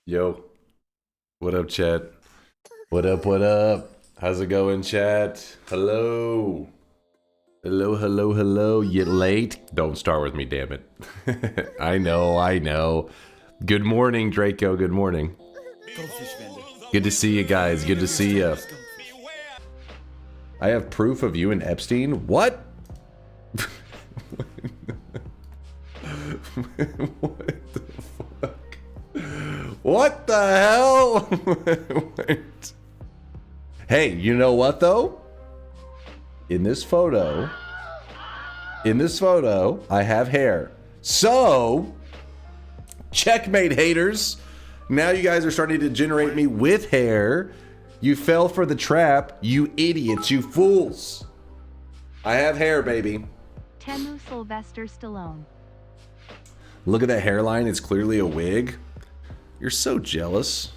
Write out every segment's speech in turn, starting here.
Yo, what up, chat? What up, what up? How's it going, chat? Hello. Hello, hello, hello. You late? Don't start with me, damn it. I know. Good morning, Draco, good morning. Good to see you guys, good to see you. I have proof of you and Epstein? What? What the fuck? What the hell? Wait. Hey, you know what though? In this photo, I have hair. So, checkmate, haters. Now you guys are starting to generate me with hair. You fell for the trap, you idiots, you fools. I have hair, baby. Temu Sylvester Stallone. Look at that hairline, it's clearly a wig. You're so jealous.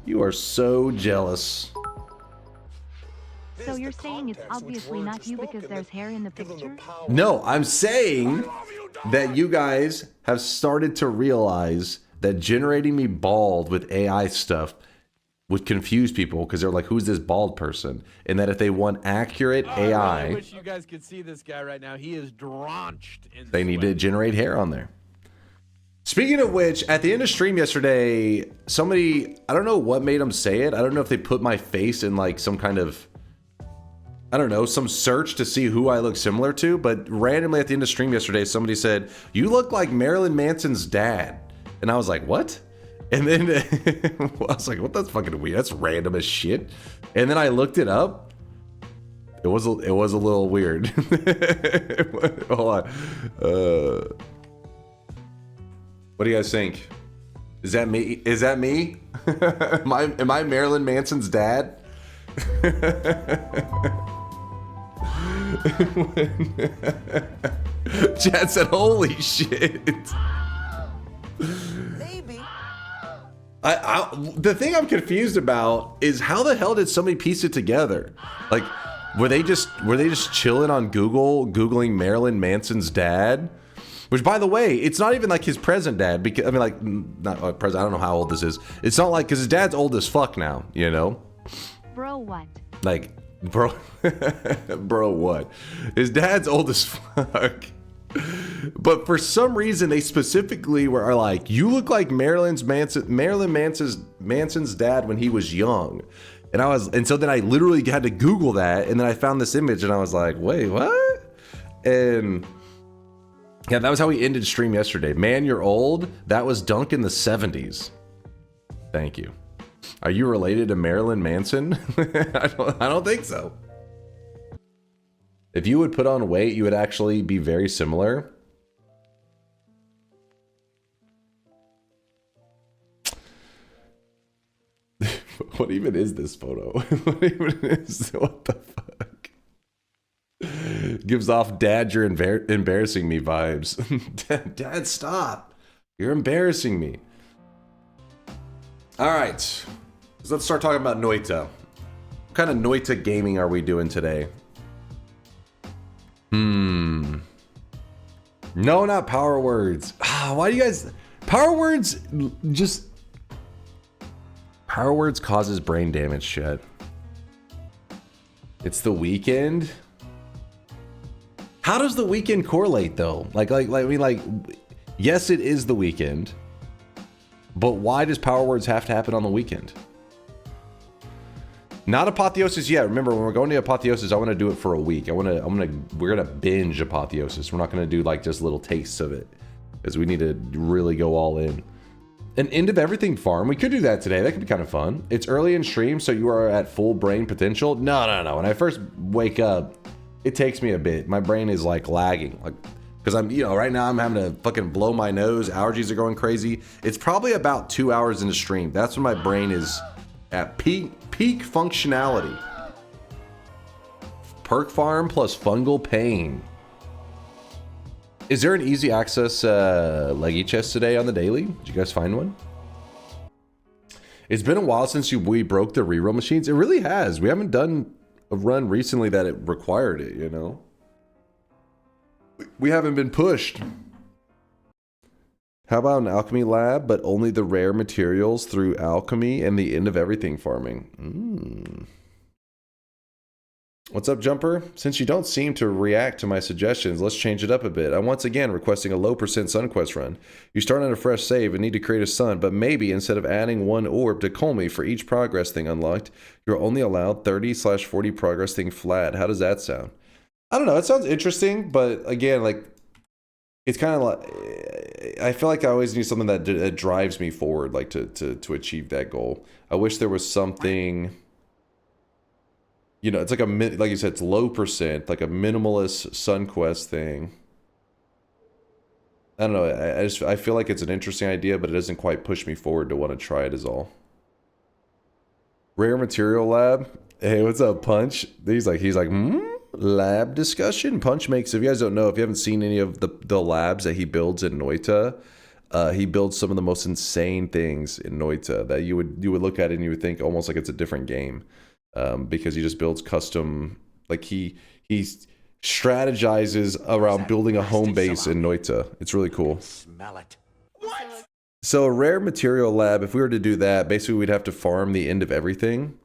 You are so jealous. So you're saying it's obviously not you because there's hair in the picture? No, I'm saying that you guys have started to realize that generating me bald with AI stuff would confuse people because they're like, who's this bald person? And that if they want accurate AI, I wish you guys could see this guy right now. He is drenched in they need to sweat. generate hair on there. Speaking of which, at the end of stream yesterday, somebody, I don't know what made them say it. I don't know if they put my face in like some kind of, I don't know, some search to see who I look similar to, but randomly at the end of stream yesterday, somebody said, you look like Marilyn Manson's dad. And I was like, what? And then I was like, what? That's fucking weird. That's random as shit. And then I looked it up. It was a little weird. Hold on. What do you guys think? Is that me? Is that me? Am I Marilyn Manson's dad? Chad said, holy shit. Maybe. The thing I'm confused about is how the hell did somebody piece it together? Like, were they just chilling on Google, Googling Marilyn Manson's dad? Which, by the way, it's not even like his present dad, because, I mean, like, not present, I don't know how old this is. It's not like, because his dad's old as fuck now, you know? Bro, what? Like, bro, bro, what? His dad's old as fuck. But for some reason, they specifically are like, you look like Marilyn Manson's dad when he was young. And so then I literally had to Google that, and then I found this image, and I was like, wait, what? And yeah, that was how we ended stream yesterday. Man, you're old. That was Dunk in the 70s. Thank you. Are you related to Marilyn Manson? I don't think so. If you would put on weight, you would actually be very similar. What even is this photo? What the fuck? Gives off dad, you're embarrassing me vibes. Dad, stop. You're embarrassing me. All right. So let's start talking about Noita. What kind of Noita gaming are we doing today? No, not power words. Why do you guys... Power words just... Power words causes brain damage, shit. It's the weekend. How does the weekend correlate though? I mean, yes, it is the weekend, but why does power words have to happen on the weekend? Not apotheosis yet. Remember, when we're going to apotheosis, I want to do it for a week. We're gonna binge apotheosis. We're not gonna do like just little tastes of it, because we need to really go all in. An end of everything farm. We could do that today. That could be kind of fun. It's early in stream, so you are at full brain potential. No. When I first wake up, it takes me a bit. My brain is like lagging, like because I'm, right now I'm having to fucking blow my nose. Allergies are going crazy. It's probably about 2 hours into stream. That's when my brain is at peak functionality. Perk farm plus fungal pain. Is there an easy access leggy chest today on the daily? Did you guys find one? It's been a while since we broke the reroll machines. It really has. We haven't done a run recently that it required it, We haven't been pushed. How about an alchemy lab, but only the rare materials through alchemy and the end of everything farming? What's up, Jumper? Since you don't seem to react to my suggestions, let's change it up a bit. I'm once again requesting a low percent sun quest run. You start on a fresh save and need to create a sun, but maybe instead of adding 1 orb to Kolmi for each progress thing unlocked, you're only allowed 30/40 progress thing flat. How does that sound? I don't know. It sounds interesting, but again, like, it's kind of like, I feel like I always need something that drives me forward, like to achieve that goal. I wish there was something. You know, it's like like you said, it's low percent, like a minimalist sun quest thing. I don't know. I feel like it's an interesting idea, but it doesn't quite push me forward to want to try it. Is all. Rare material lab. Hey, what's up, Punch? He's like, lab discussion. Punch makes. If you guys don't know, if you haven't seen any of the labs that he builds in Noita, he builds some of the most insane things in Noita that you would look at it and you would think almost like it's a different game. Because he just builds custom, like he strategizes around building a home base in Noita. It's really cool. Smell it. What? So a rare material lab, if we were to do that, basically we'd have to farm the end of everything.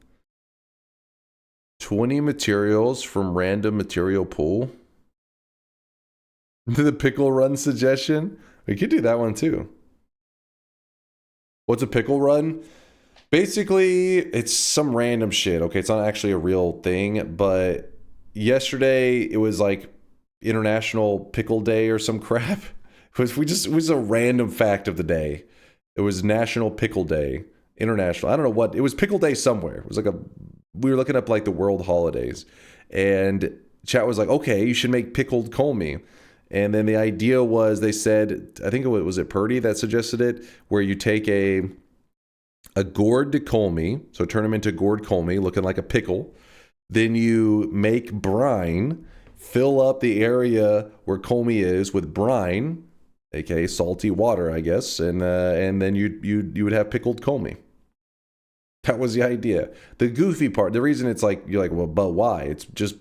20 materials from random material pool. The pickle run suggestion. We could do that one too. What's a pickle run? Basically, it's some random shit. Okay, it's not actually a real thing, but yesterday it was like International Pickle Day or some crap. It was a random fact of the day. It was National Pickle Day, International. I don't know what. It was Pickle Day somewhere. It was like we were looking up like the world holidays, and chat was like, okay, you should make pickled Kolmi. And then the idea was, they said, I think was it Purdy that suggested it, where you take a gourd to Kolmi, so turn them into gourd Kolmi, looking like a pickle. Then you make brine, fill up the area where Kolmi is with brine, aka salty water, I guess, and then you would have pickled Kolmi. That was the idea. The goofy part, the reason it's like, you're like, well, but why? It's just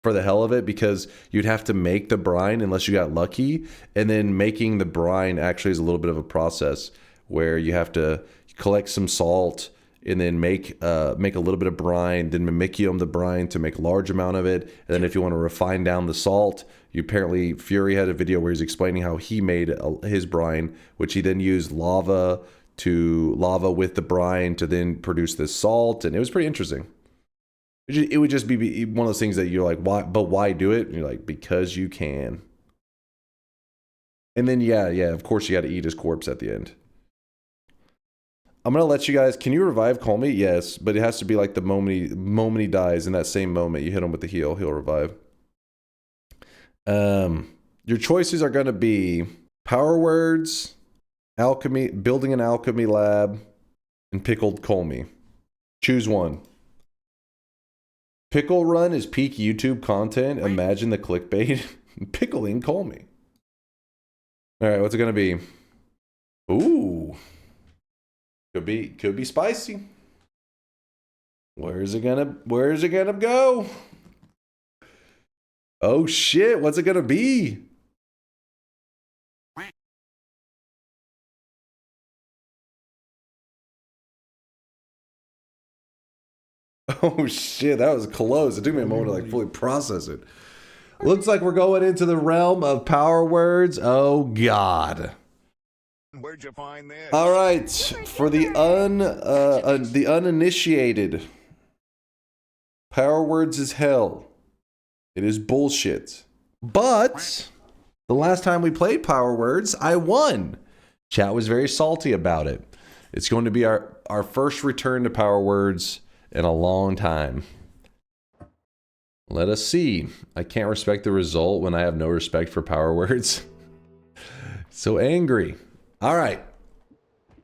for the hell of it, because you'd have to make the brine unless you got lucky, and then making the brine actually is a little bit of a process where you have to collect some salt and then make a little bit of brine, then mimicium the brine to make a large amount of it. And then if you want to refine down the salt, apparently Fury had a video where he's explaining how he made his brine, which he then used lava with the brine to then produce this salt. And it was pretty interesting. It would just be one of those things that you're like, why? But why do it? And you're like, because you can. And then yeah, of course you got to eat his corpse at the end. I'm going to let you guys... Can you revive Kolmi? Yes, but it has to be like the moment he dies. In that same moment, you hit him with the heal. He'll revive. Your choices are going to be power words, alchemy, building an alchemy lab, and pickled Kolmi. Choose one. Pickle run is peak YouTube content. Imagine the clickbait. Pickling Kolmi. All right, what's it going to be? Ooh. Could be spicy. Where's it gonna go? Oh shit, what's it gonna be? Oh shit, that was close. It took me a moment to like fully process it. Looks like we're going into the realm of power words. Oh god. Where'd you find this? All right, for the uninitiated, power words is hell. It is bullshit. But the last time we played power words, I won. Chat was very salty about it. It's going to be our first return to power words in a long time. Let us see. I can't respect the result when I have no respect for power words. So angry. All right.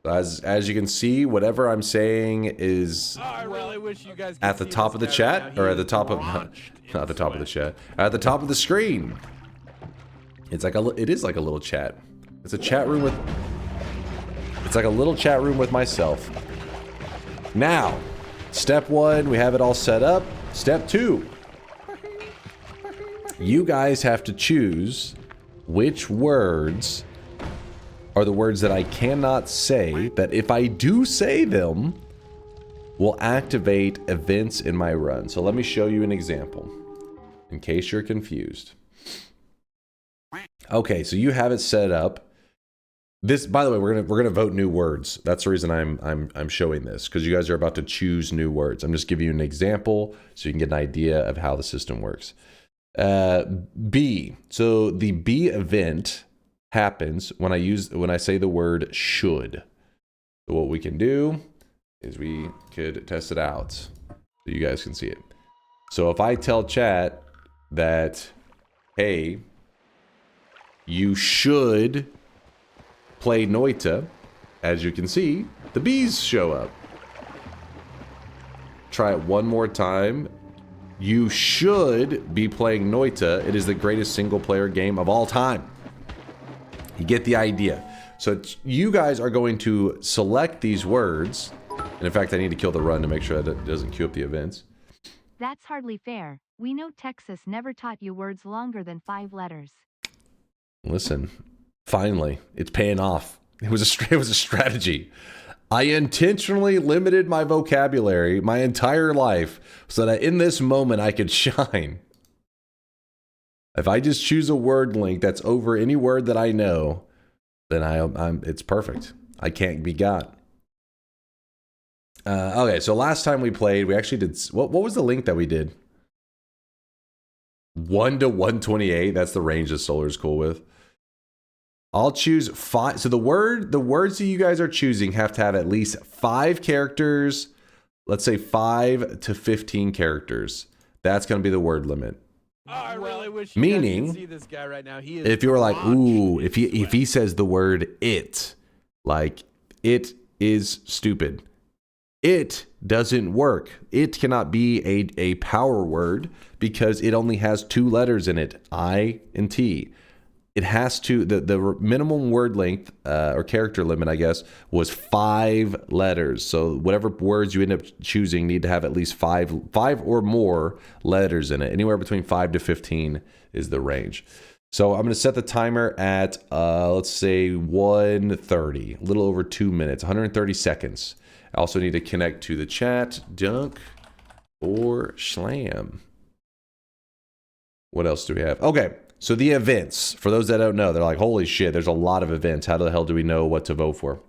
As you can see, whatever I'm saying is I really wish you guys could at the see top this of the guy chat, right now. or He at the is top of drenched in not the top of the sweat. chat, at the top of the screen. It is like a little chat. It's a chat room with. It's like a little chat room with myself. Now, step 1, we have it all set up. Step 2, you guys have to choose which words are the words that I cannot say, that if I do say them, will activate events in my run. So let me show you an example, in case you're confused. Okay, so you have it set up. This, by the way, we're gonna vote new words. That's the reason I'm showing this, because you guys are about to choose new words. I'm just giving you an example so you can get an idea of how the system works. B. So the B event happens when I say the word should. So what we can do is we could test it out so you guys can see it. So if I tell chat that, hey, you should play Noita, as you can see, the bees show up. Try it one more time. You should be playing Noita. It is the greatest single player game of all time. You get the idea. So you guys are going to select these words. And in fact, I need to kill the run to make sure that it doesn't queue up the events. That's hardly fair. We know Texas never taught you words longer than 5 letters. Listen, finally, it's paying off. It was a strategy. I intentionally limited my vocabulary my entire life so that in this moment I could shine. If I just choose a word link that's over any word that I know, then it's perfect. I can't be got. Okay, so last time we played, we actually did... What was the link that we did? 1 to 128. That's the range that Solar's cool with. I'll choose 5. So the words that you guys are choosing have to have at least 5 characters. Let's say 5 to 15 characters. That's going to be the word limit. Oh, I really wish you guys could see this guy right now. He is if you were like, ooh, if drenched in he says the word it, like it is stupid. It doesn't work. It cannot be a power word because it only has 2 letters in it, I and T. It has to, the minimum word length or character limit, I guess, was 5 letters. So whatever words you end up choosing need to have at least 5 or more letters in it. Anywhere between 5 to 15 is the range. So I'm going to set the timer at, let's say 1:30, a little over 2 minutes, 130 seconds. I also need to connect to the chat, DunkOrSlam. What else do we have? Okay, so the events. For those that don't know, they're like, holy shit, there's a lot of events. How the hell do we know what to vote for?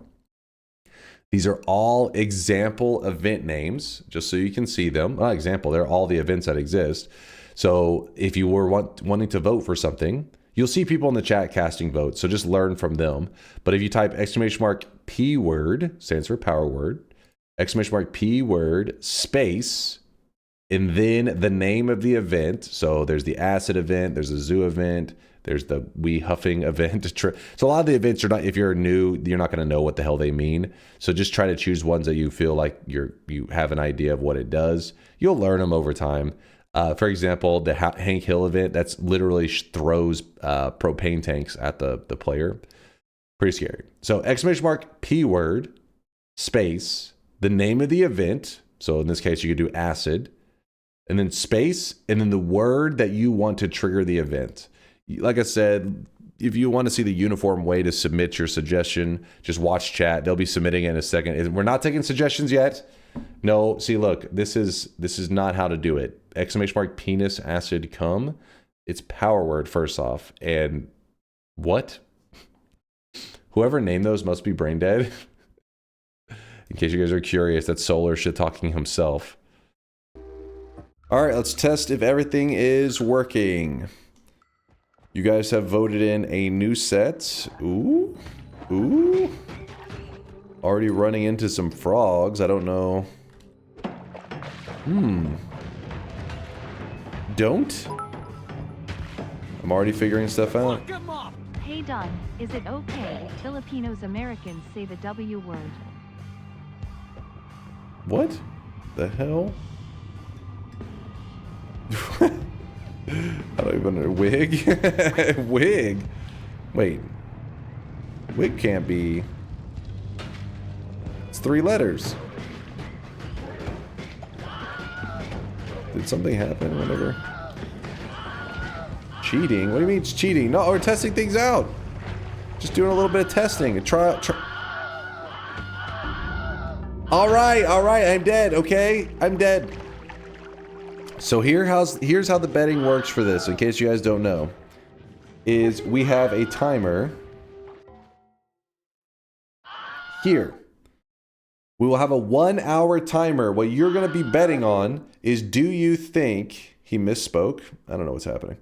These are all example event names, just so you can see them. Not example, they're all the events that exist. So if you were wanting to vote for something, you'll see people in the chat casting votes, so just learn from them. But if you type !P word, stands for power word, !P word, space, and then the name of the event. So there's the acid event, there's the zoo event, there's the wee huffing event. So a lot of the events are not, if you're new, you're not going to know what the hell they mean. So just try to choose ones that you feel like you have an idea of what it does. You'll learn them over time. For example, the Hank Hill event, that's literally throws propane tanks at the player. Pretty scary. So !P word, space, the name of the event. So in this case, you could do acid, and then space, and then the word that you want to trigger the event. Like I said, if you want to see the uniform way to submit your suggestion, just watch chat. They'll be submitting it in a second. We're not taking suggestions yet. No, see, look, this is not how to do it. !Penis acid cum. It's power word first off. And what? Whoever named those must be brain dead. In case you guys are curious, that's Solar shit talking himself. All right, let's test if everything is working. You guys have voted in a new set. Ooh. Ooh. Already running into some frogs. I don't know. Don't? I'm already figuring stuff out. Hey Don, is it okay if Filipinos Americans say the W word? What the hell? I don't even know. Wig? Wig? Wait. Wig can't be... It's 3 letters. Did something happen? Whatever. Cheating? What do you mean it's cheating? No, we're testing things out. Just doing a little bit of testing. All right, I'm dead, okay? I'm dead. So here's how the betting works for this, in case you guys don't know. Is we have a timer here. We will have a 1 hour timer. What you're going to be betting on is, do you think... He misspoke. I don't know what's happening.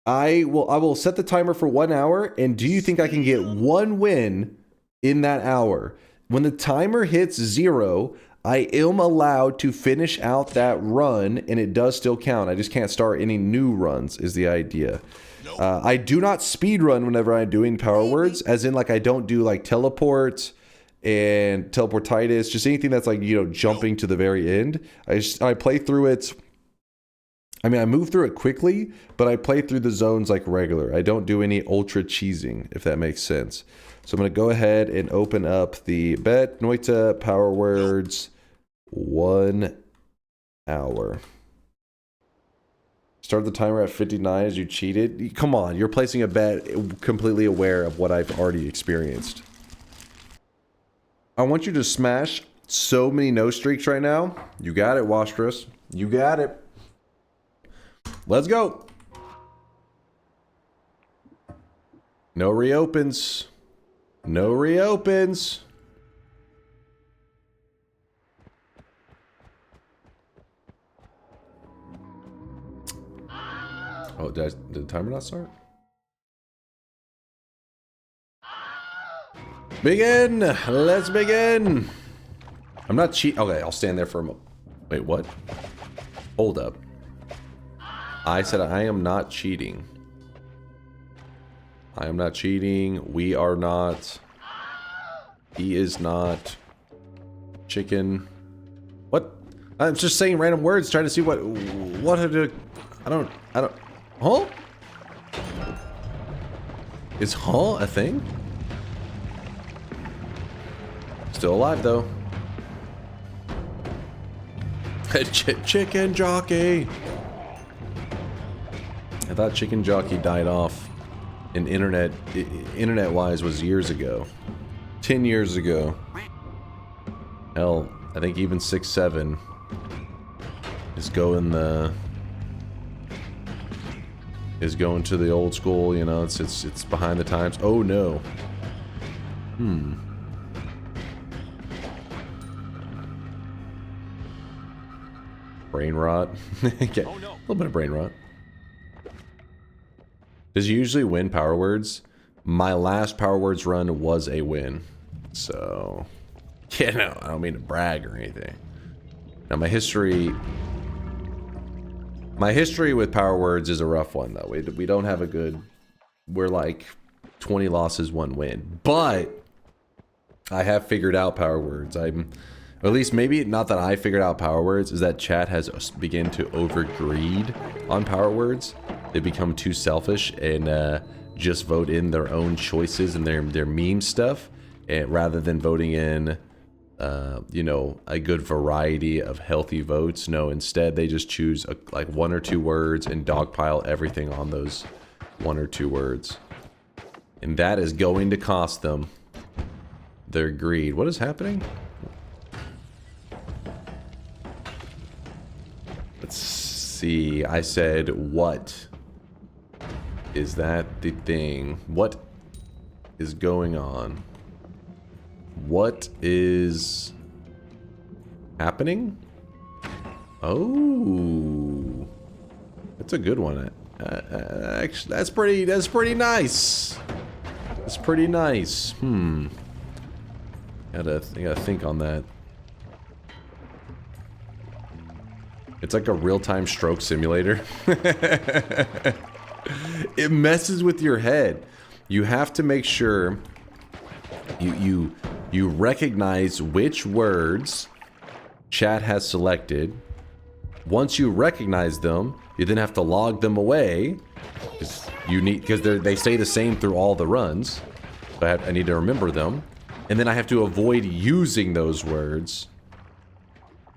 I will set the timer for 1 hour, and do you think I can get one win in that hour? When the timer hits 0, I am allowed to finish out that run, and it does still count. I just can't start any new runs, is the idea. I do not speed run whenever I'm doing power words, as in like I don't do like teleport and teleportitis, just anything that's like, you know, jumping to the very end. I play through it. I mean, I move through it quickly, but I play through the zones like regular. I don't do any ultra cheesing, if that makes sense. So I'm going to go ahead and open up the bet. Noita, power words, 1 hour. Start the timer at 59 as you cheated. Come on, you're placing a bet completely aware of what I've already experienced. I want you to smash so many no streaks right now. You got it, Wastrous. You got it. Let's go. No reopens. No reopens. Oh, did the timer not start? Begin! Let's begin! I'm not cheating. Okay, I'll stand there for a moment. Wait, what? Hold up. I said I am not cheating. I am not cheating. We are not. He is not. Chicken. What? I'm just saying random words, trying to see what I don't. Huh? Is huh a thing? Still alive though. Chicken jockey. I thought chicken jockey died off in internet wise was years ago. 10 years ago. Hell, I think even 6, 7 is going to the old school, you know, it's behind the times. Oh no. Brain rot. Okay. Oh, no. A little bit of brain rot. Does you usually win power words? My last power words run was a win. So, yeah, no, I don't mean to brag or anything. Now my history with power words is a rough one though. We don't have a good, we're like 20 losses, 1 win. But I have figured out power words. Or at least maybe not that I figured out power words, is that chat has begun to overgreed on power words. They become too selfish and just vote in their own choices and their meme stuff, and rather than voting in you know, a good variety of healthy votes. No, instead they just choose like 1 or 2 words and dogpile everything on those 1 or 2 words. And that is going to cost them their greed. What is happening? Let's see. I said, what? Is that the thing? What is going on? What is happening? Oh, that's a good one. Actually, that's pretty nice. That's pretty nice. Gotta think on that. It's like a real-time stroke simulator. It messes with your head. You have to make sure you recognize which words chat has selected. Once you recognize them, you then have to log them away because they stay the same through all the runs. So I need to remember them, and then I have to avoid using those words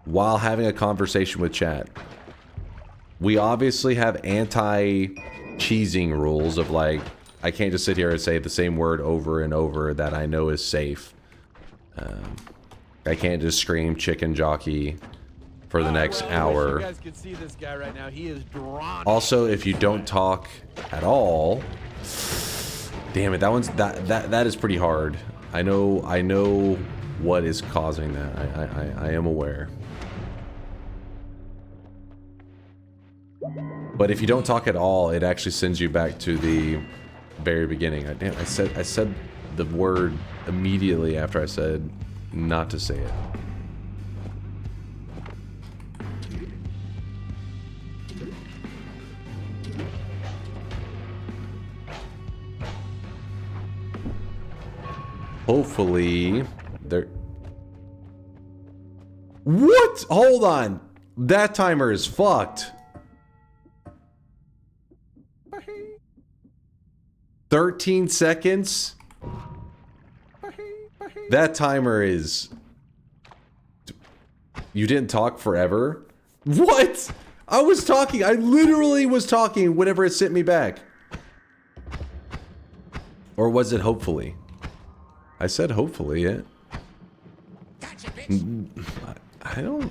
while having a conversation with chat. We obviously have cheesing rules of like, I can't just sit here and say the same word over and over that I know is safe. I can't just scream chicken jockey for the next hour. You guys can see this guy right now. He is drawn. Also, if you don't talk at all, damn it, that is pretty hard. I know what is causing that. I am aware. But if you don't talk at all, it actually sends you back to the very beginning. I said the word immediately after I said not to say it. Hopefully, there... What? Hold on. That timer is fucked. 13 seconds? That timer is... You didn't talk forever? What? I was talking. I literally was talking whenever it sent me back. Or was it hopefully? I said hopefully, yeah. Gotcha, bitch. I don't...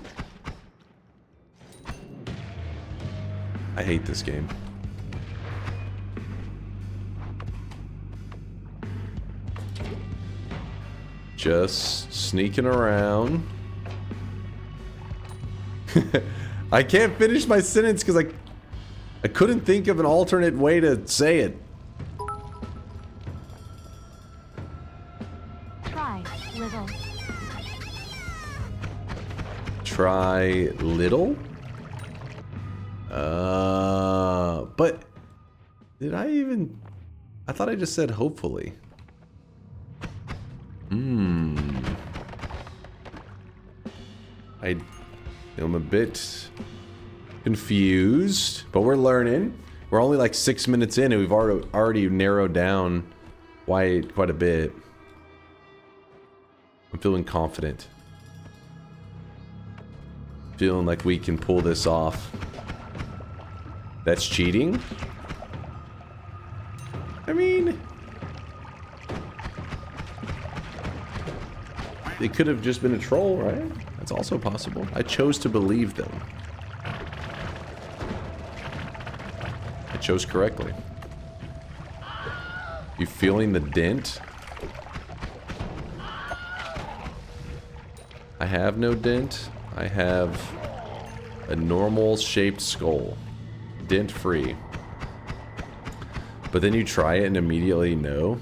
I hate this game. Just sneaking around. I can't finish my sentence because I couldn't think of an alternate way to say it. Try little. Try little? But did I even... I thought I just said hopefully. I'm a bit confused, but we're learning. We're only like 6 minutes in and we've already narrowed down quite a bit. I'm feeling confident. Feeling like we can pull this off. That's cheating? I mean... It could have just been a troll, right? That's also possible. I chose to believe them. I chose correctly. You feeling the dent? I have no dent. I have a normal shaped skull. Dent free. But then you try it and immediately no.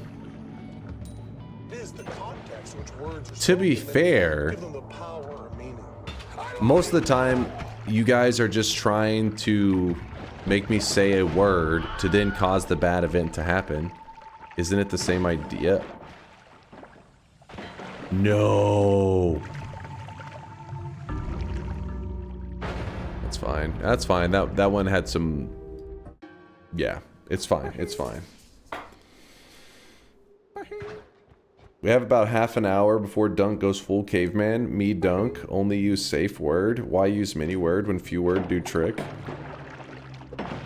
To be fair, most of the time you guys are just trying to make me say a word to then cause the bad event to happen. Isn't it the same idea? No. That's fine. That's fine. That one had some... Yeah, it's fine. It's fine. We have about half an hour before Dunk goes full caveman. Me, Dunk, only use safe word. Why use mini word when few word do trick?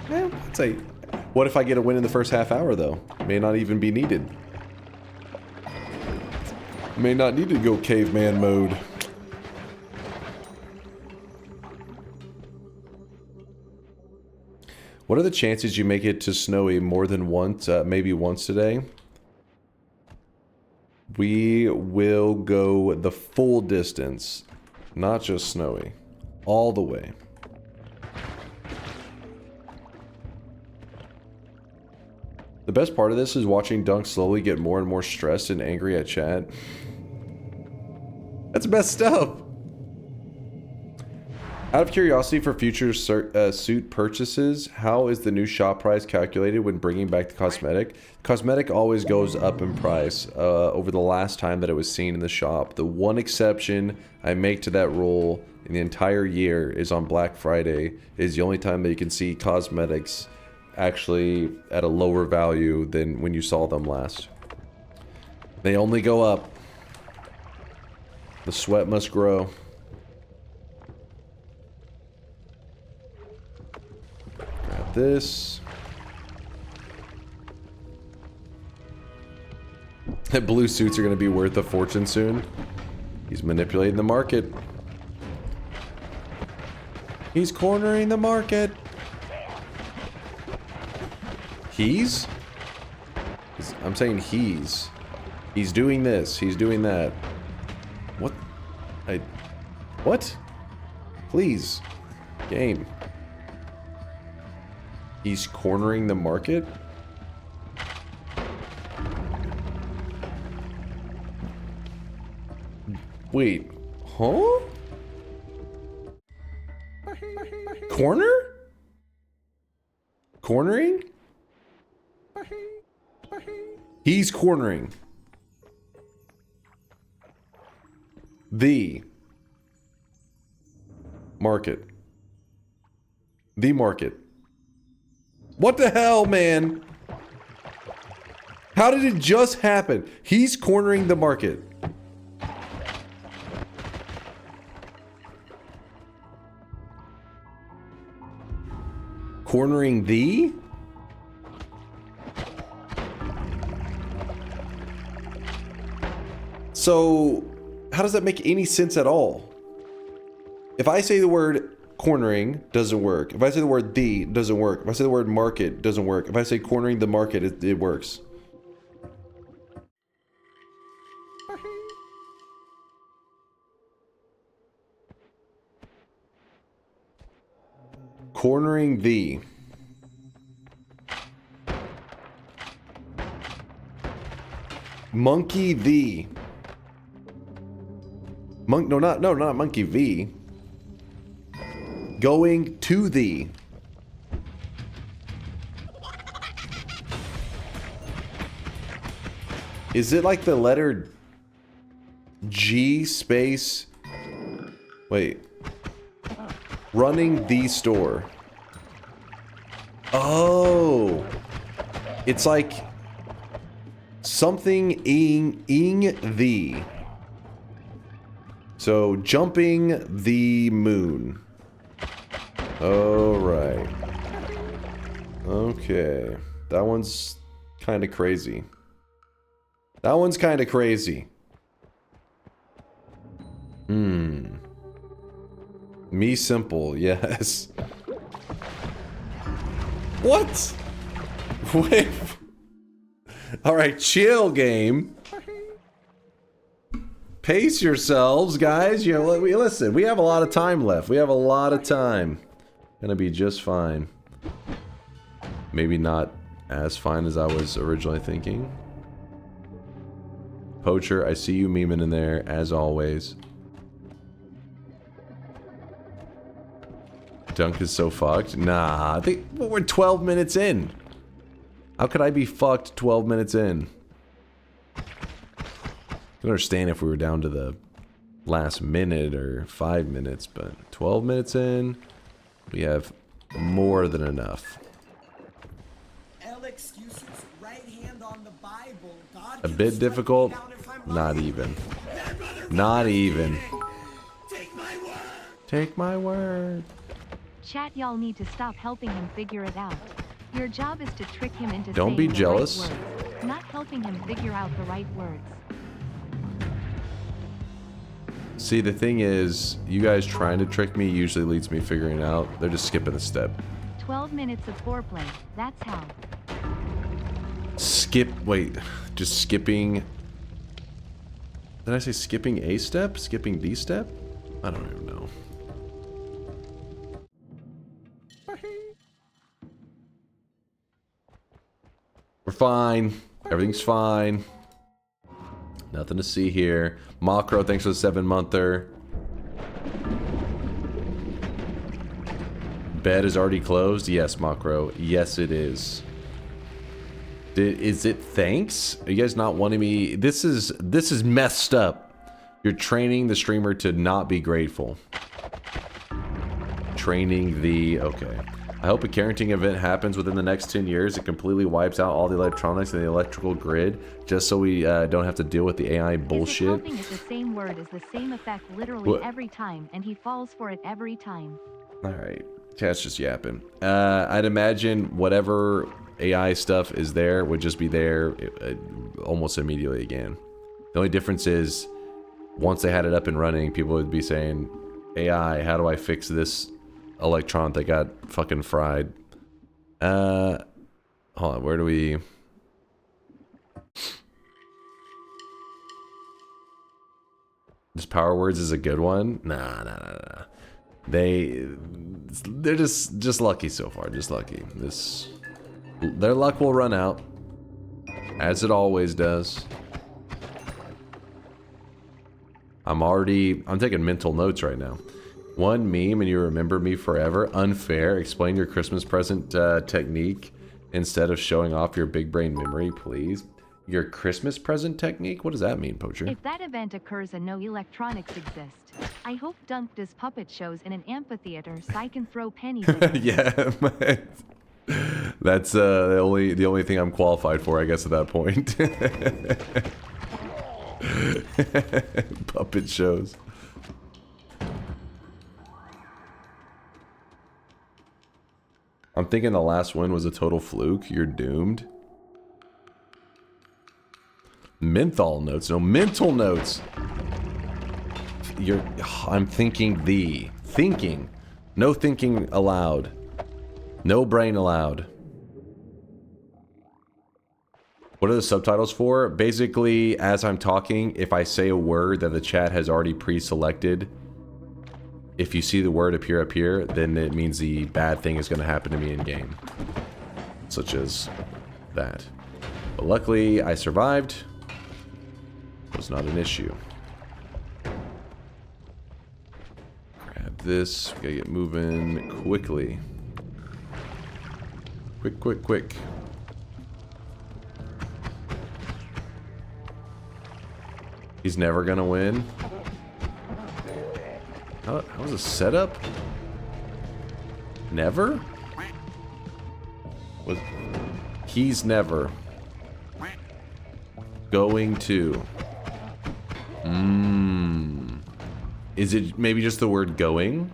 Yeah, I'd say... What if I get a win in the first half hour, though? May not even be needed. May not need to go caveman mode. What are the chances you make it to Snowy more than once, maybe once today? We will go the full distance, not just Snowy, all the way. The best part of this is watching Dunk slowly get more and more stressed and angry at chat. That's messed up. Out of curiosity for future suit purchases, how is the new shop price calculated when bringing back the cosmetic? Cosmetic always goes up in price over the last time that it was seen in the shop. The one exception I make to that rule in the entire year is on Black Friday. It is the only time that you can see cosmetics actually at a lower value than when you saw them last. They only go up. The sweat must grow. Grab this. That blue suits are going to be worth a fortune soon. He's manipulating the market. He's cornering the market. I'm saying he's doing this. He's doing that. What? What? Please. Game. He's cornering the market? Wait. Huh? Corner? Cornering? He's cornering. The market. The market. What the hell, man? How did it just happen? He's cornering the market. Cornering the? So, how does that make any sense at all? If I say the word cornering, doesn't work. If I say the word the, doesn't work. If I say the word market, doesn't work. If I say cornering the market, it works. Cornering the. Monkey the. Not monkey V. Going to the. Is it like the letter G space? Wait. Running the store. Oh. It's like something ing the. So jumping the moon. All right. Okay. That one's kind of crazy. That one's kind of crazy. Me simple, yes. What? Wait. All right, chill, game. Pace yourselves, guys. You know, listen, we have a lot of time left. We have a lot of time. Gonna be just fine. Maybe not as fine as I was originally thinking. Poacher, I see you memeing in there, as always. Dunk is so fucked. Nah, I think we're 12 minutes in. How could I be fucked 12 minutes in? I don't understand if we were down to the last minute or 5 minutes, but 12 minutes in, we have more than enough. A bit difficult? Not even. Not even. Take my word. Chat, y'all need to stop helping him figure it out. Your job is to trick him into Don't saying be the jealous. right words, not helping him figure out the right words. See, the thing is, you guys trying to trick me usually leads me figuring it out. They're just skipping a step. 12 minutes of foreplay, that's how. Wait, just skipping. Did I say skipping a step? Skipping the step? I don't even know. We're fine. Everything's fine. Nothing to see here. Macro, thanks for the 7-monther. Bed is already closed? Yes, Macro. Yes, it is. Is it thanks? Are you guys not wanting me? This is messed up. You're training the streamer to not be grateful. Training the... Okay. I hope a Carrington event happens within the next 10 years. It completely wipes out all the electronics and the electrical grid, just so we don't have to deal with the AI bullshit. Helping is the same word as the same effect literally every time, and he falls for it every time. All right. Cat's just yapping. I'd imagine whatever AI stuff is there, would just be there almost immediately again. The only difference is, once they had it up and running, people would be saying, AI, how do I fix this electron that got fucking fried? Hold on, where do we... This Power Words is a good one? Nah. They're just lucky so far, just lucky. Their luck will run out, as it always does. I'm taking mental notes right now. One meme and you remember me forever. Unfair. Explain your Christmas present technique instead of showing off your big brain memory, please. Your Christmas present technique? What does that mean, Poacher? If that event occurs and no electronics exist, I hope Dunk does puppet shows in an amphitheater so I can throw pennies at him. Yeah, that's the only thing I'm qualified for, I guess, at that point. Puppet shows. I'm thinking the last win was a total fluke. You're doomed. Menthol notes. No, mental notes. I'm thinking thinking. No thinking allowed. No brain allowed. What are the subtitles for? Basically, as I'm talking, if I say a word that the chat has already pre-selected, if you see the word appear up here, then it means the bad thing is going to happen to me in game. Such as that. But luckily, I survived. It was not an issue. Grab this. We gotta get moving quickly. Quick. He's never gonna win. How was the setup? Never? He's never going to. Is it maybe just the word going?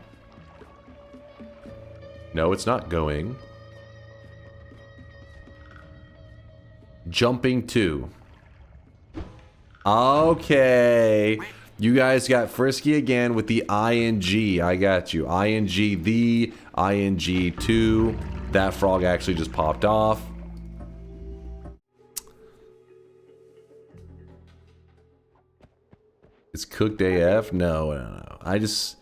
No, it's not going. Jumping to. Okay. You guys got frisky again with the ing. I got you. Ing the, ing to. That frog actually just popped off. It's cooked AF? No. I just...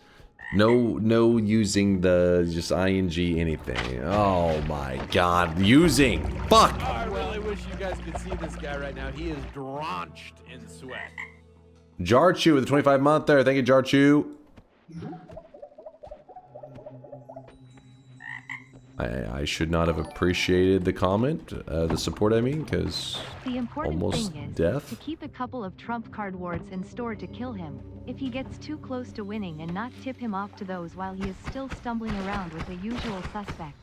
No using the just ing anything. Oh my god. Using! Fuck! Alright, well, I wish you guys could see this guy right now. He is drenched in sweat. Jarchu with the 25 month there. Thank you, Jarchu. I should not have appreciated the comment, the support I mean, because The important almost thing is death. to keep a couple of trump card wards in store to kill him, if he gets too close to winning, and not tip him off to those while he is still stumbling around with the usual suspects.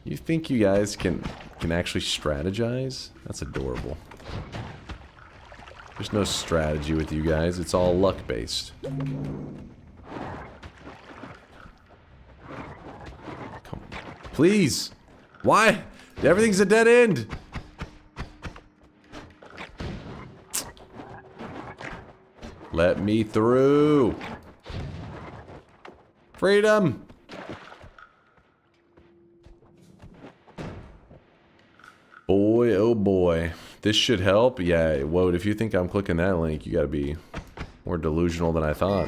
You think you guys can actually strategize? That's adorable. There's no strategy with you guys. It's all luck based. Come on. Please! Why? Everything's a dead end! Let me through! Freedom! Boy, oh boy. This should help. Yeah, whoa, if you think I'm clicking that link, you gotta be more delusional than I thought.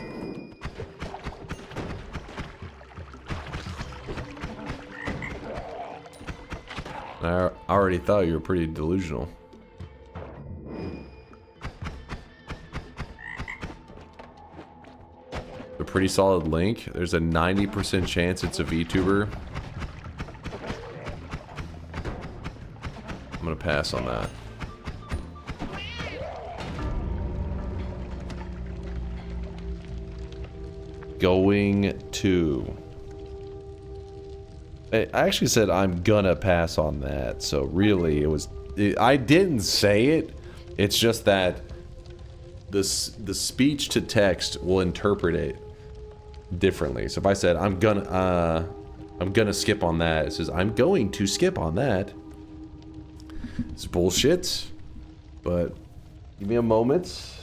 I already thought you were pretty delusional. A pretty solid link. There's a 90% chance it's a VTuber. I'm gonna pass on that. Going to. I actually said I'm gonna pass on that, so really I didn't say it. It's just that the speech to text will interpret it differently. So if I said I'm gonna I'm gonna skip on that. It says, I'm going to skip on that. It's bullshit. But, give me a moment.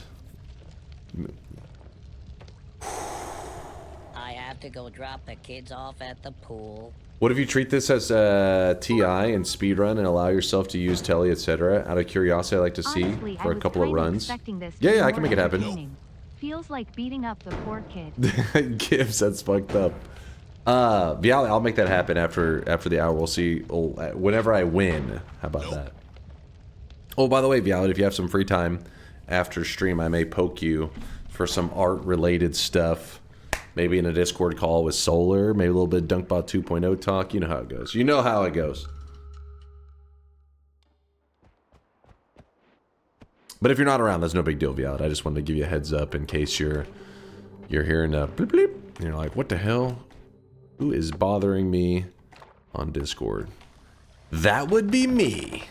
I have to go drop the kids off at the pool. What if you treat this as TI and speedrun and allow yourself to use telly, etc.? Out of curiosity, I like to see Honestly, for a couple of runs. Yeah, I can make it happen. Feels like beating up the poor kid. Gibbs, that's fucked up. Yeah, I'll make that happen after the hour. We'll see. Whenever I win. How about that? Oh, by the way, Vialet, if you have some free time after stream, I may poke you for some art-related stuff. Maybe in a Discord call with Solar. Maybe a little bit of DunkBot 2.0 talk. You know how it goes. You know how it goes. But if you're not around, that's no big deal, Vialet. I just wanted to give you a heads up in case you're hearing a bleep bleep. And you're like, what the hell? Who is bothering me on Discord? That would be me.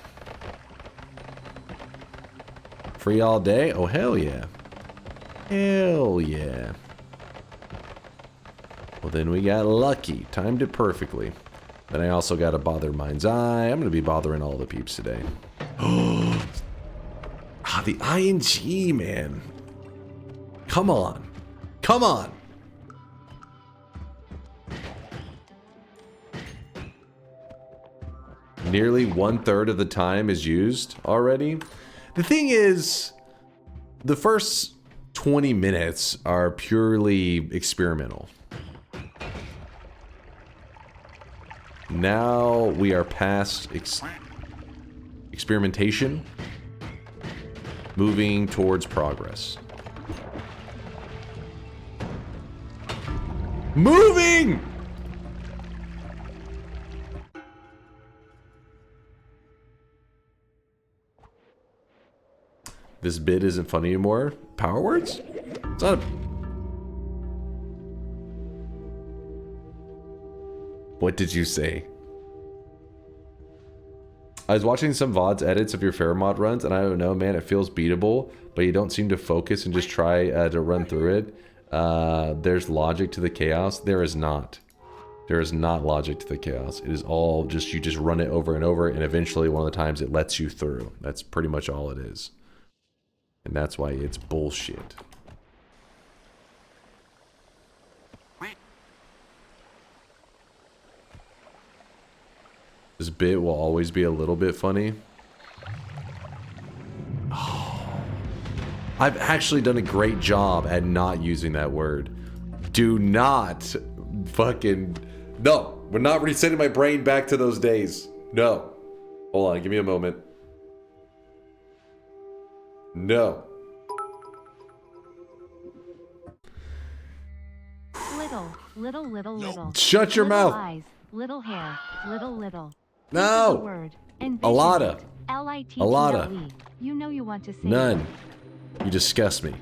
Free all day? Oh, hell yeah. Hell yeah. Well, then we got lucky. Timed it perfectly. Then I also got to bother Mind's Eye. I'm going to be bothering all the peeps today. The ING, man. Come on. Come on. Nearly 1/3 of the time is used already. The thing is, the first 20 minutes are purely experimental. Now we are past experimentation, moving towards progress. Moving! This bit isn't funny anymore. Power words? It's not a... What did you say? I was watching some VODs edits of your fair mod runs, and I don't know, man, it feels beatable, but you don't seem to focus and just try to run through it. There's logic to the chaos. There is not. There is not logic to the chaos. It is all just, you just run it over and over, and eventually one of the times it lets you through. That's pretty much all it is. And that's why it's bullshit. This bit will always be a little bit funny. Oh. I've actually done a great job at not using that word. Do not fucking... No, we're not resetting my brain back to those days. No. Hold on, give me a moment. No. Little. Shut your little mouth. Eyes, little hair, little. No. Word. A lotta. L-I-T-T-L-E. A lotta. You know you want to say None. You disgust me.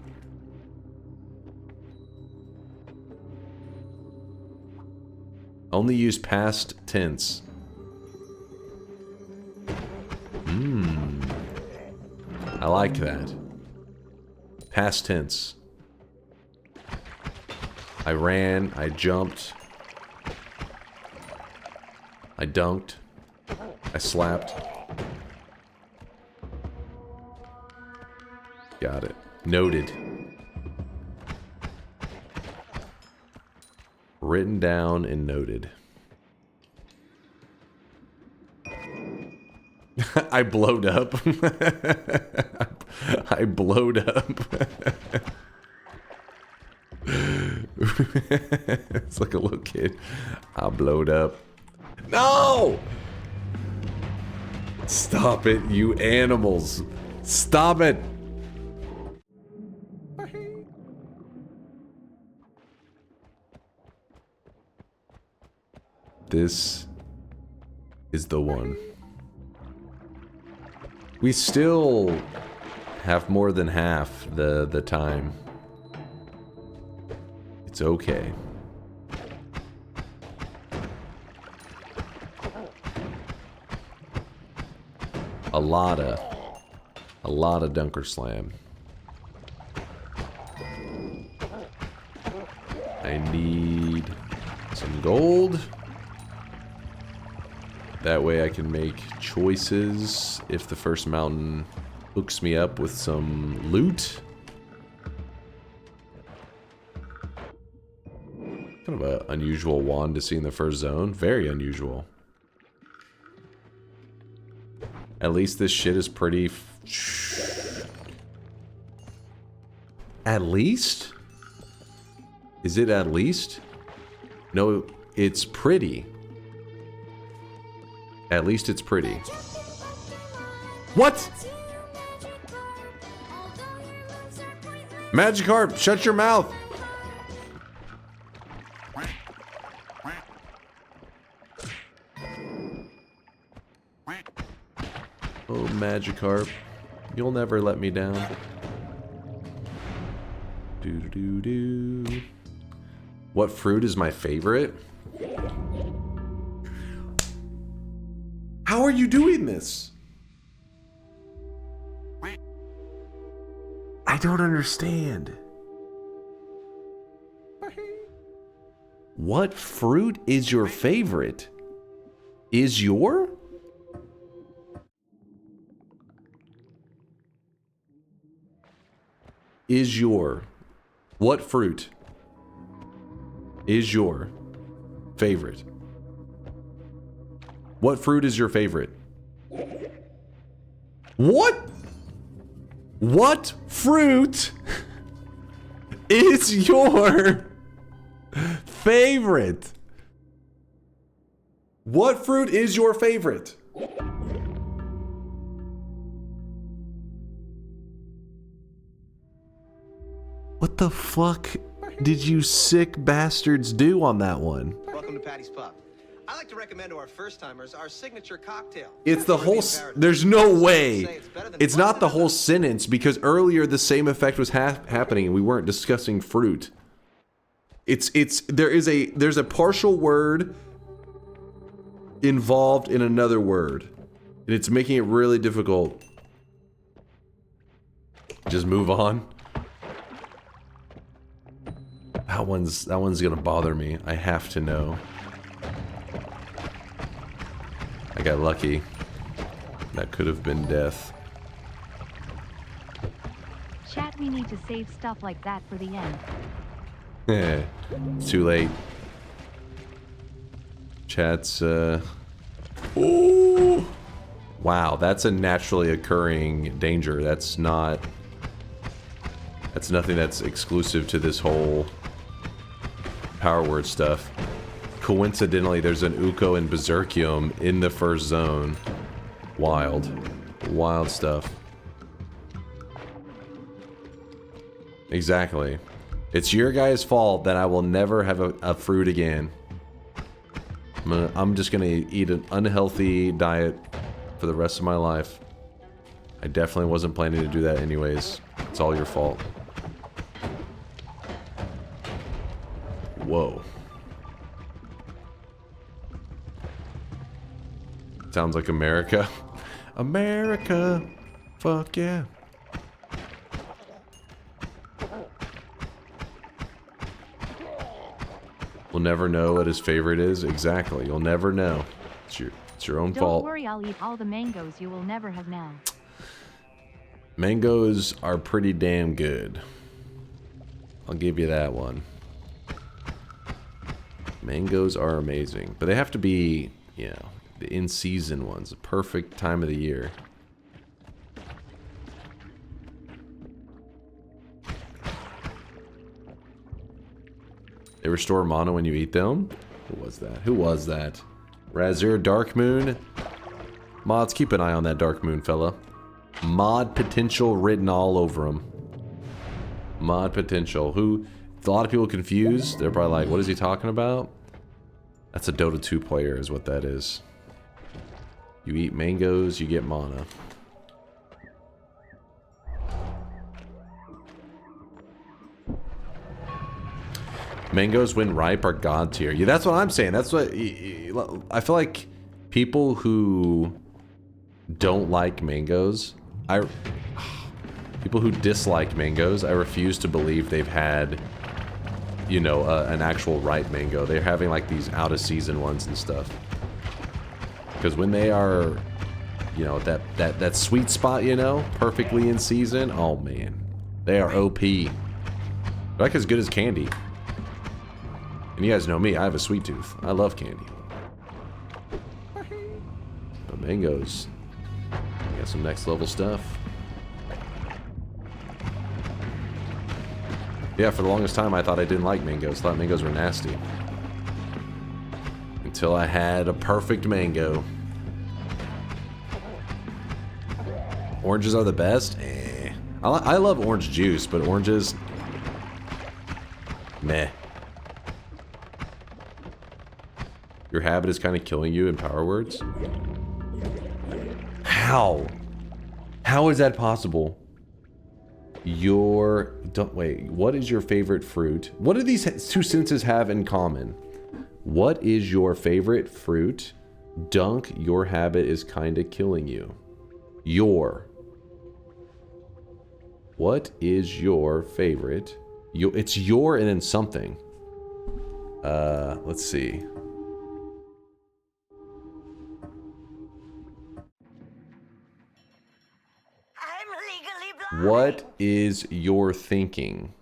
Only use past tense. I like that. Past tense. I ran, I jumped. I dunked. I slapped. Got it. Noted. Written down and noted. I blowed up. I blowed up. It's like a little kid. I blowed up. No! Stop it, you animals. Stop it. This is the one. We still have more than half the time. It's okay. A lot of DunkOrSlam. I need some gold. That way I can make choices if the first mountain hooks me up with some loot. Kind of an unusual wand to see in the first zone. Very unusual. At least this shit is pretty... At least? Is it at least? No, it's pretty. At least it's pretty. What? Magikarp, shut your mouth! Oh, Magikarp, you'll never let me down. Do. What fruit is my favorite? How are you doing this? I don't understand. What fruit is your favorite? Is your? Is your? What fruit is your favorite? What fruit is your favorite? What? What fruit is your favorite? What fruit is your favorite? What the fuck did you sick bastards do on that one? Welcome to Patty's Pub. I like to recommend to our first-timers our signature cocktail. It's the whole... There's no way. It's not the whole sentence, because earlier the same effect was happening and we weren't discussing fruit. There's a partial word involved in another word. And it's making it really difficult. Just move on. That one's gonna bother me. I have to know. I got lucky. That could have been death. Chat, we need to save stuff like that for the end. It's too late. Chat's, Ooh! Wow, that's a naturally occurring danger. That's not... That's nothing that's exclusive to this whole power word stuff. Coincidentally, there's an Uko and Berserkium in the first zone. Wild. Wild stuff. Exactly. It's your guys' fault that I will never have a fruit again. I'm just gonna eat an unhealthy diet for the rest of my life. I definitely wasn't planning to do that anyways. It's all your fault. Whoa. Sounds like America. America! Fuck yeah. We'll never know what his favorite is. Exactly. You'll never know. It's your own fault. Don't worry, I'll eat all the mangoes you will never have now. Mangoes are pretty damn good. I'll give you that one. Mangoes are amazing. But they have to be, you know, the in-season ones. The perfect time of the year. They restore mana when you eat them? Who was that? Who was that? Razir, Dark Moon? Mods, keep an eye on that Dark Moon fella. Mod potential written all over him. Mod potential. Who... A lot of people confused. They're probably like, what is he talking about? That's a Dota 2 player is what that is. You eat mangoes, you get mana. Mangoes when ripe are god tier. Yeah, that's what I'm saying. That's what... I feel like people who don't like mangoes... People who dislike mangoes, I refuse to believe they've had... You know, an actual ripe mango. They're having like these out of season ones and stuff. Because when they are, you know, that sweet spot, you know, perfectly in season, oh man, they are OP. They're like as good as candy. And you guys know me, I have a sweet tooth. I love candy. But mangoes, got some next level stuff. Yeah, for the longest time I thought I didn't like mangoes. I thought mangoes were nasty. Until I had a perfect mango. Oranges are the best? Eh. I love orange juice, but oranges... meh. Your habit is kind of killing you in power words? How? How is that possible? Wait, what is your favorite fruit? What do these two sentences have in common? What is your favorite fruit? Dunk, your habit is kind of killing you. What is your favorite? It's your and then something. Let's see. I'm legally blind. What is your thinking?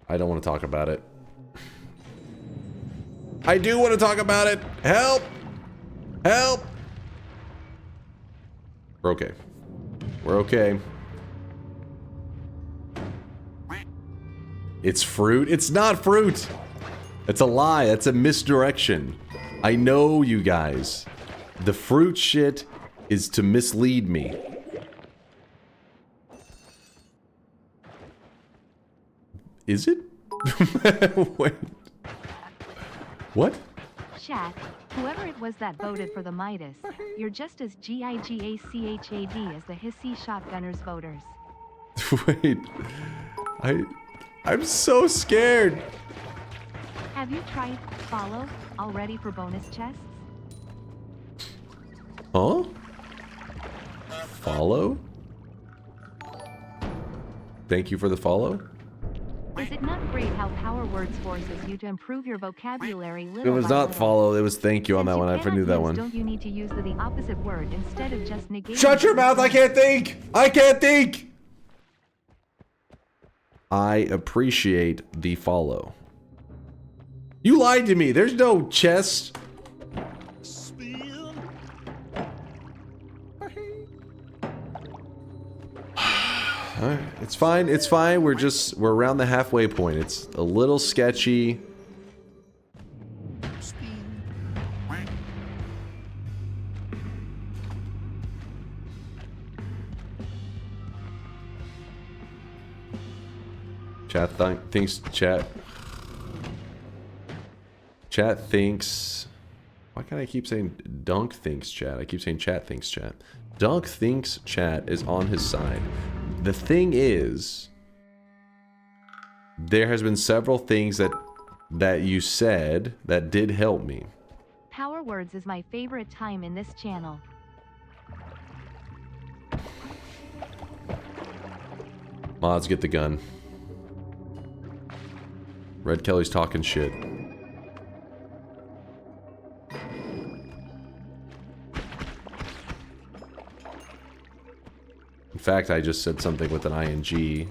I don't want to talk about it. I do want to talk about it. Help! Help! We're okay. We're okay. It's fruit? It's not fruit! It's a lie. That's a misdirection. I know, you guys. The fruit shit is to mislead me. Is it? Wait. What? Chat, whoever it was that voted for the Midas, you're just as gigachad as the hiisi shotgunners voters. Wait. I'm so scared. Have you tried follow already for bonus chests? Huh? Follow? Thank you for the follow? Is it not great how power words forces you to improve your vocabulary little It was by not little? follow, it was thank you on that Since one. I cannot knew that use one. Don't you need to use the opposite word instead of just negating? Shut your mouth, I can't think! I can't think! I appreciate the follow. You lied to me, there's no chest. It's fine, it's fine. We're around the halfway point. It's a little sketchy. Chat thinks Chat thinks. Why can't I keep saying Dunk thinks chat? I keep saying chat thinks chat. Dunk thinks chat is on his side. The thing is, there has been several things that you said that did help me. Power words is my favorite time in this channel. Mods, get the gun. Red Kelly's talking shit. In fact, I just said something with an ing.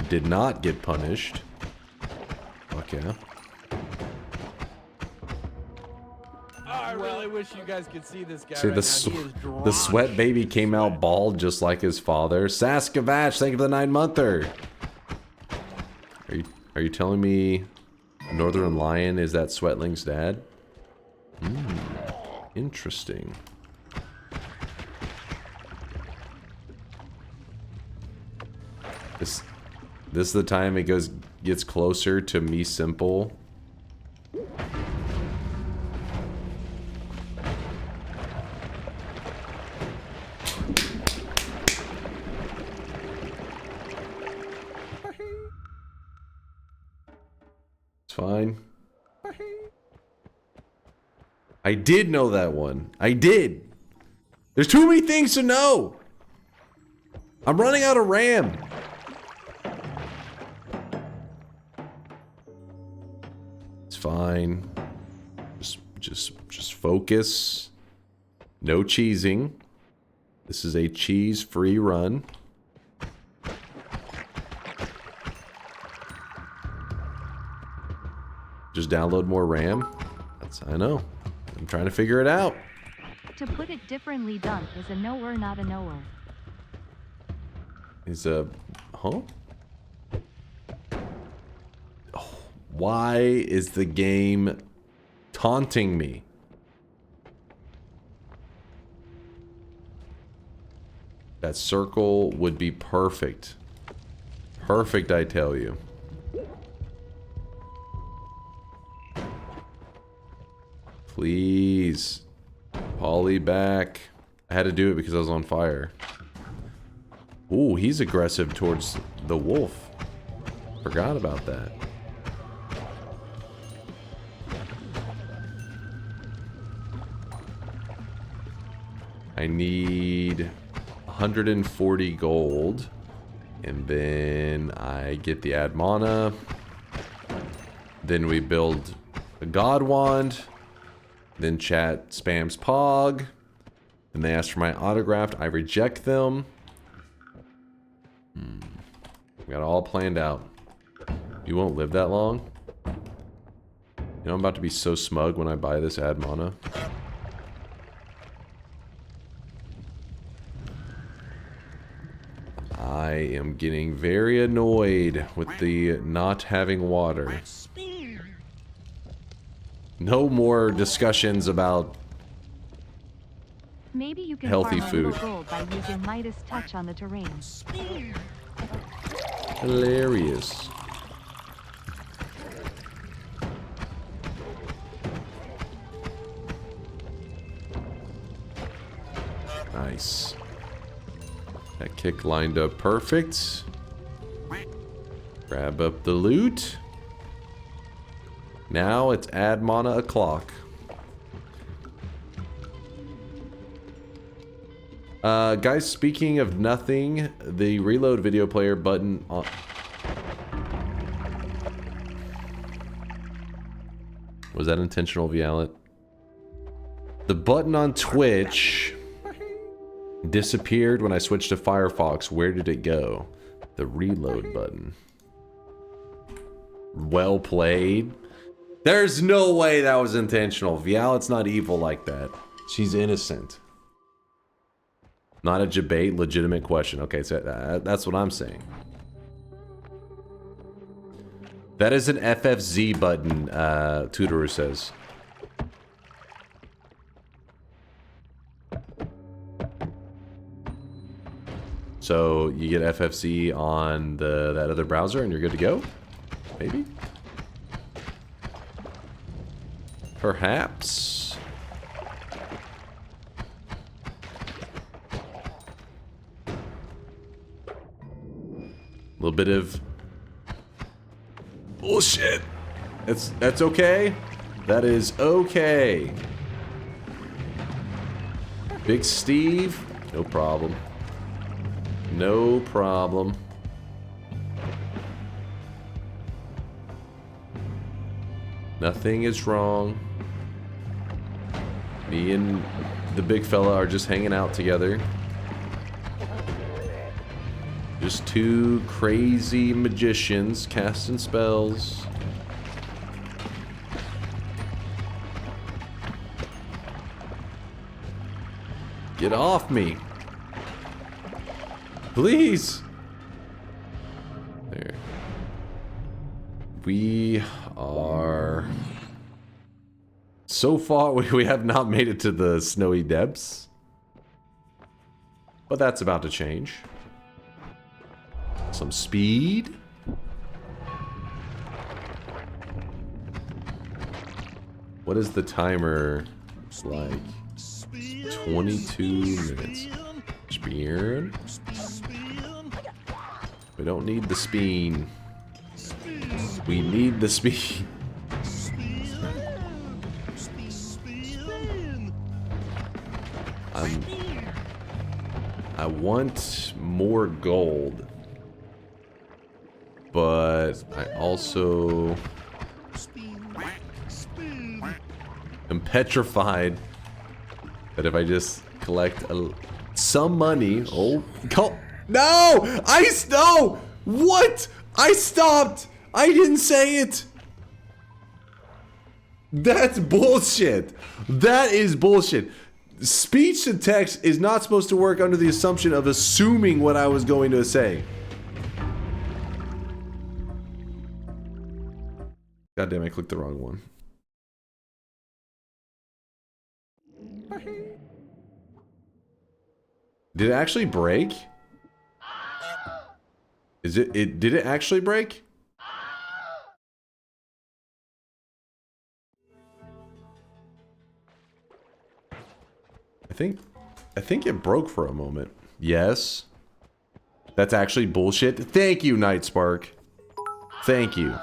Did not get punished. Fuck yeah. Oh, I really wish you guys could see this guy See, right now. He is the sweat baby came out bald just like his father. Saskavach, thank you for the 9-monther. Are you telling me Northern Lion is that Sweatling's dad? Interesting. This is the time it gets closer to me simple. It's fine. I did know that one. I did. There's too many things to know. I'm running out of RAM. fine. Just focus. No cheesing. This is a cheese-free run. Just download more RAM. I know. I'm trying to figure it out. To put it differently, dunk is a knower, not a knower. Is a... Huh? Oh, why is the game taunting me? That circle would be perfect. Perfect, I tell you. Please. Polly back. I had to do it because I was on fire. Ooh, he's aggressive towards the wolf. Forgot about that. I need 140 gold. And then I get the add mana. Then we build a god wand. Then chat spams Pog. Then they ask for my autograph. I reject them. Got it all planned out. You won't live that long. You know I'm about to be so smug when I buy this add mana. I am getting very annoyed with the not having water. No more discussions about Maybe you can healthy farm food. a little gold by using Midas touch on the terrain. Hilarious. Nice. That kick lined up perfect. Grab up the loot. Now it's add mana o'clock. Guys, speaking of nothing, the reload video player button on... Was that intentional, Vialet? The button on Twitch disappeared when I switched to Firefox. Where did it go? The reload button. Well played. There's no way that was intentional. Vialet's not evil like that. She's innocent. Not a debate, legitimate question. Okay, so that's what I'm saying. That is an FFZ button, Tutoru says. So you get FFZ on that other browser and you're good to go? Maybe? Perhaps. A little bit of bullshit. That's okay. That is okay. Big Steve, no problem. No problem. Nothing is wrong. Me and the big fella are just hanging out together. Just two crazy magicians casting spells. Get off me. Please. There. We are... So far, we have not made it to the snowy depths. But that's about to change. Some speed. What is the timer like? 22 minutes. Spear. We don't need the speen. We need the speed. I want more gold. But I also I'm petrified that if I just collect some money... Oh, no! No! What? I stopped! I didn't say it! That's bullshit. That is bullshit. Speech to text is not supposed to work under the assumption of assuming what I was going to say. God damn, I clicked the wrong one. Did it actually break? Did it actually break? I think it broke for a moment. Yes. That's actually bullshit. Thank you, Nightspark. Thank you.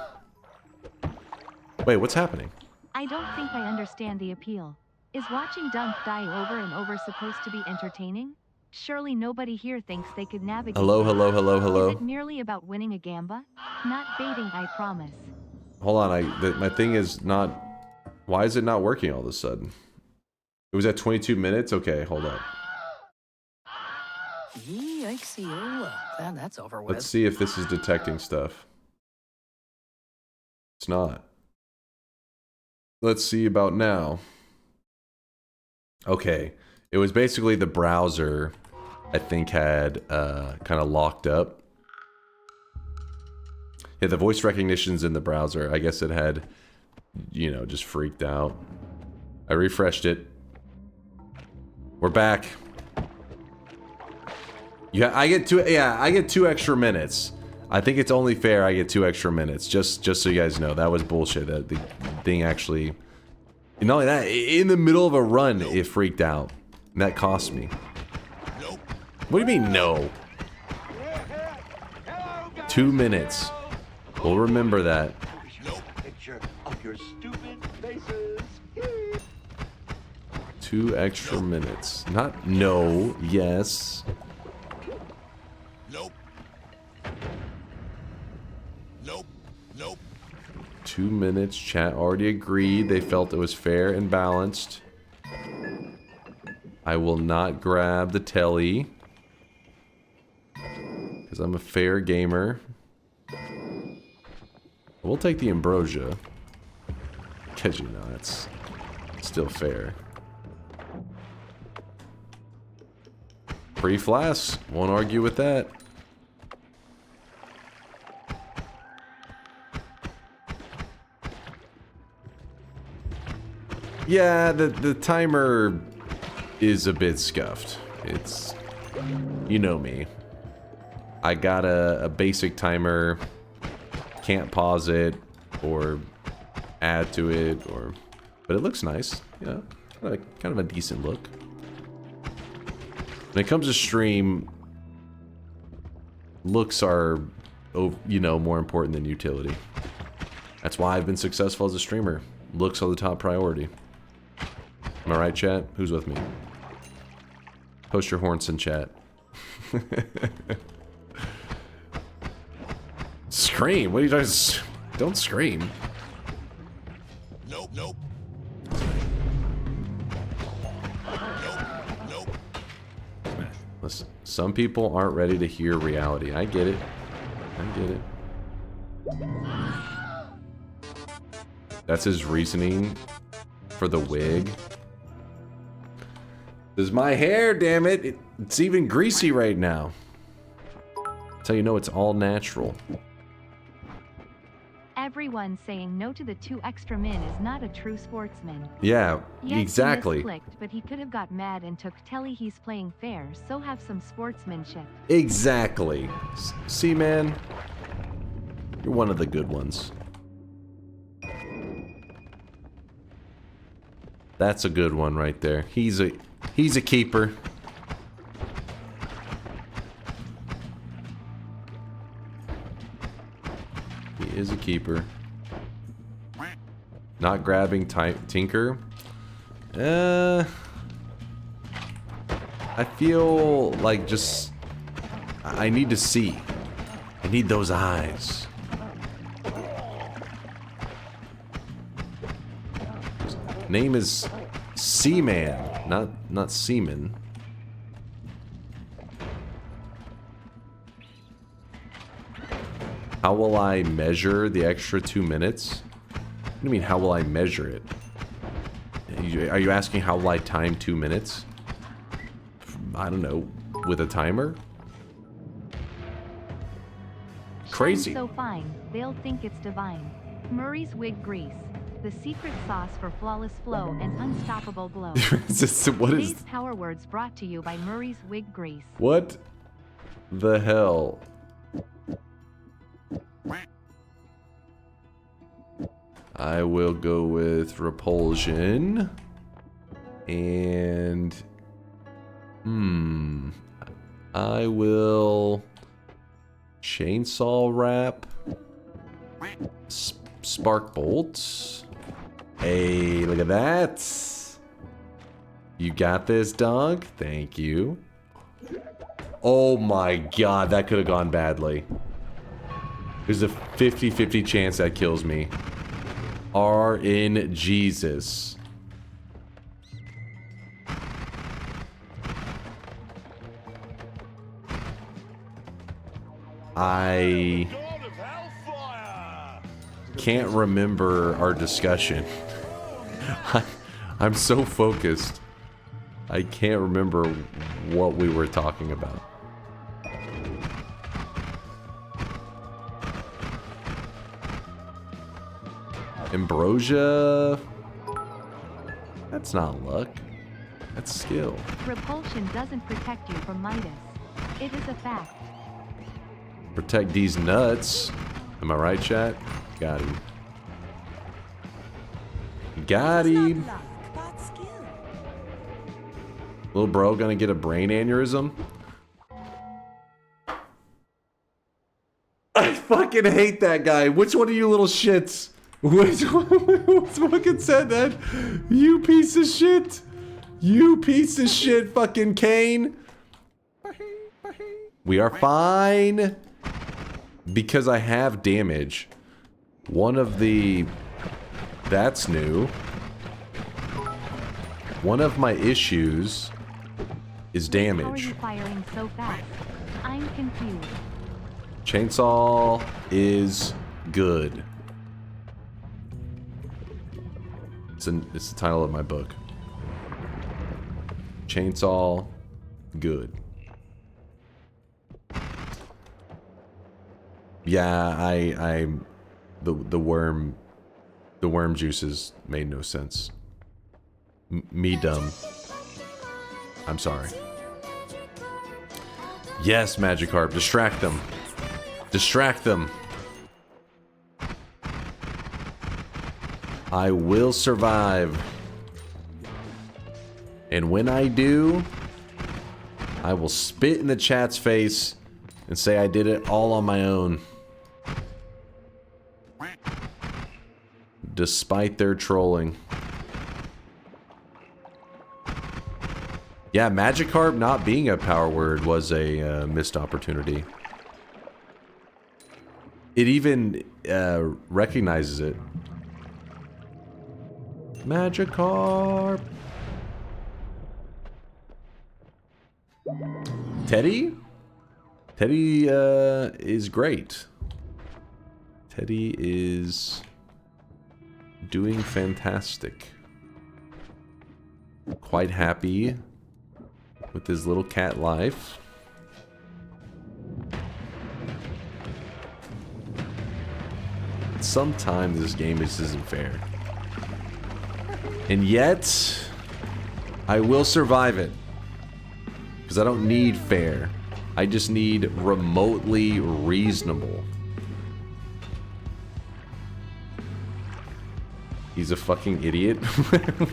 Wait, what's happening? I don't think I understand the appeal. Is watching Dunk die over and over supposed to be entertaining? Surely nobody here thinks they could navigate. Hello, hello, hello, hello. Is it merely about winning a gamba? Not baiting, I promise. Hold on, my thing is not... Why is it not working all of a sudden? It was at 22 minutes? Okay, hold on. Glad that's over with. Let's see if this is detecting stuff. It's not. Let's see about now. Okay. It was basically the browser, I think, had kind of locked up. Yeah, the voice recognition's in the browser. I guess it had, you know, just freaked out. I refreshed it. We're back. Yeah, I get 2 extra minutes. I think it's only fair I get 2 extra minutes. Just so you guys know, that was bullshit. That the thing actually... And not only that, in the middle of a run, it freaked out. And that cost me. What do you mean, no? 2 minutes. We'll remember that. Picture of your stupid faces. 2 extra minutes. Not no, yes. Nope. Nope. Nope. 2 minutes. Chat already agreed. They felt it was fair and balanced. I will not grab the telly. Because I'm a fair gamer. We'll take the ambrosia. Because, you know, it's still fair. Free flasks. Won't argue with that. Yeah, the timer is a bit scuffed. It's... You know me. I got a basic timer. Can't pause it or add to it, or... But it looks nice. Yeah, kind of a decent look. When it comes to stream, looks are, you know, more important than utility. That's why I've been successful as a streamer. Looks are the top priority. Am I right, chat? Who's with me? Post your horns in chat. Scream? What are you talking? Don't scream. Nope. Nope. Listen, some people aren't ready to hear reality. I get it. I get it. That's his reasoning for the wig. This is my hair, damn it. It's even greasy right now. That's how you know it's all natural. Everyone saying no to the 2 extra min is not a true sportsman. Yeah, Yes, exactly. He misclicked, but he could have got mad and took telly he's playing fair, so have some sportsmanship. Exactly. See, man? You're one of the good ones. That's a good one right there. He's a keeper. He is a keeper. Not grabbing Tinker. I feel like just... I need to see. I need those eyes. Name is Seaman, not Seaman. How will I measure the extra 2 minutes? What do you mean, how will I measure it? Are you asking how will I time 2 minutes? I don't know, with a timer? Crazy. So fine, they'll think it's divine. Murray's wig grease. The secret sauce for flawless flow and unstoppable glow. What is... Today's power words brought to you by Murray's wig grease. What the hell? I will go with repulsion. And... I will... chainsaw wrap. Spark bolts. Hey, look at that. You got this, Dunk. Thank you. Oh my god, that could have gone badly. There's a 50-50 chance that kills me. RN Jesus. I can't remember our discussion. I'm so focused. I can't remember what we were talking about. Ambrosia? That's not luck. That's skill. Repulsion doesn't protect you from Midas. It is a fact. Protect these nuts. Am I right, chat? Got him. Got him. Little bro gonna get a brain aneurysm? I fucking hate that guy. Which one of you little shits? Which one fucking said that? You piece of shit. You piece of shit, fucking Kane. We are fine. Because I have damage. One of the... That's new. One of my issues is damage. How are you firing so fast? I'm confused. Chainsaw is good. It's the title of my book. Chainsaw, good. Yeah, the worm juices made no sense. Me dumb. I'm sorry. Yes, Magikarp, distract them. Distract them. I will survive. And when I do, I will spit in the chat's face and say I did it all on my own. Despite their trolling. Yeah, Magikarp not being a power word was a missed opportunity. It even recognizes it. Magikarp. Teddy? Teddy is great. Teddy is doing fantastic. Quite happy with his little cat life. Sometimes this game just isn't fair. And yet, I will survive it. Because I don't need fair. I just need remotely reasonable. He's a fucking idiot.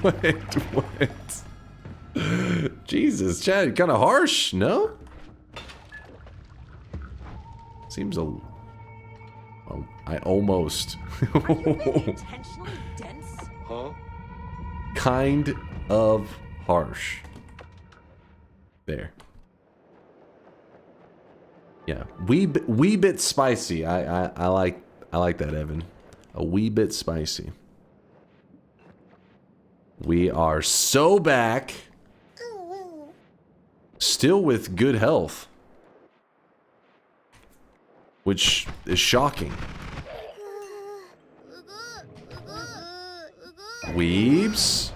What? Jesus, Chad, kind of harsh, no? Seems a... Oh, I almost... Huh? Kind of harsh. There. Yeah, wee bit spicy. I like that, Evan. A wee bit spicy. We are so back. Still with good health. Which is shocking. Weebs.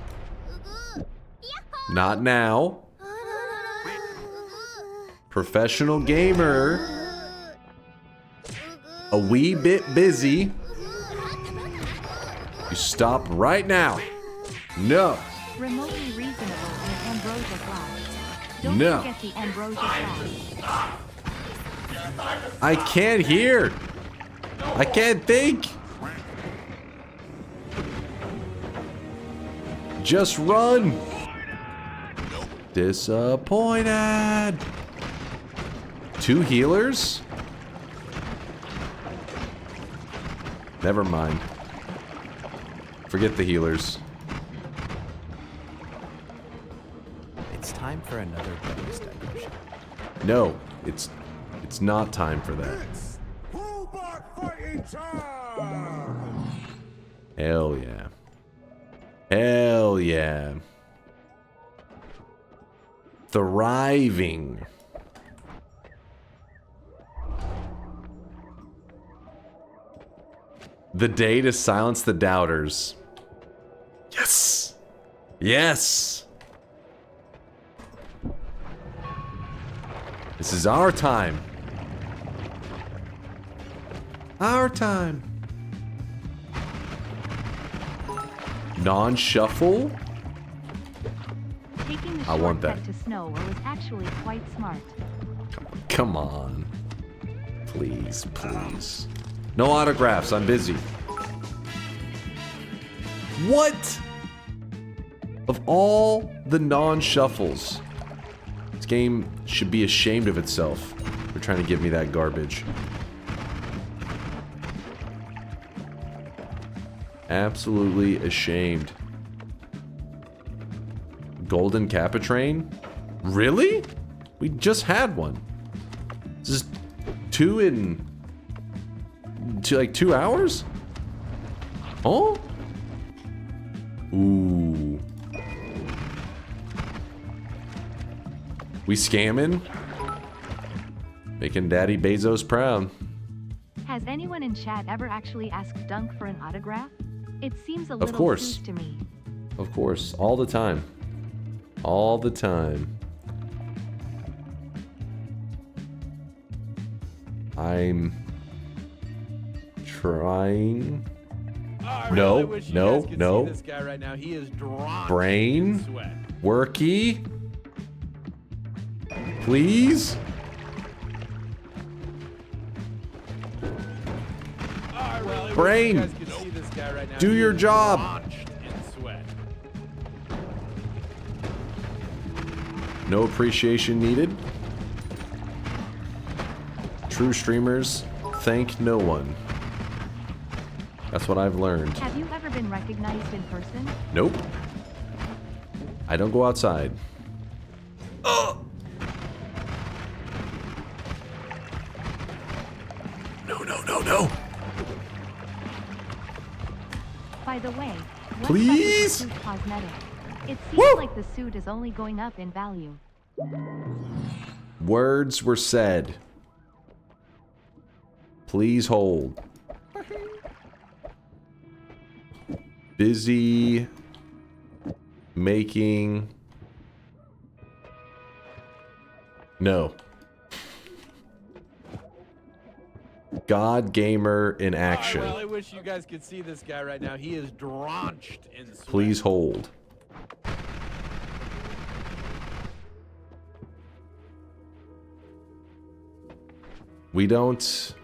Not now. Professional gamer. A wee bit busy. You stop right now. No. Remotely reasonable in ambrosia class. Don't No. forget the ambrosia class. I can't hear. I can't think. Just run. Disappointed. 2 healers? Never mind. Forget the healers. It's time for another bonus decoration. No, it's not time for that. Hell yeah. Hell yeah. Thriving. The day to silence the doubters. Yes. Yes. This is our time. Our time. Non-shuffle? Taking the I want shortcut that. to Snow was actually quite smart. Come on. Please, please. No autographs, I'm busy. What? Of all the non-shuffles, this game should be ashamed of itself for trying to give me that garbage. Absolutely ashamed. Golden Capitrain? Really? We just had one. This is 2 in... like 2 hours? Oh? Ooh. We scamming? Making Daddy Bezos proud. Has anyone in chat ever actually asked Dunk for an autograph? It seems a little course. sus to me. Of course, all the time. All the time. I'm trying. Oh, I No, really wish you no, guys could no. see this guy right now. He is drawn Brain. in sweat. Worky. Please. Oh, I really Brain. wish you guys could see this guy right now. Do He your is job. drenched in sweat. No appreciation needed. True streamers thank no one. That's what I've learned. Have you ever been recognized in person? Nope. I don't go outside. No. By the way, what's Please? up with the suit cosmetic? It seems Woo! like the suit is only going up in value. Words were said. Please hold. Busy making... No. God Gamer in action. I really wish you guys could see this guy right now. He is drenched in sweat. Please hold. We don't...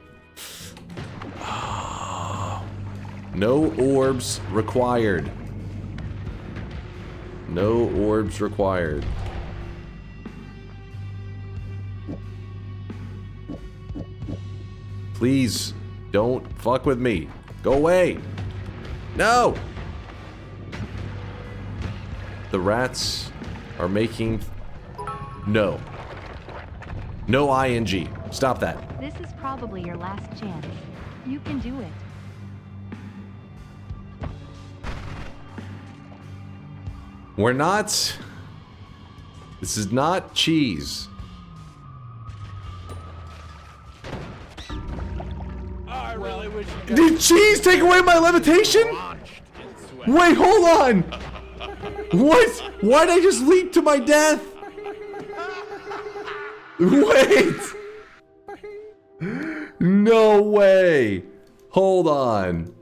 No orbs required. No orbs required. Please, don't fuck with me. Go away. No! The rats are making... No. No ing. Stop that. This is probably your last chance. You can do it. We're not... This is not cheese. I really wish you Did cheese take away my levitation? Wait, hold on. What? Why'd I just leap to my death? Wait. No way. Hold on.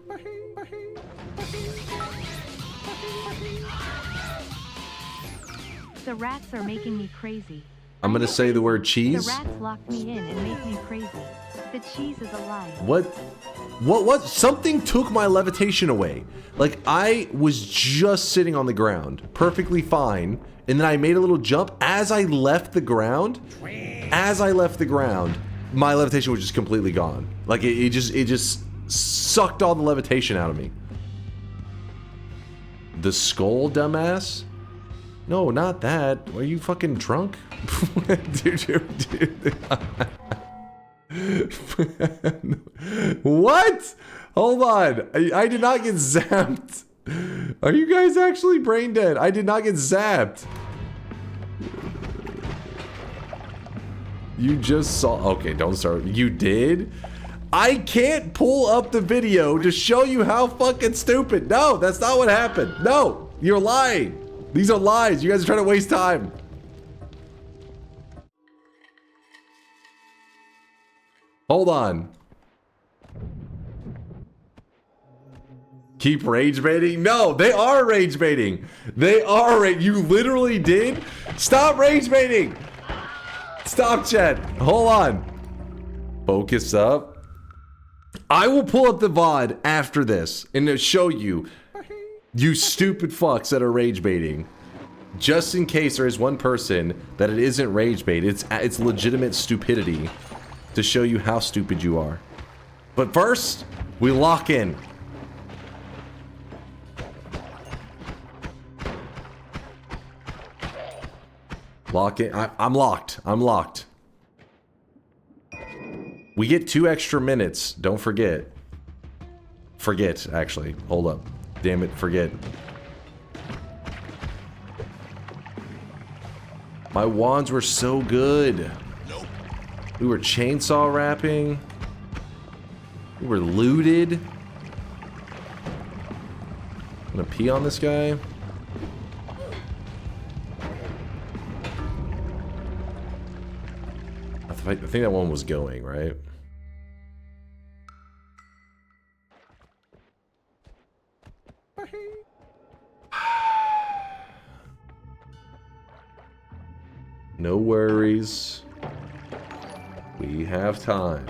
The rats are making me crazy. I'm gonna say the word The cheese. rats locked me in and make me crazy. The cheese is alive. What? Something took my levitation away. Like, I was just sitting on the ground, perfectly fine, and then I made a little jump. As I left the ground, my levitation was just completely gone. Like, it just sucked all the levitation out of me. The skull, dumbass? No, not that. Are you fucking drunk? dude. What? Hold on. I did not get zapped. Are you guys actually brain dead? I did not get zapped. You just saw... Okay, don't start. You did? I can't pull up the video to show you how fucking stupid. No, that's not what happened. No, you're lying. These are lies. You guys are trying to waste time. Hold on. Keep rage baiting? No, they are rage baiting. They are You literally did? Stop rage baiting. Stop, chat. Hold on. Focus up. I will pull up the VOD after this and show you, you stupid fucks that are rage baiting. Just in case there is one person that it isn't rage bait, it's legitimate stupidity to show you how stupid you are. But first, we lock in. Lock in. I'm locked. I'm locked. We get 2 extra minutes. Don't forget. Forget, actually. Hold up. Damn it, forget. My wands were so good. We were chainsaw wrapping. We were looted. I'm gonna pee on this guy. I think that one was going, right? No worries. We have time.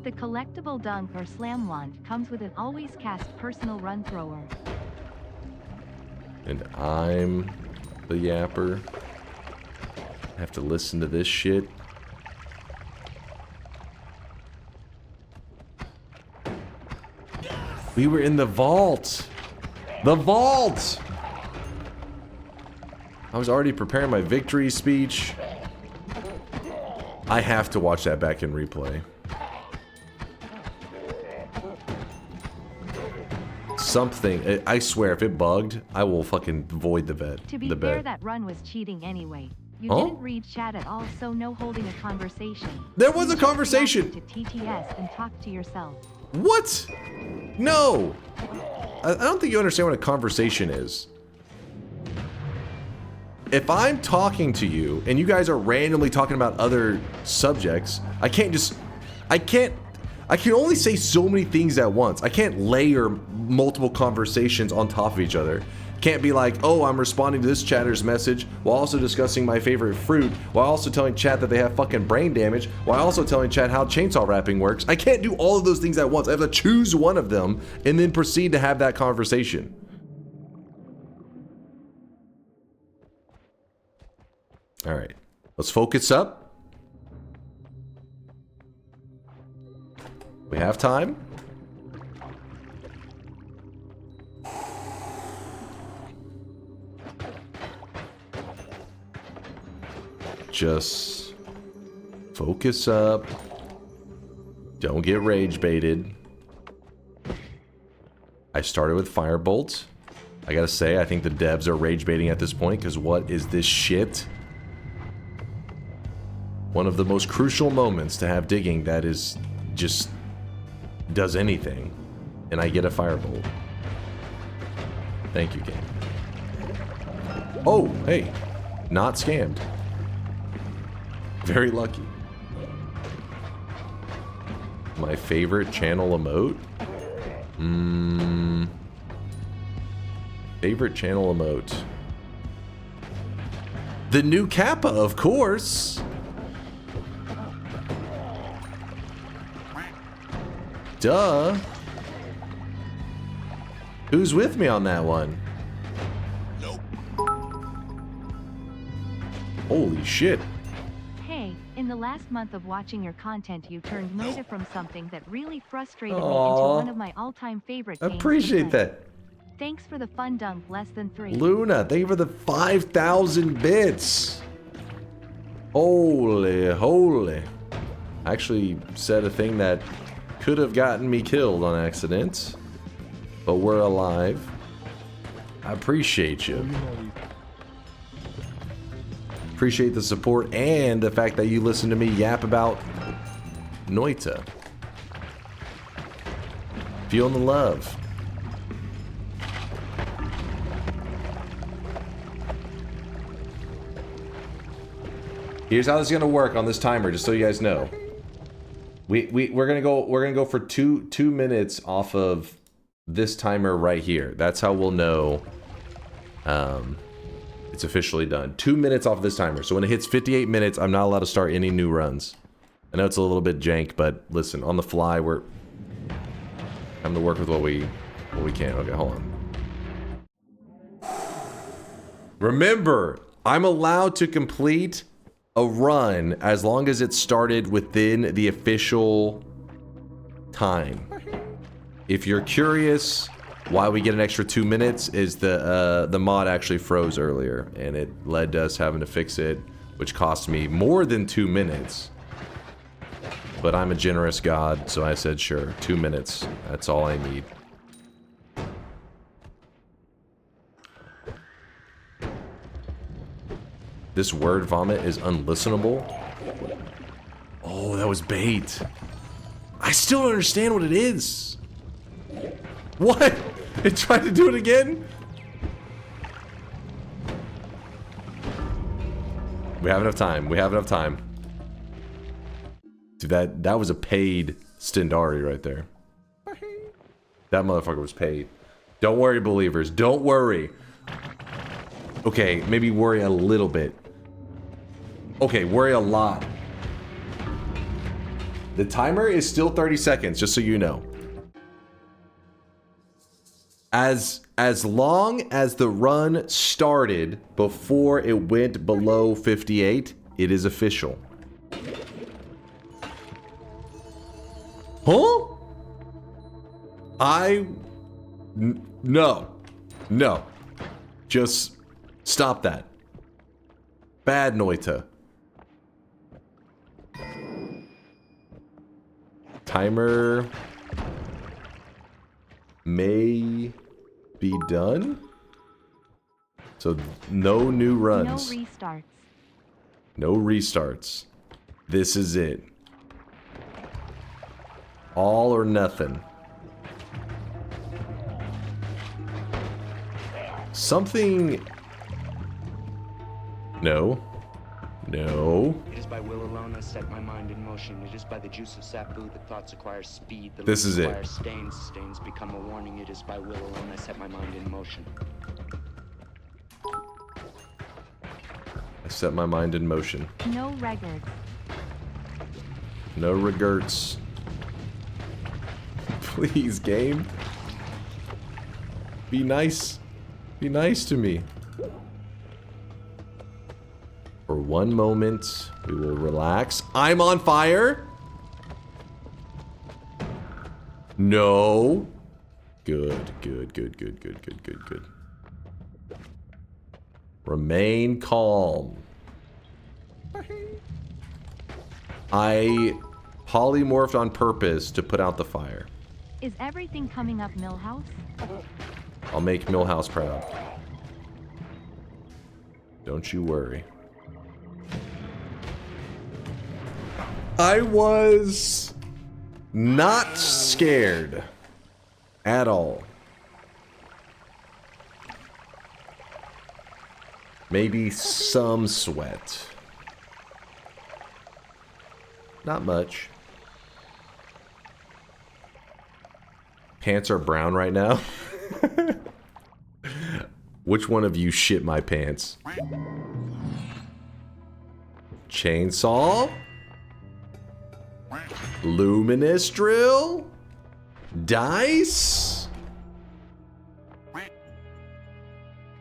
The collectible DunkOrSlam wand comes with an always cast personal run thrower. And I'm the yapper. I have to listen to this shit. We were in the vault. The vault! I was already preparing my victory speech. I have to watch that back in replay. Something, I swear, if it bugged, I will fucking void the bet. To be fair, that run was cheating anyway. You didn't read chat at all, so no holding a conversation. There was a conversation! To TTS and talk to yourself. What? No! I don't think you understand what a conversation is. If I'm talking to you and you guys are randomly talking about other subjects, I can only say so many things at once. I can't layer multiple conversations on top of each other. Can't be like, oh, I'm responding to this chatter's message while also discussing my favorite fruit, while also telling chat that they have fucking brain damage, while also telling chat how chainsaw wrapping works. I can't do all of those things at once. I have to choose one of them and then proceed to have that conversation. All right, let's focus up. We have time. Just focus up. Don't get rage baited. I started with firebolt. I gotta say, I think the devs are rage baiting at this point, because what is this shit? One of the most crucial moments to have digging that is just does anything. And I get a firebolt. Thank you, game. Oh, hey. Not scammed. Very lucky. My favorite channel emote? Favorite channel emote. The new Kappa, of course. Duh. Who's with me on that one? Nope. Holy shit. Hey, in the last month of watching your content, you turned Noita from something that really frustrated me into Aw. one of my all-time favorite games. Appreciate that. Thanks for the fun dunk, less than 3. Luna, thank you for the 5,000 bits. Holy, holy. I actually said a thing that could have gotten me killed on accident. But we're alive. I appreciate you. Appreciate the support and the fact that you listen to me yap about Noita. Feeling the love. Here's how this is gonna work on this timer, just so you guys know. We're gonna go for two minutes off of this timer right here. That's how we'll know it's officially done. 2 minutes off of this timer. So when it hits 58 minutes, I'm not allowed to start any new runs. I know it's a little bit jank, but listen, on the fly, we're having to work with what we can. Okay, hold on. Remember, I'm allowed to complete a run as long as it started within the official time. If you're curious why we get an extra 2 minutes, is the mod actually froze earlier, and it led to us having to fix it, which cost me more than 2 minutes. But I'm a generous god, so I said sure, 2 minutes. That's all I need. This word vomit is unlistenable. Oh, that was bait. I still don't understand what it is. What? It tried to do it again? We have enough time. We have enough time. Dude, that was a paid Stendari right there. That motherfucker was paid. Don't worry, believers. Don't worry. Okay, maybe worry a little bit. Okay, worry a lot. The timer is still 30 seconds, just so you know. As long as the run started before it went below 58, it is official. Huh? No. No. Just stop that. Bad Noita. Timer may be done. So no new runs. No restarts. No restarts. This is it. All or nothing. Something... No. No. It is by will alone I set my mind in motion. It is by the juice of sapu that thoughts acquire speed. The This is it. acquire stains. Stains become a warning. It is by will alone I set my mind in motion. I set my mind in motion. No regards. No regrets. Please, game. Be nice. Be nice to me. For one moment, we will relax. I'm on fire. No. Good, good, good, good, good, good, good, good. Remain calm. I polymorphed on purpose to put out the fire. Is everything coming up, Millhouse? I'll make Millhouse proud. Don't you worry. I was not scared at all. Maybe some sweat. Not much. Pants are brown right now. Which one of you shit my pants? Chainsaw? Luminous drill? Dice?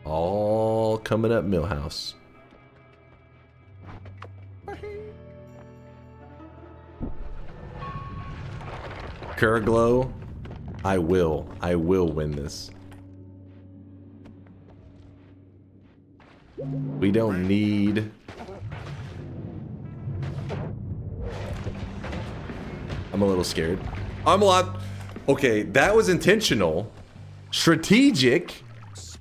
All coming up Millhouse. Kuraglow, I will win this. We don't need... I'm a little scared. I'm a lot... Okay, that was intentional. Strategic.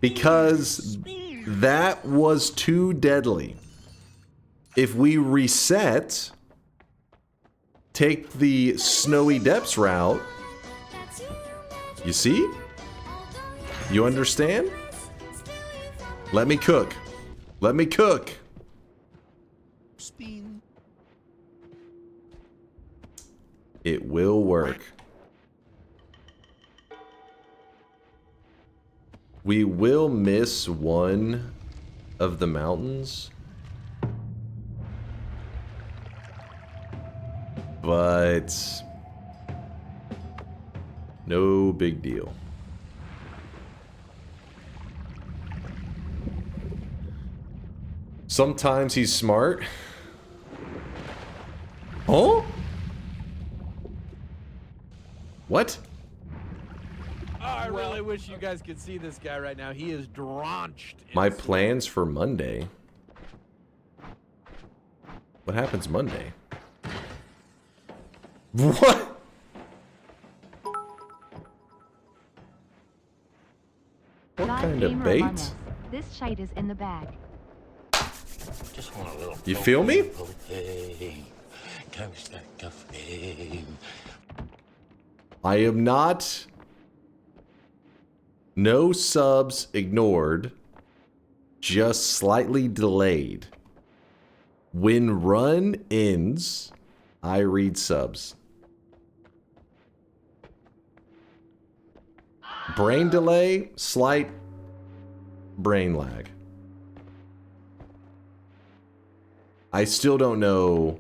Because that was too deadly. If we reset... Take the Snowy Depths route. You see? You understand? Let me cook. Let me cook. It will work. We will miss one of the mountains. But no big deal. Sometimes he's smart. Huh? What? Oh, I really wish you guys could see this guy right now. He is drenched. My plans for Monday. What happens Monday? What? What kind of bait? This shite is in the bag. Just want a little. You feel me? I am not. No subs ignored. Just slightly delayed. When run ends, I read subs. Brain delay, slight brain lag. I still don't know.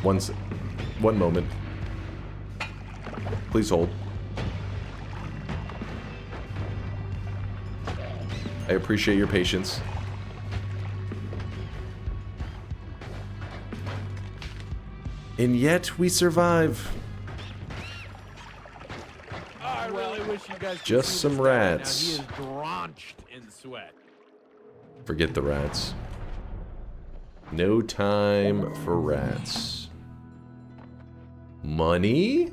One moment. Please hold. I appreciate your patience. And yet we survive. Oh, I really wish you guys could Just see some this guy right now. rats. He is drenched in sweat. Forget the rats. No time for rats. Money?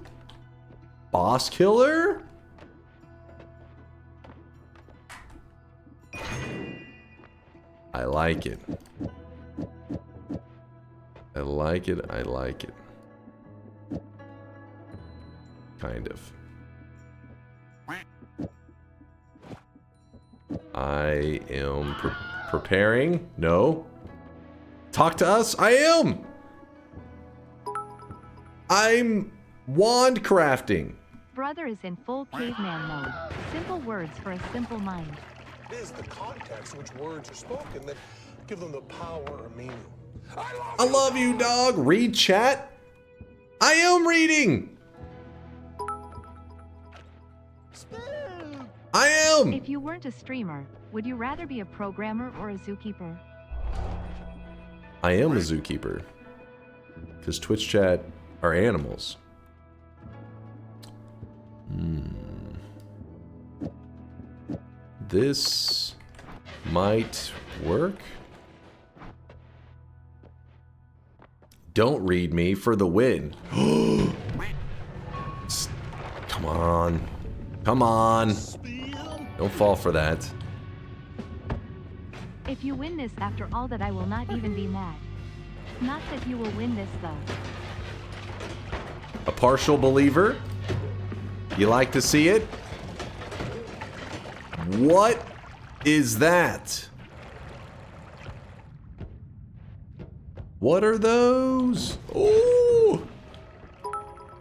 Boss killer? I like it. I like it. I like it. Kind of. I am preparing. No. Talk to us. I am. I'm wand crafting. Brother is in full caveman mode. Simple words for a simple mind. It is the context in which words are spoken that give them the power or meaning. I love you, dog. Read chat. I am reading. I am. If you weren't a streamer, would you rather be a programmer or a zookeeper? I am a zookeeper. Because Twitch chat are animals. This might work. Don't read me for the win. Come Come on. Come on. Don't fall for that. If you win this after all that, I will not even be mad. Not that you will win this though. A partial believer? You like to see it? What is that? What are those? Ooh!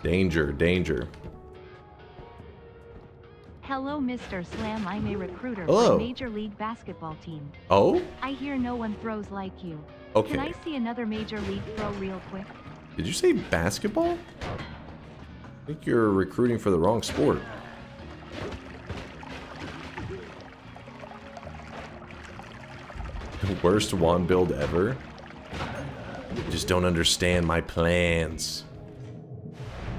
Danger, danger. Hello, Mr. Slam. I'm a recruiter Hello. for Major League Basketball team. Oh? I hear no one throws like you. Okay. Can I see another Major League throw real quick? Did you say basketball? I think you're recruiting for the wrong sport. Worst wand build ever? Just don't understand my plans.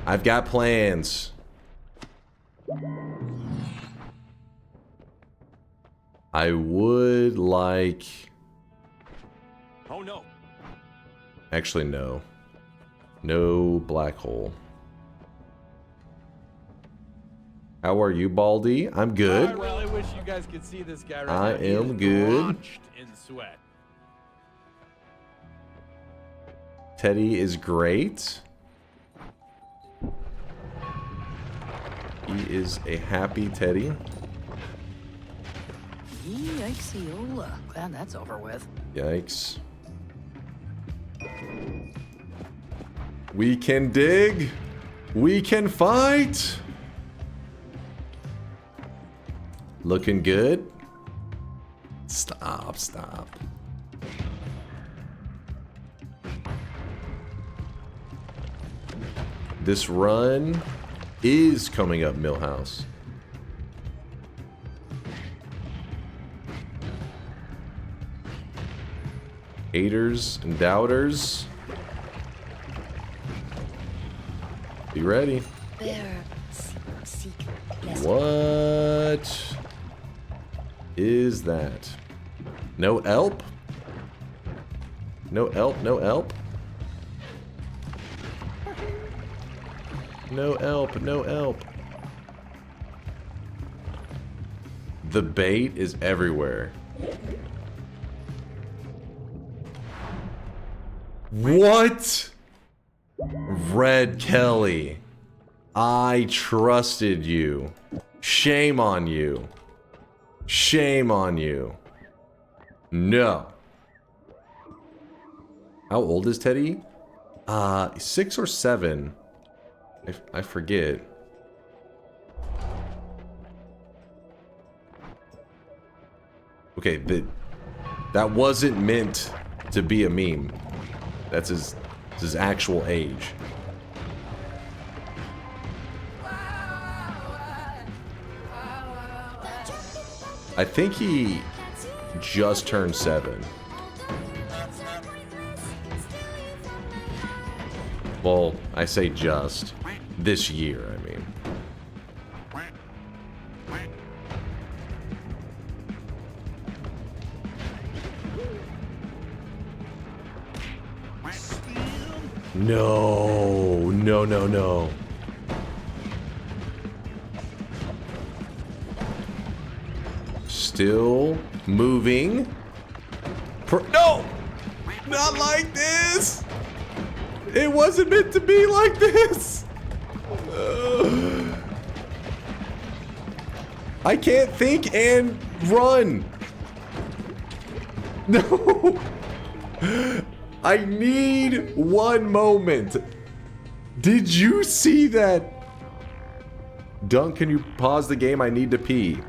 I've got plans. I would like... Oh no. Actually, no. No black hole. How are you, Baldy? I'm good. I really wish you guys could see this guy right now. I He is am good. drenched in sweat. Teddy is great. He is a happy Teddy. Yikes-ola. Glad that's over with. Yikes. We can dig. We can fight. Looking good. Stop, stop. This run is coming up Millhouse. Haters and doubters. Be ready. What is that? No elp? No elp, no elp? No elp, no elp. The bait is everywhere. What? Red Kelly. I trusted you. Shame on you. Shame on you. No. How old is Teddy? 6 or 7. I forget. Okay, that wasn't meant to be a meme. That's his actual age. I think he just turned 7. Well, I say just. This year, I mean. No, no, no, no. Still moving. No! Not like this! It wasn't meant to be like this! I can't think and run! No! I need one moment. Did you see that? Dunk, can you pause the game? I need to pee.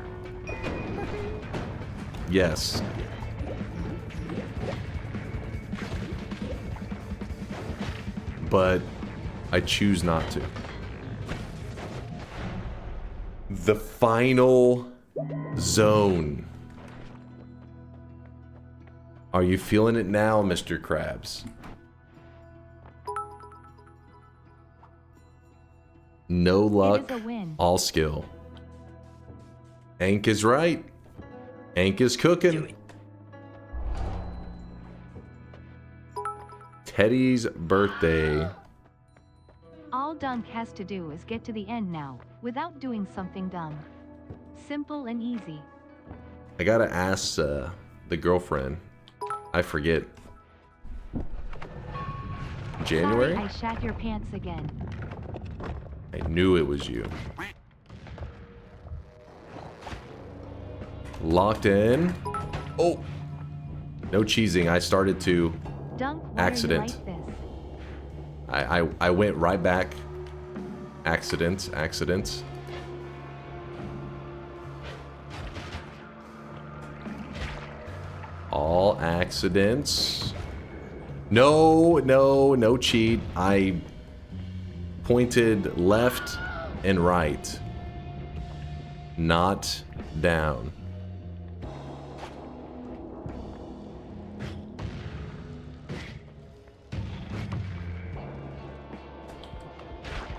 Yes. But I choose not to. The final zone. Are you feeling it now, Mr. Krabs? No luck, all skill. Ank is right. Ank is cooking. Teddy's birthday. All All Dunk has to do is get to the end now, without doing something dumb. Simple and easy. I gotta ask the girlfriend. I forget. January? Sorry, I shat your pants again. I knew it was you. Locked in. Oh! No cheesing. I started to. Dunk, accident. I went right back. Accident. All accidents. No cheat. I pointed left and right. Not down.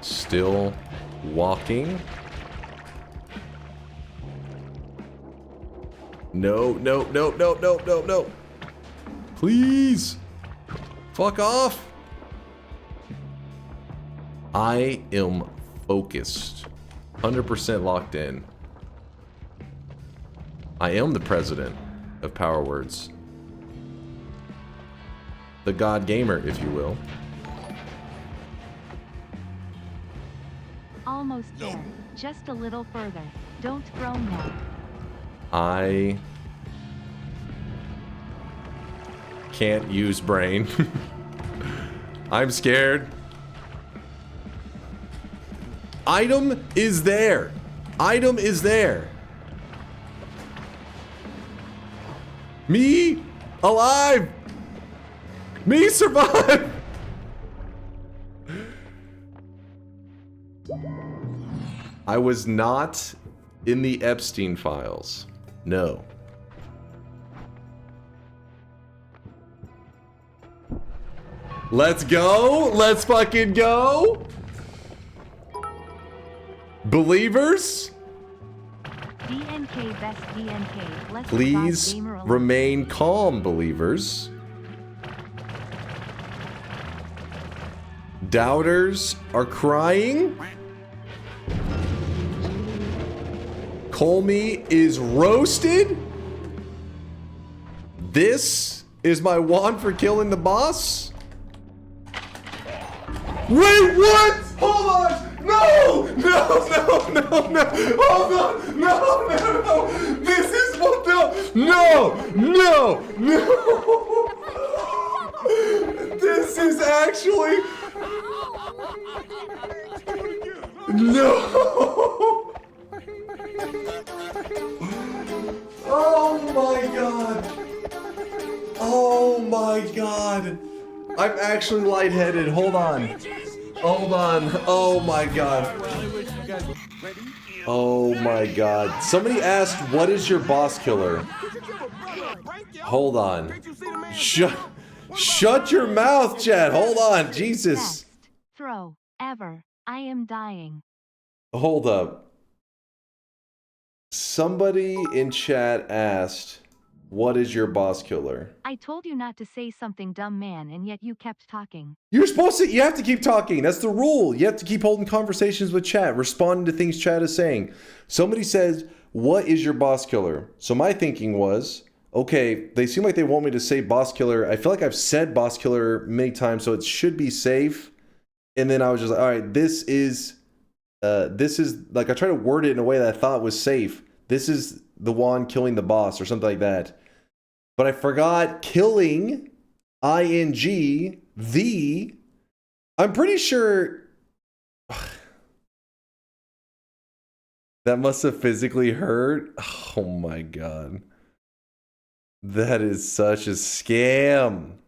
Still walking. No. Please. Fuck off. I am focused. 100% locked in. I am the president of Power Words. The God Gamer, if you will. Almost there. Just a little further. Don't groan now. I can't use brain. I'm scared. Item is there. Item is there. Me alive. Me survive. I was not in the Epstein files. No. Let's go. Let's fucking go. Believers? DNK best DNK. Bless Please God, gamer alert. remain calm, believers. Doubters are crying. Kolmi is roasted. This is my wand for killing the boss. Wait, what? Hold on. No. Hold on. No. This is what no. This is actually no. Oh my god. I'm actually lightheaded. Hold on. Oh my god. Oh my god. Somebody asked, what is your boss killer? Hold on. Shut your mouth, Chad. Hold on. Jesus. Best throw ever. I am dying. Hold up. Somebody in chat asked, what is your boss killer? I told you not to say something dumb, man, and yet you kept talking. You're supposed to, you have to keep talking. That's the rule. You have to keep holding conversations with chat, responding to things chat is saying. Somebody says, what is your boss killer? So my thinking was, okay, they seem like they want me to say boss killer. I feel like I've said boss killer many times, so it should be safe. And then I was just like, all right, this is like, I tried to word it in a way that I thought was safe. This is the wand killing the boss or something like that. But I forgot killing, ing, the. I'm pretty sure that must have physically hurt. Oh my god. That is such a scam.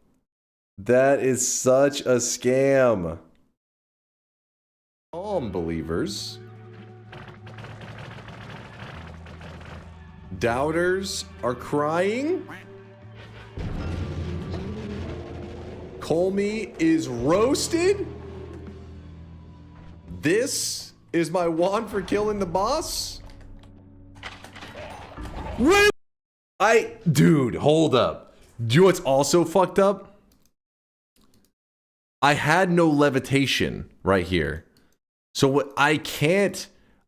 That is such a scam. Believers. Doubters are crying. Kolmi is roasted. This is my wand for killing the boss. Wait, dude, hold up. Do you know what's also fucked up? I had no levitation right here. So what I can't,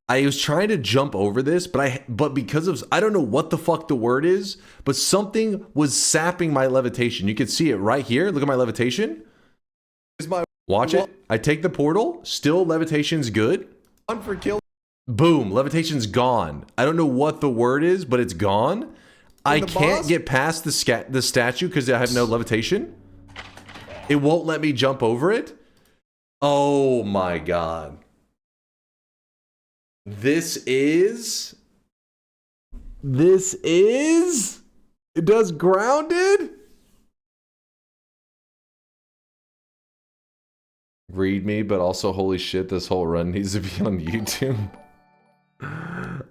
I was trying to jump over this, but because of, I don't know what the fuck the word is, but something was sapping my levitation. You can see it right here. Look at my levitation. Watch it. I take the portal. Still levitation's good. On for kill. Boom. Levitation's gone. I don't know what the word is, but it's gone. I can't get past the statue because I have no levitation. It won't let me jump over it. Oh my god. This is... It does grounded? Read me, but also holy shit, this whole run needs to be on YouTube.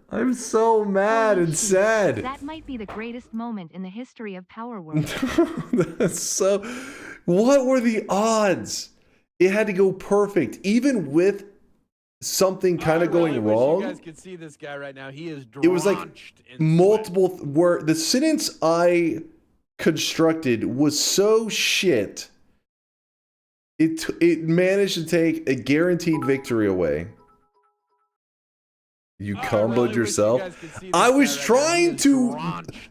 I'm so mad and sad. That might be the greatest moment in the history of Power World. That's so... What were the odds? It had to go perfect, even with something kind of going wrong. You guys could see this guy right now. He is drenched. It was like multiple where the sentence I constructed was so shit. It managed to take a guaranteed victory away. You comboed yourself. I was trying to.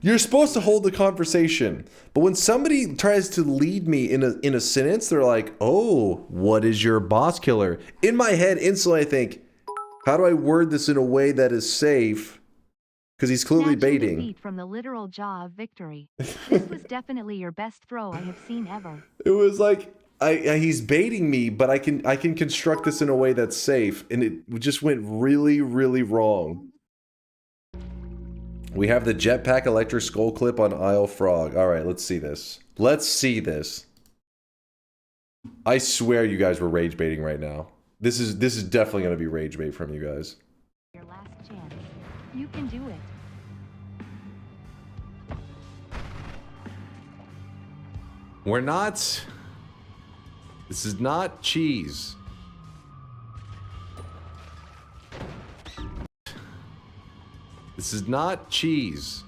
You're supposed to hold the conversation, but when somebody tries to lead me in a sentence, they're like, "Oh, what is your boss killer?" In my head, instantly I think, "How do I word this in a way that is safe?" Because he's clearly baiting. Defeat from the literal jaw of victory. This was definitely your best throw I have seen ever. It was like he's baiting me, but I can construct this in a way that's safe, and it just went really, really wrong. We have the jetpack electric skull clip on Isle Frog. All right, let's see this. Let's see this. I swear you guys were rage baiting right now. This is definitely gonna be rage bait from you guys. Your last chance. You can do it. We're not. This is not cheese. This is not cheese.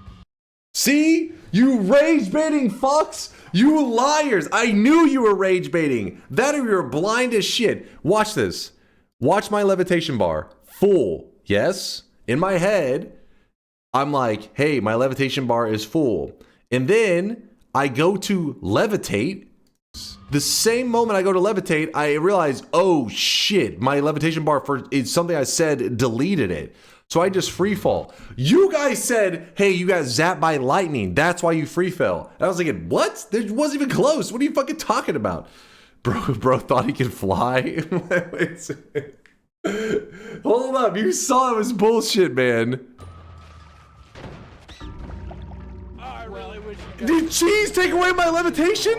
See? You rage baiting fucks! You liars! I knew you were rage baiting! That or you're blind as shit. Watch this. Watch my levitation bar. Full. Yes? In my head, I'm like, hey, my levitation bar is full. And then I go to levitate. The same moment I go to levitate, I realize, oh shit, my levitation bar for it's something I said deleted it. So I just free fall. You guys said, hey, you got zapped by lightning. That's why you free fell. And I was thinking, what? It wasn't even close. What are you fucking talking about? Bro thought he could fly. Hold up. You saw it was bullshit, man. I really wish you guys... Did cheese take away my levitation?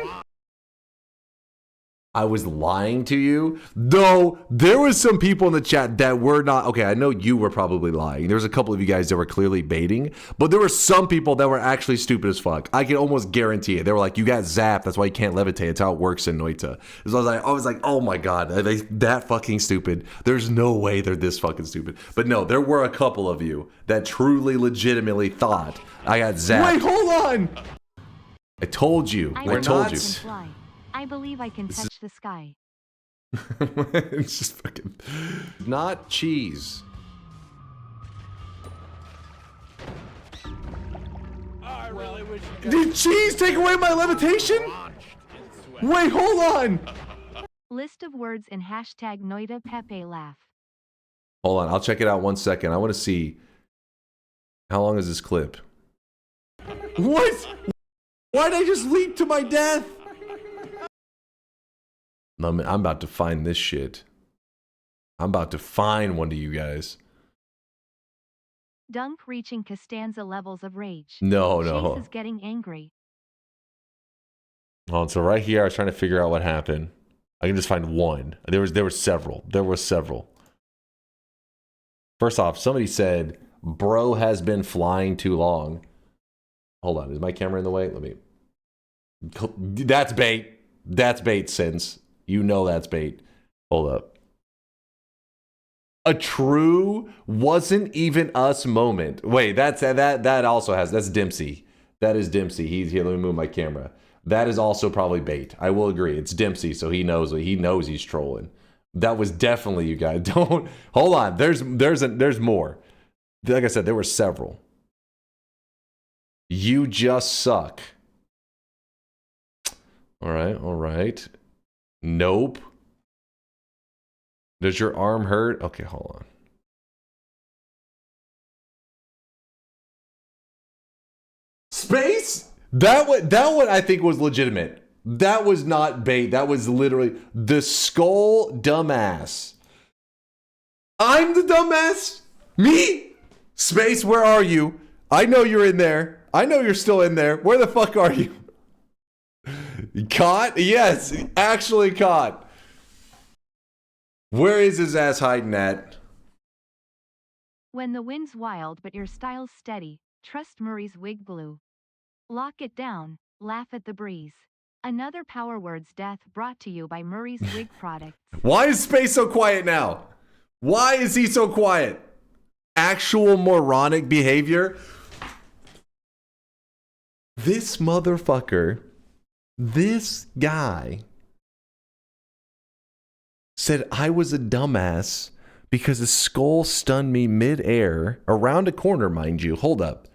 I was lying to you. Though there was some people in the chat that were not. Okay, I know you were probably lying. There was a couple of you guys that were clearly baiting, but there were some people that were actually stupid as fuck. I can almost guarantee it. They were like, "You got zapped. That's why you can't levitate. It's how it works in Noita." So I was like, "Oh my god, are they that fucking stupid? There's no way they're this fucking stupid." But no, there were a couple of you that truly, legitimately thought I got zapped. Wait, hold on. I told you. I told you. I believe I can touch the sky. It's just fucking not cheese. I really wish you guys... Did cheese take away my levitation? Wait, hold on. List of words in hashtag Noita Pepe laugh. Hold on, I'll check it out 1 second. I want to see how long is this clip. What? Why'd I just leap to my death? I'm about to find this shit. I'm about to find one of you guys. Dunk reaching Costanza levels of rage. No. Chase is getting angry. Oh, so right here, I was trying to figure out what happened. I can just find one. There were several. There were several. First off, somebody said, "Bro has been flying too long." Hold on, is my camera in the way? Let me. That's bait. That's bait, Sins. You know that's bait. Hold up. A true wasn't even us moment. Wait, that also has, that's Dempsey. That is Dempsey. He's here. Let me move my camera. That is also probably bait. I will agree. It's Dempsey, so he knows he's trolling. That was definitely you guys. Don't hold on. There's more. Like I said, there were several. You just suck. All right. Nope. Does your arm hurt? Okay, hold on. Space? That one I think was legitimate. That was not bait. That was literally the skull dumbass. I'm the dumbass? Me? Space, where are you? I know you're in there. I know you're still in there. Where the fuck are you? Caught? Yes, actually caught. Where is his ass hiding at? When the wind's wild but your style's steady, trust Murray's wig glue. Lock it down, laugh at the breeze. Another Power Words death brought to you by Murray's wig products. Why is Space so quiet now? Why is he so quiet? Actual moronic behavior? This motherfucker, this guy, said I was a dumbass because a skull stunned me mid-air, around a corner, mind you. Hold up.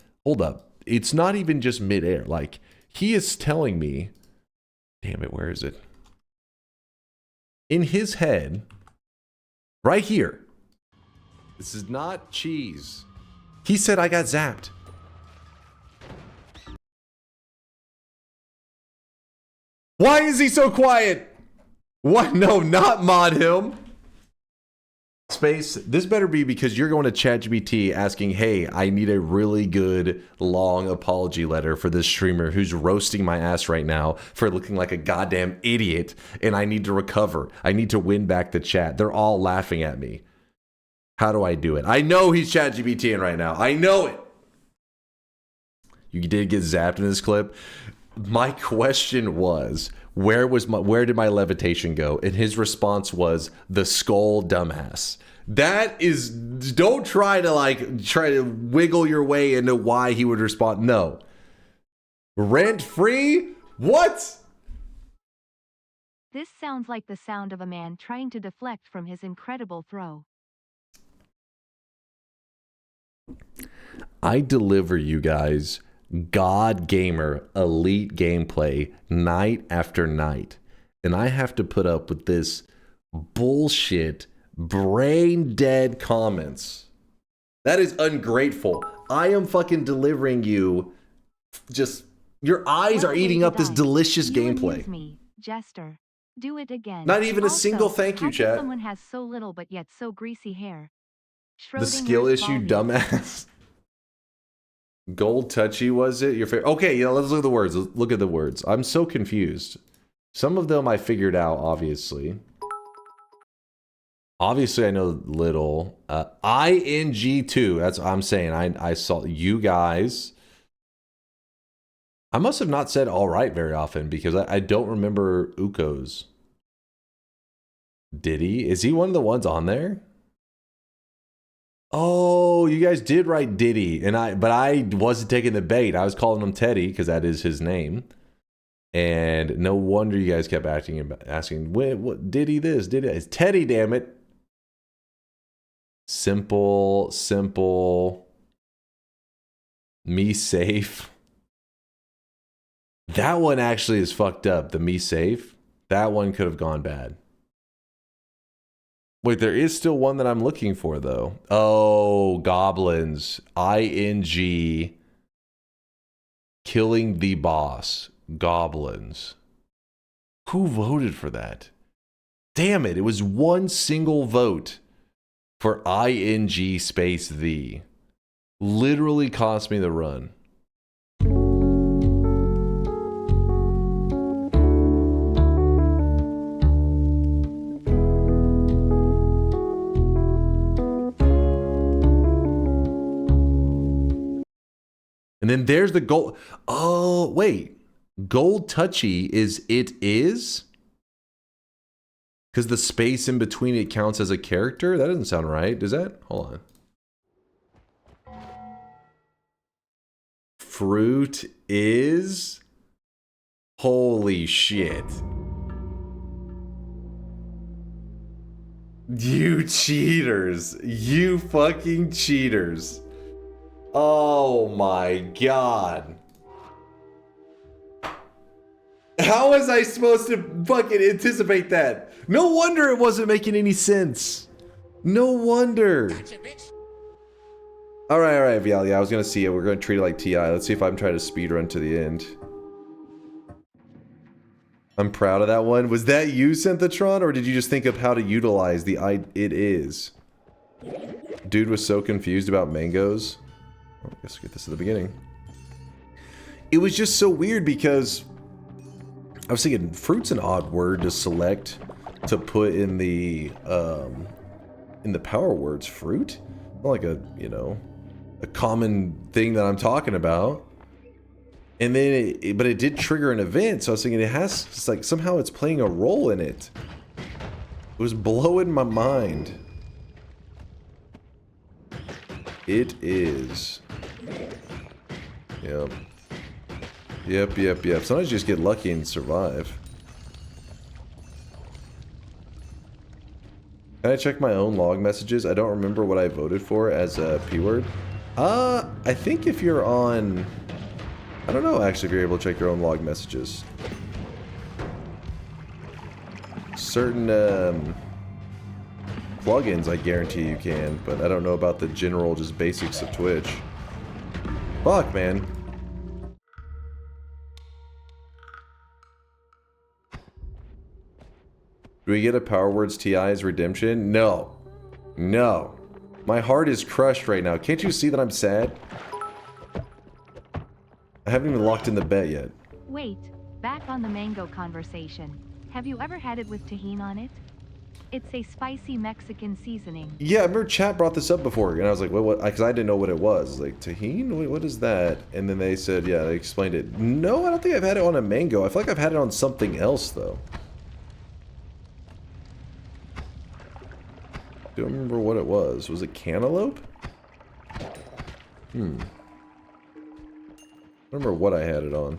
It's not even just mid-air. Like, he is telling me, damn it, where is it? In his head, right here. This is not cheese. He said I got zapped. Why is he so quiet? What? No, not mod him. Space, this better be because you're going to ChatGPT asking, hey, I need a really good long apology letter for this streamer who's roasting my ass right now for looking like a goddamn idiot, and I need to recover. I need to win back the chat. They're all laughing at me. How do I do it? I know he's ChatGPTing right now. I know it. You did get zapped in this clip. My question was, where did my levitation go? And his response was the skull dumbass. That is, don't try to wiggle your way into why he would respond. No. Rent free? What? This sounds like the sound of a man trying to deflect from his incredible throw. I deliver you guys God Gamer elite gameplay night after night, and I have to put up with this bullshit brain dead comments. That is ungrateful. I am fucking delivering you, just your eyes are eating up this delicious gameplay. Me, Jester. Do it again. Not even a Also, single thank you, chat. Someone has so little but yet so greasy hair. The skill issue, dumbass. Gold touchy, was it your favorite? Okay, yeah, let's look at the words. Let's look at the words. I'm so confused. Some of them I figured out, obviously. Obviously, I know little. ING2, that's what I'm saying. I saw you guys. I must have not said all right very often because I don't remember Uko's. Did he? Is he one of the ones on there? Oh, you guys did write Diddy, but I wasn't taking the bait. I was calling him Teddy because that is his name, and no wonder you guys kept asking, what Diddy this? Diddy? It's Teddy, damn it! Simple. Me safe. That one actually is fucked up. The me safe. That one could have gone bad. Wait, there is still one that I'm looking for, though. Oh, goblins. ING. Killing the boss. Goblins. Who voted for that? Damn it. It was one single vote for ING space the. Literally cost me the run. And then there's the gold. Oh, wait. Gold touchy is it is? Because the space in between it counts as a character? That doesn't sound right. Does that? Hold on. Fruit is? Holy shit. You cheaters. You fucking cheaters. Oh my god. How was I supposed to fucking anticipate that? No wonder it wasn't making any sense. No wonder. Alright, Vial. Yeah, I was gonna see it. We're gonna treat it like TI. Let's see if I'm trying to speedrun to the end. I'm proud of that one. Was that you, Synthetron, or did you just think of how to utilize the it is? Dude was so confused about mangoes. Oh, I guess we'll get this at the beginning. It was just so weird because I was thinking fruit's an odd word to select to put in the power words. Fruit? Not like a, you know, a common thing that I'm talking about. And then but it did trigger an event, so I was thinking it has, it's like somehow it's playing a role in it. It was blowing my mind. It is. Yep. Yep. Sometimes you just get lucky and survive. Can I check my own log messages? I don't remember what I voted for as a P-word. I think if you're on... I don't know, actually, if you're able to check your own log messages. Certain plugins, I guarantee you can, but I don't know about the general, just basics of Twitch. Fuck, man. Do we get a Power Words TI's redemption? No. No. My heart is crushed right now. Can't you see that I'm sad? I haven't even locked in the bet yet. Wait, back on the mango conversation. Have you ever had it with tahini on it? It's a spicy Mexican seasoning. Yeah, I remember chat brought this up before, and I was like, what? Because I didn't know what it was. Like, tahini? Wait, what is that? And then they said, yeah, they explained it. No, I don't think I've had it on a mango. I feel like I've had it on something else, though. I don't remember what it was. Was it cantaloupe? I don't remember what I had it on.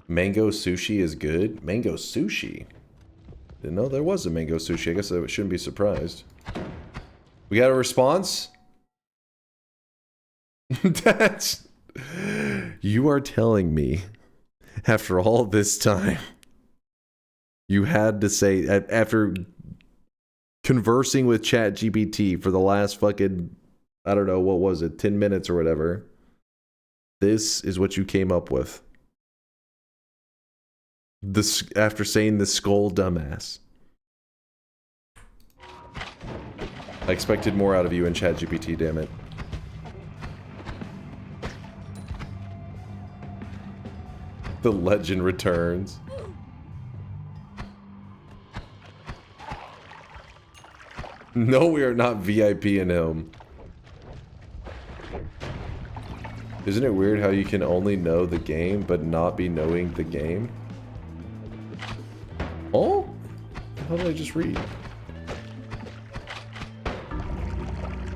Mango sushi is good? Mango sushi? Didn't know there was a mango sushi. I guess I shouldn't be surprised. We got a response? That's... You are telling me, after all this time, you had to say, after conversing with ChatGPT for the last fucking, I don't know, what was it, 10 minutes or whatever, this is what you came up with. This, after saying the skull dumbass. I expected more out of you in ChatGPT, damn it. The legend returns. No, we are not VIP-ing him. Isn't it weird how you can only know the game but not be knowing the game? Oh? How did I just read?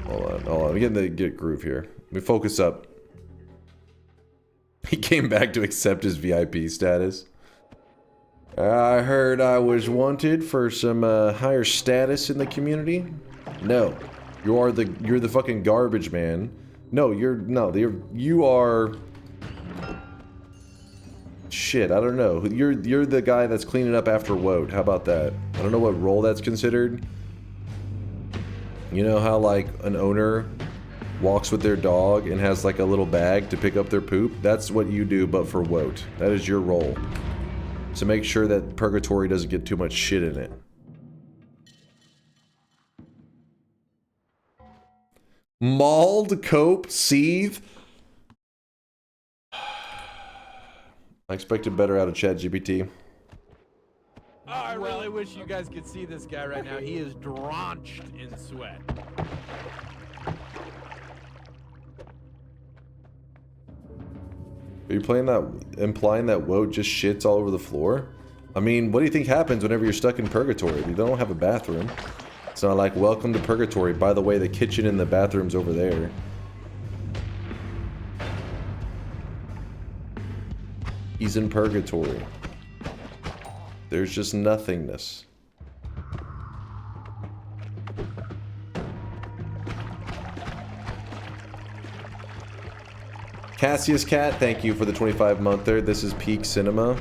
Hold on. I'm getting the groove here. Let me focus up. He came back to accept his VIP status. I heard I was wanted for some higher status in the community. No, you're the fucking garbage man. No, you are. Shit, I don't know. You're the guy that's cleaning up after Woat. How about that? I don't know what role that's considered. You know how like an owner walks with their dog and has like a little bag to pick up their poop? That's what you do, but for Woat. That is your role. To make sure that Purgatory doesn't get too much shit in it. Mauled, Cope, Seethe. I expected better out of ChatGPT. Oh, I really wish you guys could see this guy right now. He is drenched in sweat. Are you playing that, implying that Woat just shits all over the floor? I mean, what do you think happens whenever you're stuck in Purgatory? You don't have a bathroom. It's not like, welcome to Purgatory. By the way, the kitchen and the bathroom's over there. He's in purgatory. There's just nothingness. Cassius Cat, thank you for the 25-monther. This is peak cinema.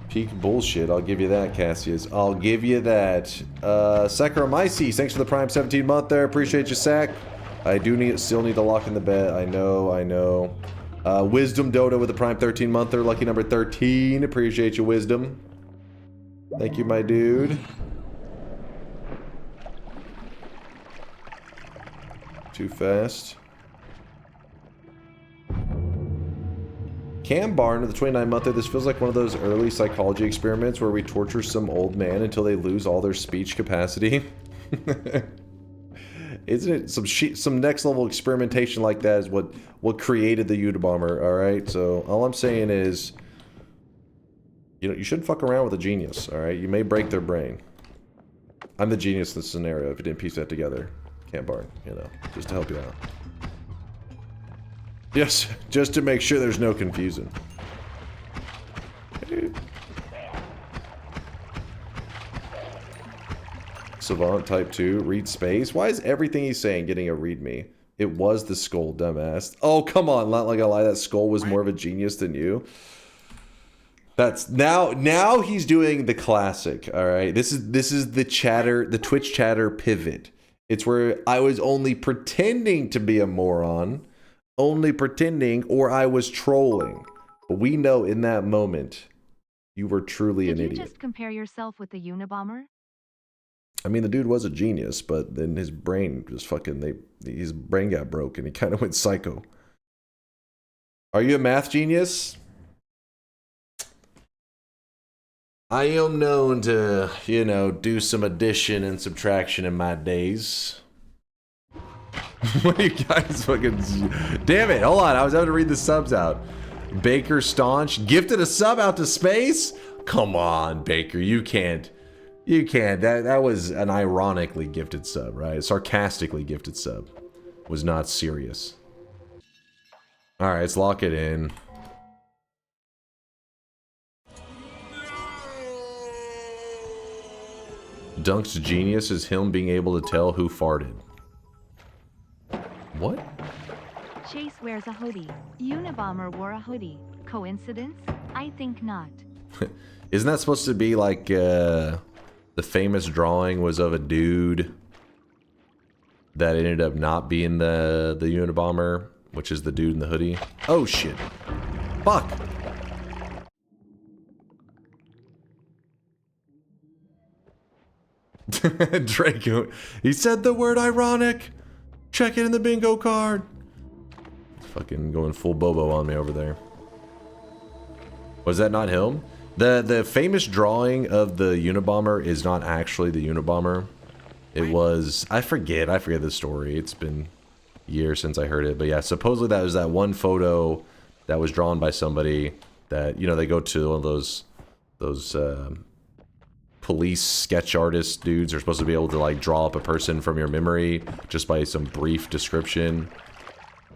Peak bullshit, I'll give you that, Cassius. I'll give you that. Saccharomyces, thanks for the Prime 17-monther. Appreciate you, Sac. I do still need to lock in the bet. I know. Wisdom Dota with the Prime 13-monther. Lucky number 13. Appreciate you, Wisdom. Thank you, my dude. Too fast. Cam Barn with the 29-monther. This feels like one of those early psychology experiments where we torture some old man until they lose all their speech capacity. Isn't it some next level experimentation like that is what created the Unabomber, alright? So all I'm saying is, you know, you shouldn't fuck around with a genius, alright? You may break their brain. I'm the genius in this scenario if you didn't piece that together. Cam Barn, you know, just to help you out. Yes, just to make sure there's no confusion. Savant type 2, read space. Why is everything he's saying getting a read me? It was the skull, dumbass. Oh, come on, not like I lie, that skull was more of a genius than you. That's now he's doing the classic, all right? This is the chatter, the Twitch chatter pivot. It's where I was only pretending to be a moron. Only pretending, or I was trolling. But we know in that moment, you were truly an idiot. Did you just compare yourself with the Unabomber? I mean, the dude was a genius, but then his brain just his brain got broke and he kind of went psycho. Are you a math genius? I am known to, you know, do some addition and subtraction in my days. What are you guys fucking... Damn it, hold on, I was having to read the subs out. Baker Staunch gifted a sub out to space? Come on, Baker, you can't. You can't. That was an ironically gifted sub, right? A sarcastically gifted sub. Was not serious. Alright, let's lock it in. Dunk's genius is him being able to tell who farted. What? Chase wears a hoodie. Unabomber wore a hoodie. Coincidence? I think not. Isn't that supposed to be like the famous drawing was of a dude that ended up not being the Unabomber, which is the dude in the hoodie? Oh shit. Fuck. Draco. He said the word ironic. Check it in the bingo card. Fucking going full Bobo on me over there. Was that not him? The famous drawing of the Unabomber is not actually the Unabomber. It was, I forget the story. It's been years since I heard it, but yeah, supposedly that was that one photo that was drawn by somebody that, you know, they go to one of those police sketch artist dudes are supposed to be able to like draw up a person from your memory just by some brief description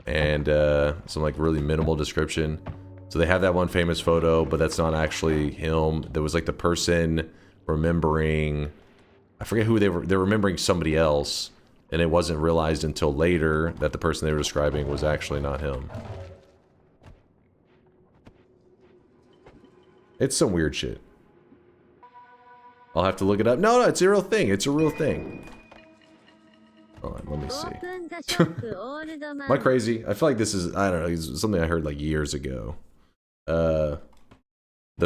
and some like really minimal description. So they have that one famous photo, but that's not actually him. There was like the person remembering, I forget who they're remembering somebody else, and it wasn't realized until later that the person they were describing was actually not him. It's some weird shit. I'll have to look it up. No, it's a real thing. It's a real thing. Hold on, let me see. Am I crazy? I feel like this is, I don't know, it's something I heard like years ago. The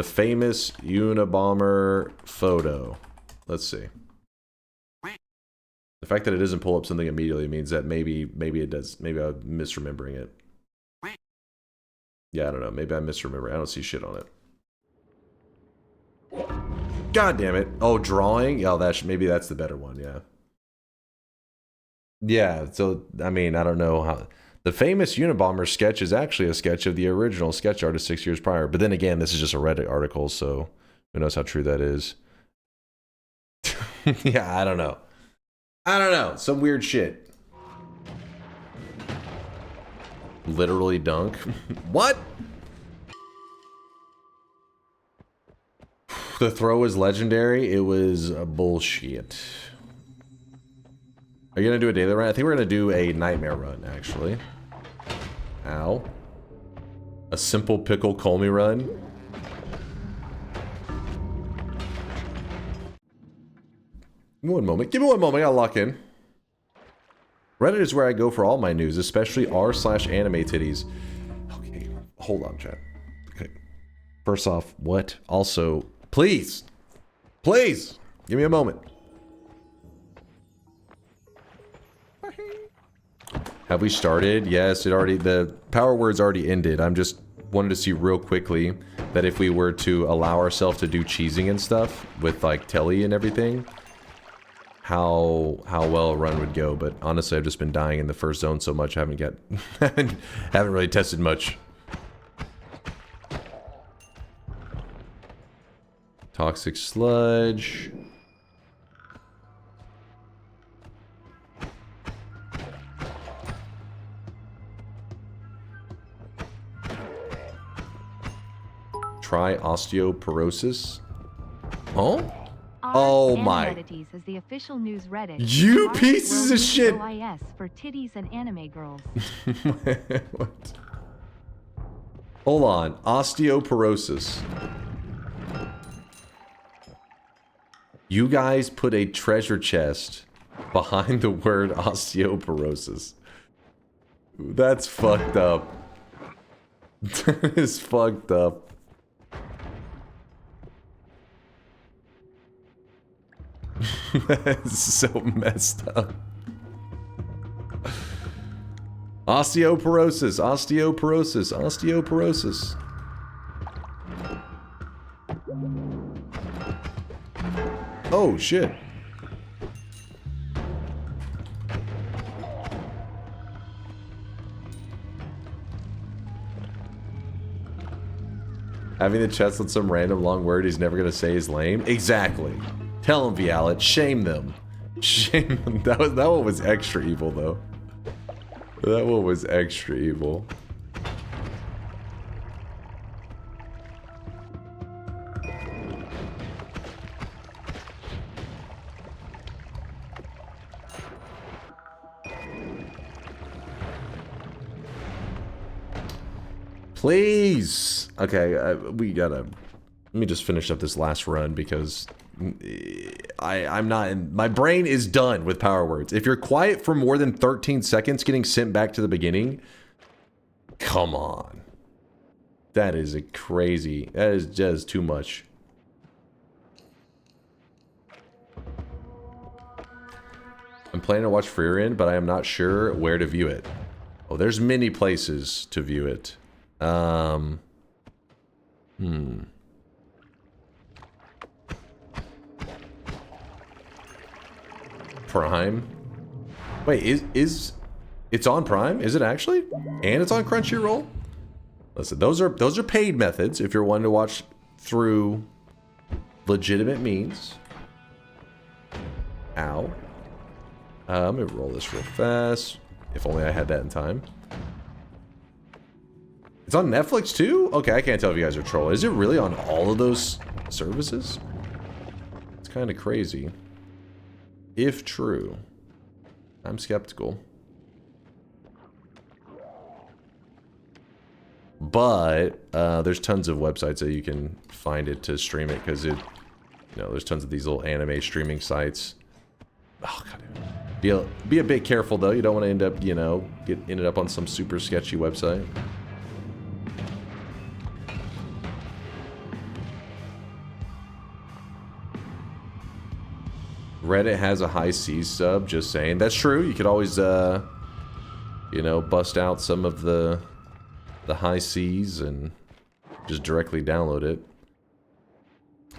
famous Unabomber photo. Let's see. The fact that it doesn't pull up something immediately means that maybe it does. Maybe I'm misremembering it. Yeah, I don't know. Maybe I'm misremembering. I don't see shit on it. God damn it. Oh, drawing? Oh, maybe that's the better one, yeah. Yeah, so, I mean, I don't know how... The famous Unabomber sketch is actually a sketch of the original sketch artist 6 years prior. But then again, this is just a Reddit article, so who knows how true that is. Yeah, I don't know. I don't know. Some weird shit. Literally dunk. What? The throw was legendary. It was bullshit. Are you gonna do a daily run? I think we're gonna do a nightmare run, actually. Ow. A simple Pickle Kolmi run. Give me one moment. Give me one moment. I gotta lock in. Reddit is where I go for all my news, especially r/anime titties. Okay, hold on, chat. Okay. First off, what? Also, please, please, give me a moment. Have we started? Yes, it already, the power words already ended. I'm just wanted to see real quickly that if we were to allow ourselves to do cheesing and stuff with like telly and everything, how well a run would go. But honestly, I've just been dying in the first zone so much I haven't really tested much. Toxic sludge. Try osteoporosis. Oh? Oh my. Is the official news Reddit. You pieces of shit. OIS for titties and anime girls. What? Hold on. Osteoporosis. You guys put a treasure chest behind the word osteoporosis. That's fucked up. That is fucked up. That is so messed up. Osteoporosis, osteoporosis, osteoporosis. Oh shit. Having the chest with some random long word he's never gonna say is lame. Exactly. Tell him, Vialet. Shame them. Shame them. That one was extra evil, though. That one was extra evil. Please. Okay, we gotta. Let me just finish up this last run because I'm not in, my brain is done with power words. If you're quiet for more than 13 seconds getting sent back to the beginning, come on. That is a crazy, that is just too much. I'm planning to watch Freer but I am not sure where to view it. Oh, there's many places to view it. Prime? Wait, is it's on Prime? Is it actually? And it's on Crunchyroll? Listen, those are paid methods if you're wanting to watch through legitimate means. Ow. Let me roll this real fast. If only I had that in time. It's on Netflix too? Okay, I can't tell if you guys are trolling. Is it really on all of those services? It's kind of crazy. If true, I'm skeptical. But there's tons of websites that you can find it to stream it because it, you know, there's tons of these little anime streaming sites. Oh god, be a bit careful though. You don't want to end up, you know, ended up on some super sketchy website. Reddit has a hiisi sub, just saying. That's true. You could always, you know, bust out some of the hiisis and just directly download it.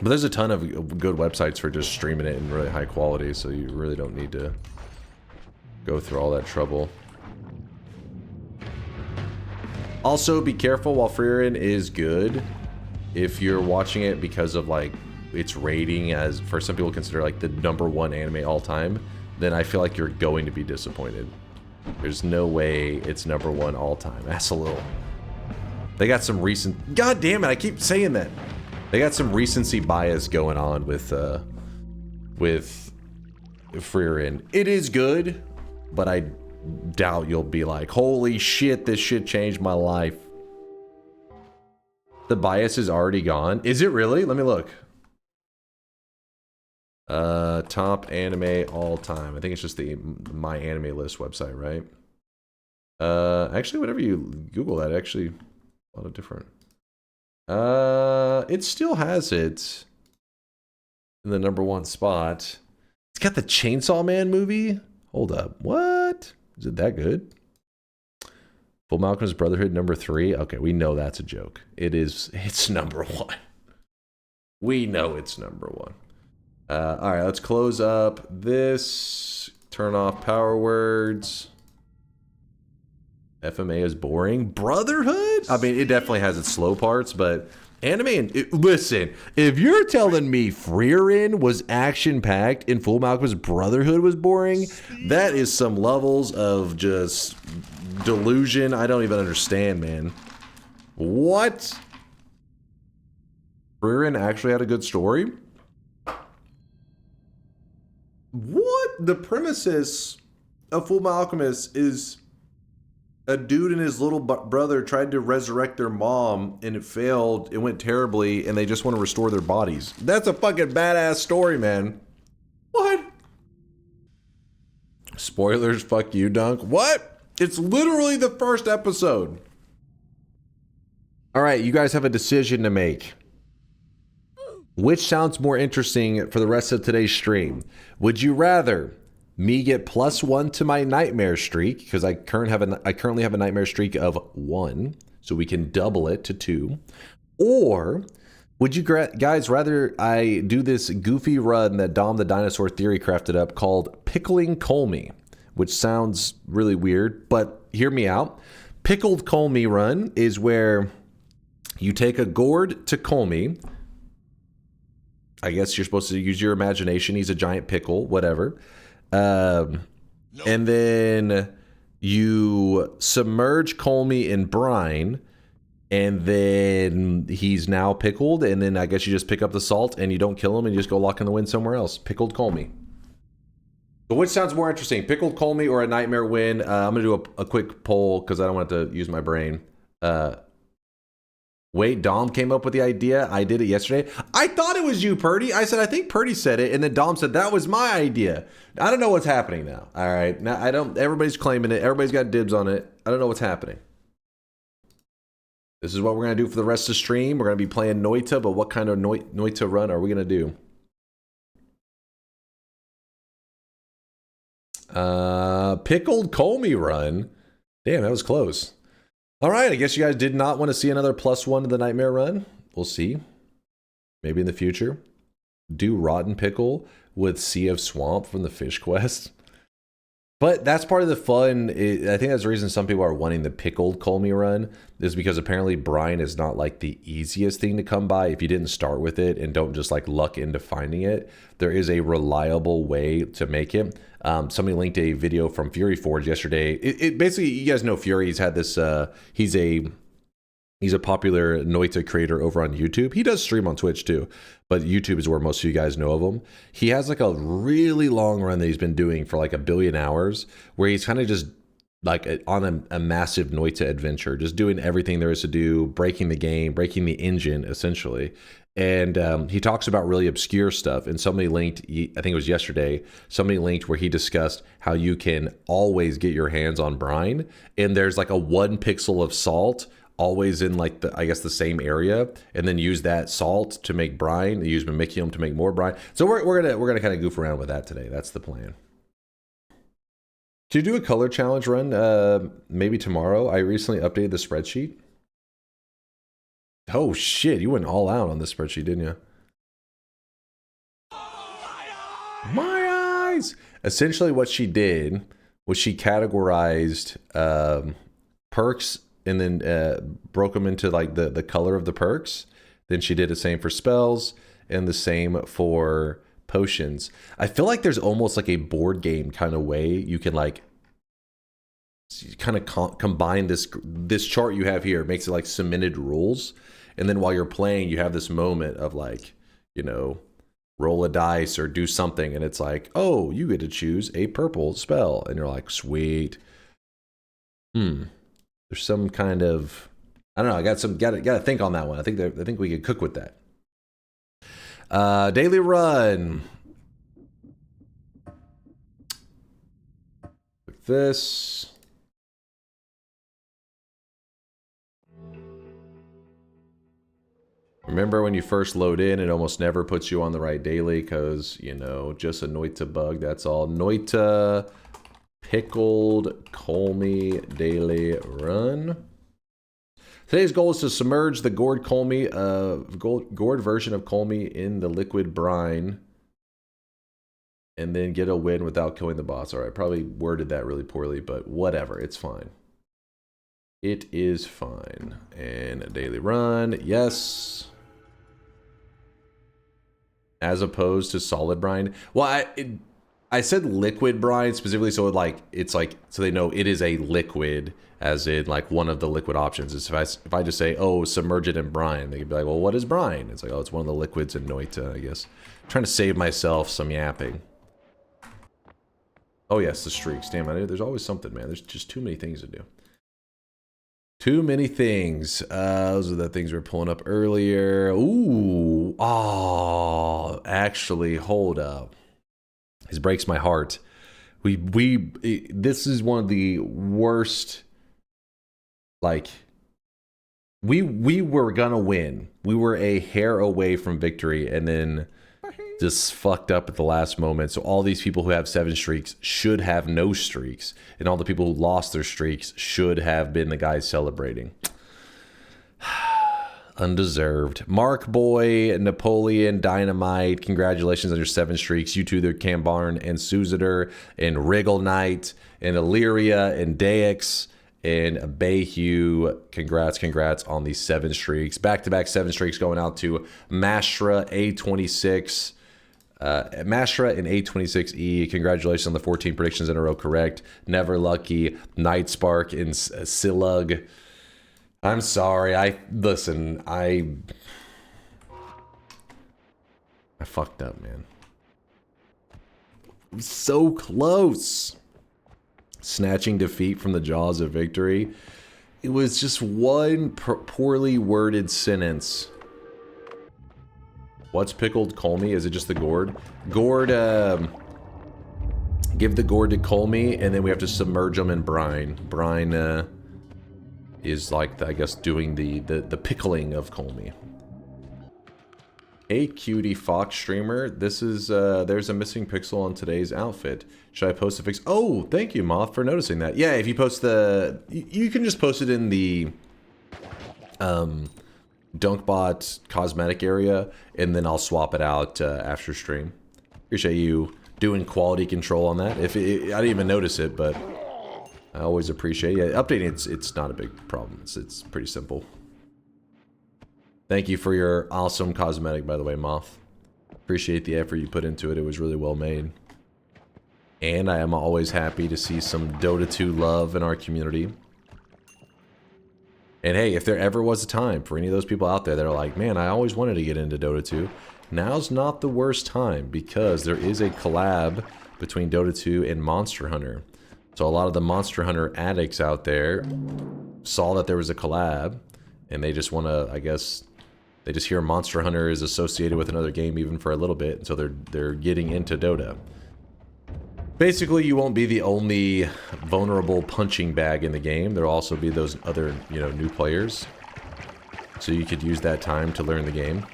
But there's a ton of good websites for just streaming it in really high quality, so you really don't need to go through all that trouble. Also, be careful while Freerin is good. If you're watching it because of, like, its rating as, for some people consider like the #1 anime all time, then I feel like you're going to be disappointed. There's no way it's #1 all time. That's a little. They got some recent. God damn it! I keep saying that. They got some recency bias going on with Freerin. It is good, but I doubt you'll be like, holy shit, this shit changed my life. The bias is already gone. Is it really? Let me look. Top anime all time. I think it's just the My Anime List website, right? Actually, whenever you Google that, actually, a lot of different. It still has it in the #1 spot. It's got the Chainsaw Man movie. Hold up, what? Is it that good? Full Alchemist Brotherhood #3. Okay, we know that's a joke. It's #1. We know it's #1. All right, let's close up this. Turn off power words. FMA is boring. Brotherhood? I mean, it definitely has its slow parts, but anime and listen, if you're telling me Freerin was action-packed and Full Alchemist Brotherhood was boring, that is some levels of just delusion I don't even understand, man. What? Freerin actually had a good story? What? The premises of Full Alchemist is a dude and his little brother tried to resurrect their mom and it failed. It went terribly and they just want to restore their bodies. That's a fucking badass story, man. What? Spoilers, fuck you, Dunk. What? It's literally the first episode. All right, you guys have a decision to make. Which sounds more interesting for the rest of today's stream? Would you rather me get +1 to my nightmare streak, because I currently have a nightmare streak of 1, so we can double it to 2, or would you guys rather I do this goofy run that Dom the Dinosaur Theory crafted up called Pickling Kolmi, which sounds really weird, but hear me out. Pickled Kolmi run is where you take a gourd to Kolmi. I guess you're supposed to use your imagination. He's a giant pickle, whatever. And then you submerge Kolmi in brine, and then he's now pickled, and then I guess you just pick up the salt and you don't kill him and you just go lock in the wind somewhere else. Pickled Kolmi. So which sounds more interesting, Pickled Kolmi or a nightmare win? I'm gonna do a quick poll because I don't want to use my brain. Wait, Dom came up with the idea. I did it yesterday. I thought it was you, Purdy. I said, I think Purdy said it. And then Dom said, that was my idea. I don't know what's happening now. All right. Now, everybody's claiming it. Everybody's got dibs on it. I don't know what's happening. This is what we're going to do for the rest of the stream. We're going to be playing Noita, but what kind of Noita run are we going to do? Pickled Kolmi run. Damn, that was close. All right, I guess you guys did not want to see another +1 to the nightmare run. We'll see. Maybe in the future. Do Rotten Pickle with Sea of Swamp from the Fish Quest. But that's part of the fun. I think that's the reason some people are wanting the Pickled Kolmi run, is because apparently brine is not like the easiest thing to come by if you didn't start with it and don't just like luck into finding it. There is a reliable way to make it. Somebody linked a video from Fury Forge yesterday. It basically, you guys know Fury. He's had this. He's a popular Noita creator over on YouTube. He does stream on Twitch too, but YouTube is where most of you guys know of him. He has like a really long run that he's been doing for like 1 billion hours, where he's kind of just like on a massive Noita adventure, just doing everything there is to do, breaking the game, breaking the engine, essentially. And he talks about really obscure stuff. And somebody linked, I think it was yesterday, somebody linked where he discussed how you can always get your hands on brine. And there's like a 1 pixel of salt always in like the, I guess, the same area, and then use that salt to make brine, use mimicium to make more brine. So we're gonna kind of goof around with that today. That's the plan. To do a color challenge run, maybe tomorrow. I recently updated the spreadsheet. Oh shit, you went all out on this spreadsheet, didn't you? My eyes! Essentially what she did was she categorized perks and then broke them into like the color of the perks. Then she did the same for spells and the same for potions. I feel like there's almost like a board game kind of way you can like kind of combine this chart you have here. It makes it like cemented rules. And then while you're playing, you have this moment of like, you know, roll a dice or do something, and it's like, oh, you get to choose a purple spell, and you're like, sweet. There's some kind of, I don't know. I got to think on that one. I think we could cook with that. Daily run. Like this. Remember when you first load in, it almost never puts you on the right daily because, you know, just a Noita bug. That's all. Noita Pickle Kolmi daily run. Today's goal is to submerge the gourd Kolmi, gourd version of Kolmi in the liquid brine and then get a win without killing the boss. All right, probably worded that really poorly, but whatever. It's fine. It is fine. And a daily run. Yes. As opposed to solid brine. Well, I said liquid brine specifically, so it's like so they know it is a liquid, as in like one of the liquid options. Is if I just say, oh, submerge it in brine, they could be like, well, what is brine? It's like, oh, it's one of the liquids in Noita, I guess. I'm trying to save myself some yapping. Oh yes, the streaks. Damn, there's always something, man. There's just too many things to do. Too many things. Those are the things we were pulling up earlier. Ooh. Oh, actually, hold up. This breaks my heart. This is one of the worst, like, we were gonna win. We were a hair away from victory and then just fucked up at the last moment. So all these people who have 7 streaks should have no streaks. And all the people who lost their streaks should have been the guys celebrating. Undeserved. Mark Boy, Napoleon, Dynamite, congratulations on your 7 streaks. You two, the Cambarn and Suziter and Wriggle Knight and Illyria and Daix and Bayhue. Congrats on these 7 streaks. Back-to-back 7 streaks going out to Mashra A26. Mashra and A26E, congratulations on the 14 predictions in a row correct. Never Lucky, Night Spark, and Silug. I'm sorry. I fucked up, man. So close. Snatching defeat from the jaws of victory. It was just one poorly worded sentence. What's pickled Kolmi? Is it just the gourd? Gourd, give the gourd to Kolmi, and then we have to submerge them in brine. Brine is like, I guess, doing the pickling of Kolmi. Hey, cutie fox streamer. This is, there's a missing pixel on today's outfit. Should I post a fix? Oh, thank you, Moth, for noticing that. Yeah, if you post the... You can just post it in the... DunkBot cosmetic area, and then I'll swap it out after stream. Appreciate you doing quality control on that. I didn't even notice it, but I always appreciate it. Yeah, updating it's not a big problem. It's pretty simple. Thank you for your awesome cosmetic, by the way, Moth. Appreciate the effort you put into it. It was really well made. And I am always happy to see some Dota 2 love in our community. And hey, if there ever was a time for any of those people out there that are like, man, I always wanted to get into Dota 2, now's not the worst time because there is a collab between Dota 2 and Monster Hunter. So a lot of the Monster Hunter addicts out there saw that there was a collab and they just want to, I guess, they just hear Monster Hunter is associated with another game even for a little bit, and so they're getting into Dota. Basically, you won't be the only vulnerable punching bag in the game. There'll also be those other, you know, new players. So you could use that time to learn the game.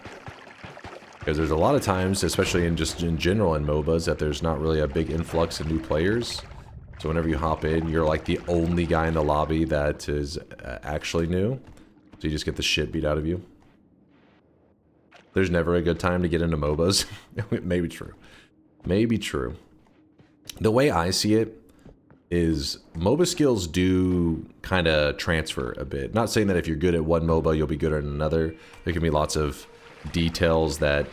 Because there's a lot of times, especially in general in MOBAs, that there's not really a big influx of new players. So whenever you hop in, you're like the only guy in the lobby that is actually new. So you just get the shit beat out of you. There's never a good time to get into MOBAs. Maybe true. Maybe true. The way I see it is MOBA skills do kind of transfer a bit. Not saying that if you're good at one MOBA, you'll be good at another. There can be lots of details that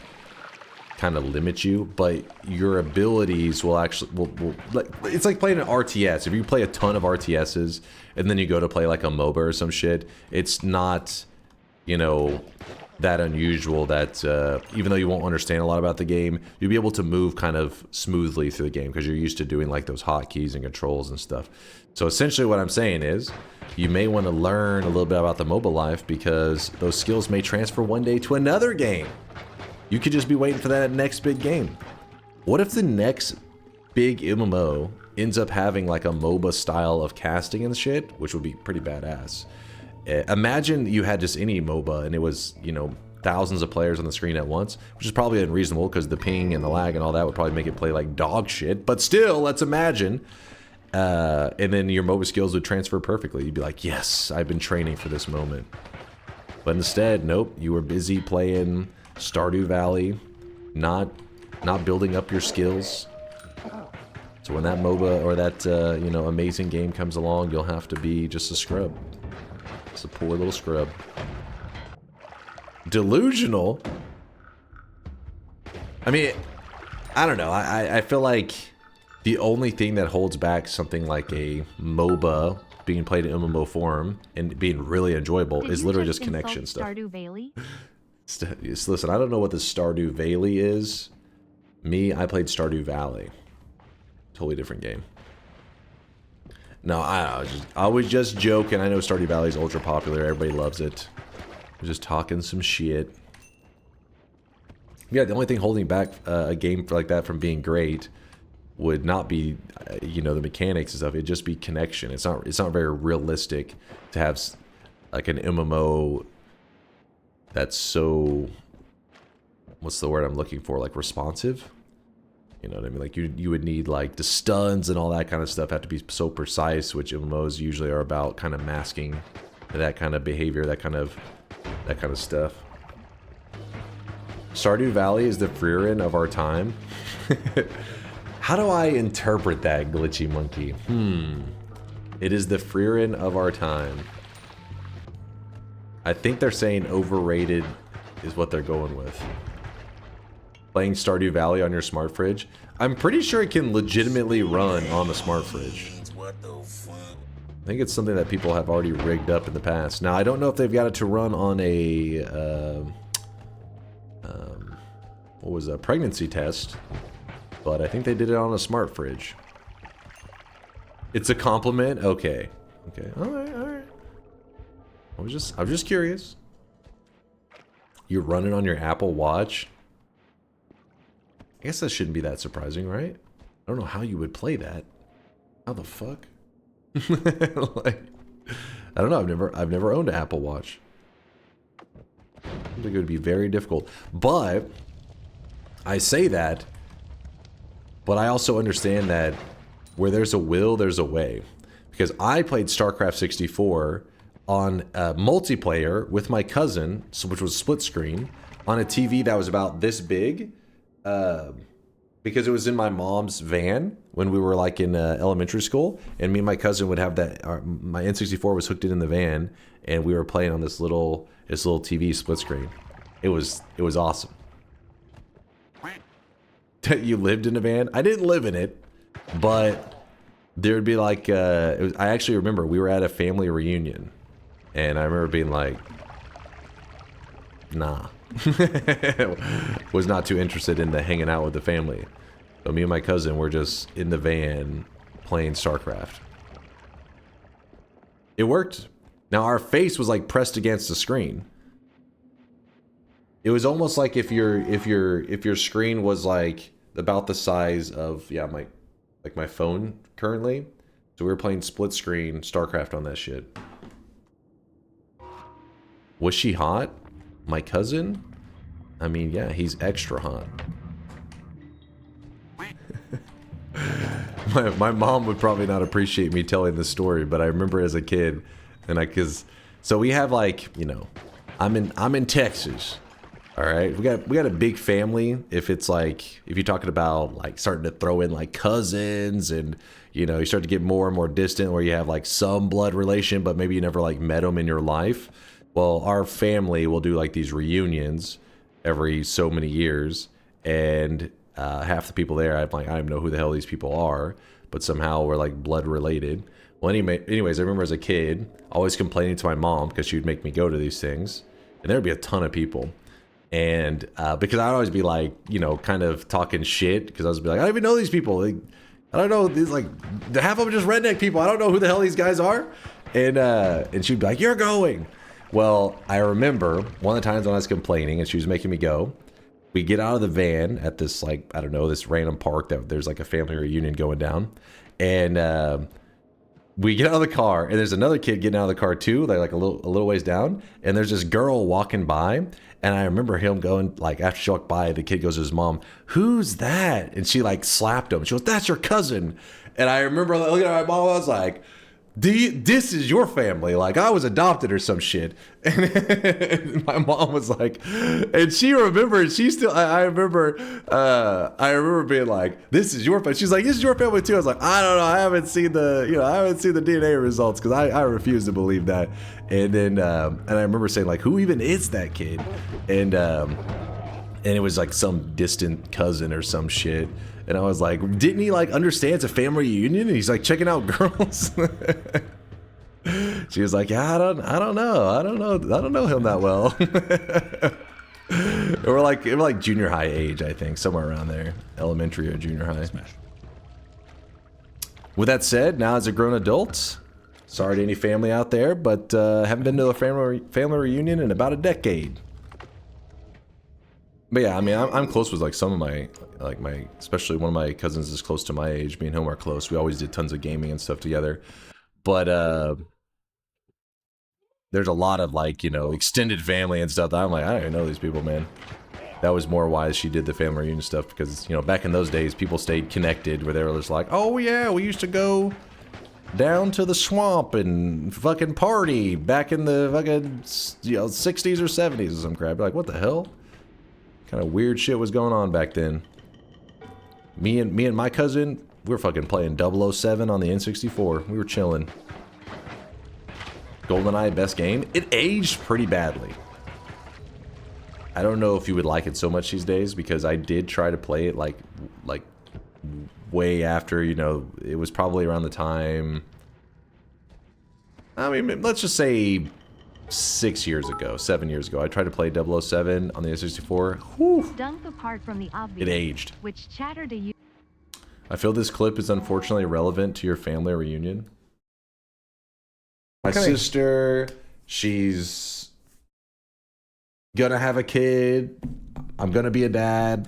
kind of limit you, but your abilities will actually... it's like playing an RTS. If you play a ton of RTSs and then you go to play like a MOBA or some shit, it's not you know, that unusual that even though you won't understand a lot about the game, you'll be able to move kind of smoothly through the game because you're used to doing like those hotkeys and controls and stuff. So essentially what I'm saying is you may want to learn a little bit about the mobile life because those skills may transfer one day to another game. You could just be waiting for that next big game. What if the next big MMO ends up having like a MOBA style of casting and shit, which would be pretty badass. Imagine you had just any MOBA and it was, you know, thousands of players on the screen at once, which is probably unreasonable because the ping and the lag and all that would probably make it play like dog shit. But still, let's imagine. And then your MOBA skills would transfer perfectly. You'd be like, yes, I've been training for this moment. But instead, nope, you were busy playing Stardew Valley, not building up your skills. So when that MOBA or that, you know, amazing game comes along, you'll have to be just a scrub. Just a poor little scrub. Delusional? I mean, I don't know. I feel like the only thing that holds back something like a MOBA being played in MMO form and being really enjoyable is literally just connection stuff. Stardew Valley? Listen, I don't know what the Stardew Valley is. Me, I played Stardew Valley. Totally different game. No, I was just joking. I know Stardew Valley is ultra popular. Everybody loves it. I'm just talking some shit. Yeah, the only thing holding back a game like that from being great would not be, you know, the mechanics and stuff. It'd just be connection. It's not very realistic to have like an MMO that's so, what's the word I'm looking for? Like responsive. You know what I mean? Like you would need like the stuns and all that kind of stuff have to be so precise, which MMOs usually are about kind of masking that kind of behavior, that kind of stuff. Stardew Valley is the Freerin of our time. How do I interpret that, Glitchy Monkey? It is the Freerin of our time. I think they're saying overrated is what they're going with. Playing Stardew Valley on your smart fridge. I'm pretty sure it can legitimately run on the smart fridge. I think it's something that people have already rigged up in the past. Now, I don't know if they've got it to run on a, what was a pregnancy test, but I think they did it on a smart fridge. It's a compliment? Okay. Okay. Alright. I was just curious. You're running on your Apple Watch? I guess that shouldn't be that surprising, right? I don't know how you would play that. How the fuck? Like, I don't know. I've never owned an Apple Watch. I think it would be very difficult. But I say that, but I also understand that where there's a will, there's a way. Because I played StarCraft 64 on multiplayer with my cousin, which was split screen, on a TV that was about this big. Because it was in my mom's van when we were like in elementary school, and me and my cousin would have that. My N64 was hooked in the van, and we were playing on this little TV split screen. It was awesome. You lived in a van? I didn't live in it, but there would be like I actually remember we were at a family reunion, and I remember being like, nah. Was not too interested in the hanging out with the family. So me and my cousin were just in the van playing StarCraft. It worked. Now our face was like pressed against the screen. It was almost like if your screen was like about the size of my phone currently. So we were playing split screen StarCraft on that shit. Was she hot? My cousin? I mean, yeah, he's extra hot. my mom would probably not appreciate me telling this story, but I remember as a kid, and so we have like, you know, I'm in Texas. All right, we got a big family. If you're talking about like starting to throw in like cousins, and you know, you start to get more and more distant, where you have like some blood relation, but maybe you never like met them in your life. Well, our family will do like these reunions every so many years, and half the people there, I don't even know who the hell these people are, but somehow we're like blood related. Well, anyways, I remember as a kid always complaining to my mom because she would make me go to these things, and there'd be a ton of people. And because I'd always be like, you know, kind of talking shit, because I was be like, I don't even know these people. Like, I don't know, these like half of them are just redneck people. I don't know who the hell these guys are. And she'd be like, you're going. Well, I remember one of the times when I was complaining and she was making me go. We get out of the van at this, like, I don't know, this random park that there's like a family reunion going down. And we get out of the car, and there's another kid getting out of the car too, like a little ways down. And there's this girl walking by. And I remember him going, like, after she walked by, the kid goes to his mom, who's that? And she, like, slapped him. She goes, that's your cousin. And I remember looking at my mom, I was like, this is your family. Like, I was adopted or some shit. And my mom was like, and she remembered, she still, I remember being like, this is your family. She's like, this is your family too. I was like, I don't know. I haven't seen the DNA results, because I refuse to believe that. And then, and I remember saying, like, who even is that kid? And it was like some distant cousin or some shit. And I was like, didn't he like understand it's a family reunion? And he's like checking out girls. She was like, yeah, I don't know him that well. we're like junior high age, I think, somewhere around there, elementary or junior high. With that said, now as a grown adult, sorry to any family out there, but haven't been to a family reunion in about a decade. But yeah, I mean, I'm close with like some of my, especially one of my cousins is close to my age. Me and him are close. We always did tons of gaming and stuff together. But there's a lot of like, you know, extended family and stuff that I'm like, I don't even know these people, man. That was more why she did the family reunion stuff, because, you know, back in those days, people stayed connected where they were just like, oh yeah, we used to go down to the swamp and fucking party back in the fucking, you know, 60s or 70s or some crap. Like, what the hell? Kind of weird shit was going on back then. Me and my cousin, we were fucking playing 007 on the N64. We were chilling. GoldenEye, best game. It aged pretty badly. I don't know if you would like it so much these days, because I did try to play it like way after, you know, it was probably around the time, I mean, let's just say 7 years ago, I tried to play 007 on the N64. Whew. Dunk apart from the obvious, It aged. which chatter to you. I feel this clip is unfortunately relevant to your family reunion. My sister, she's gonna have a kid. I'm gonna be a dad.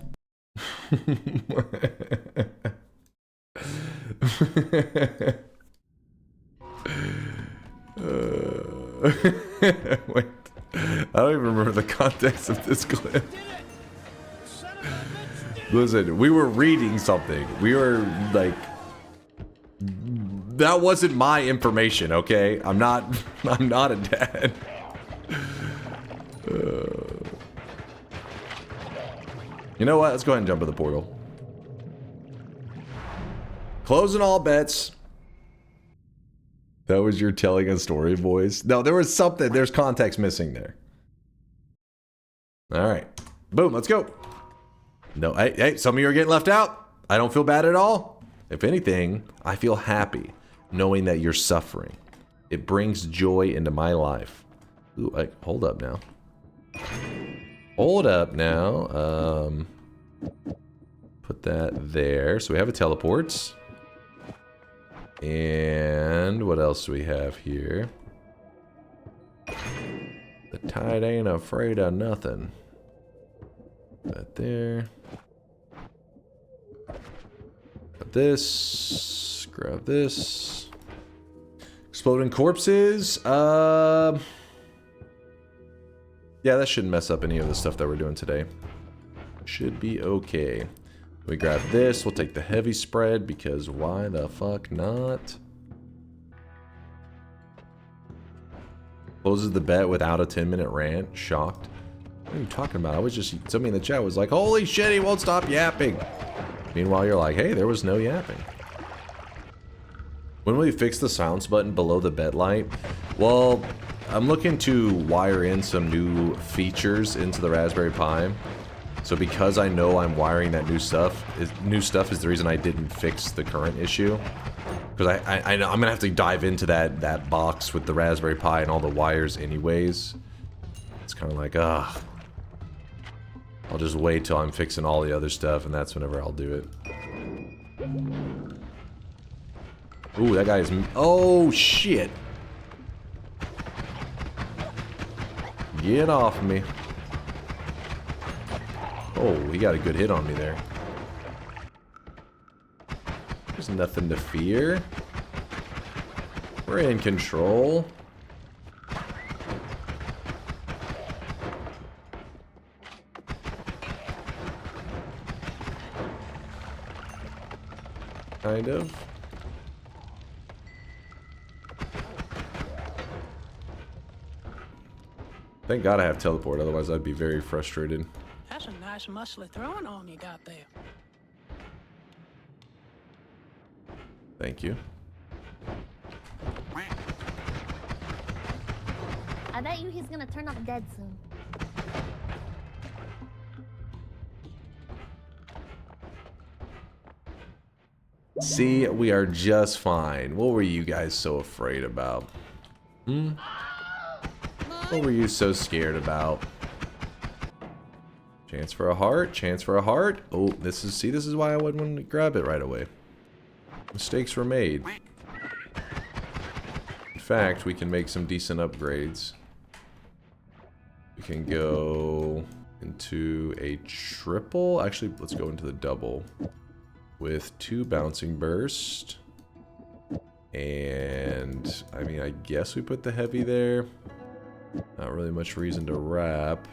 Wait, I don't even remember the context of this clip. Listen, we were reading something. We were like, that wasn't my information, okay? I'm not a dad. You know what? Let's go ahead and jump to the portal. Closing all bets. That was your telling a story voice. No, there was something. There's context missing there. All right. Boom. Let's go. No, hey, some of you are getting left out. I don't feel bad at all. If anything, I feel happy knowing that you're suffering. It brings joy into my life. Ooh, hold up now. Hold up now. Put that there. So we have a teleport. And what else do we have here? The tide ain't afraid of nothing. That there. Got this. Grab this. Exploding corpses. Yeah, that shouldn't mess up any of the stuff that we're doing today. Should be okay. We grab this. We'll take the heavy spread, because why the fuck not? Closes the bet without a 10-minute rant. Shocked. What are you talking about? I was just, somebody in the chat was like, holy shit, he won't stop yapping. Meanwhile, you're like, hey, there was no yapping. When will you fix the silence button below the bed light? Well, I'm looking to wire in some new features into the Raspberry Pi. So because I know I'm wiring that new stuff is the reason I didn't fix the current issue. Because I know I'm gonna have to dive into that box with the Raspberry Pi and all the wires anyways. It's kind of like, I'll just wait till I'm fixing all the other stuff, and that's whenever I'll do it. Ooh, that guy is... Oh, shit! Get off me. Oh, he got a good hit on me there. There's nothing to fear. We're in control. Kind of. Thank God I have teleport, otherwise I'd be very frustrated. That's a nice muscly throwing arm you got there. Thank you. I bet you he's gonna turn up dead soon. See, we are just fine. What were you guys so afraid about? What were you so scared about? Chance for a heart, chance for a heart. Oh, this is why I wouldn't want to grab it right away. Mistakes were made. In fact, we can make some decent upgrades. We can go into a triple. Actually, let's go into the double. With 2 bouncing burst. And, I mean, I guess we put the heavy there. Not really much reason to wrap.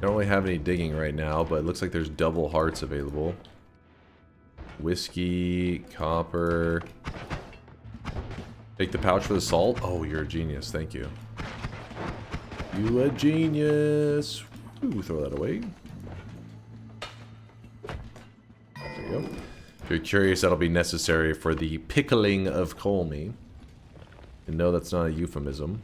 Don't really have any digging right now, but it looks like there's double hearts available. Whiskey, copper. Take the pouch for the salt. Oh, you're a genius. Thank you. You a genius. Ooh, throw that away. There you go. If you're curious, that'll be necessary for the pickling of Kolmi. And no, that's not a euphemism.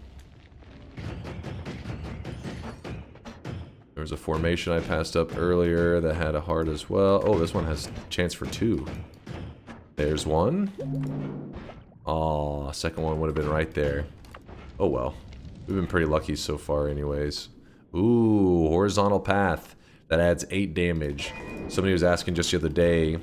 There was a formation I passed up earlier that had a heart as well. Oh, this one has chance for 2. There's one. Aw, second one would have been right there. Oh well. We've been pretty lucky so far anyways. Ooh, horizontal path. That adds 8 damage. Somebody was asking just the other day,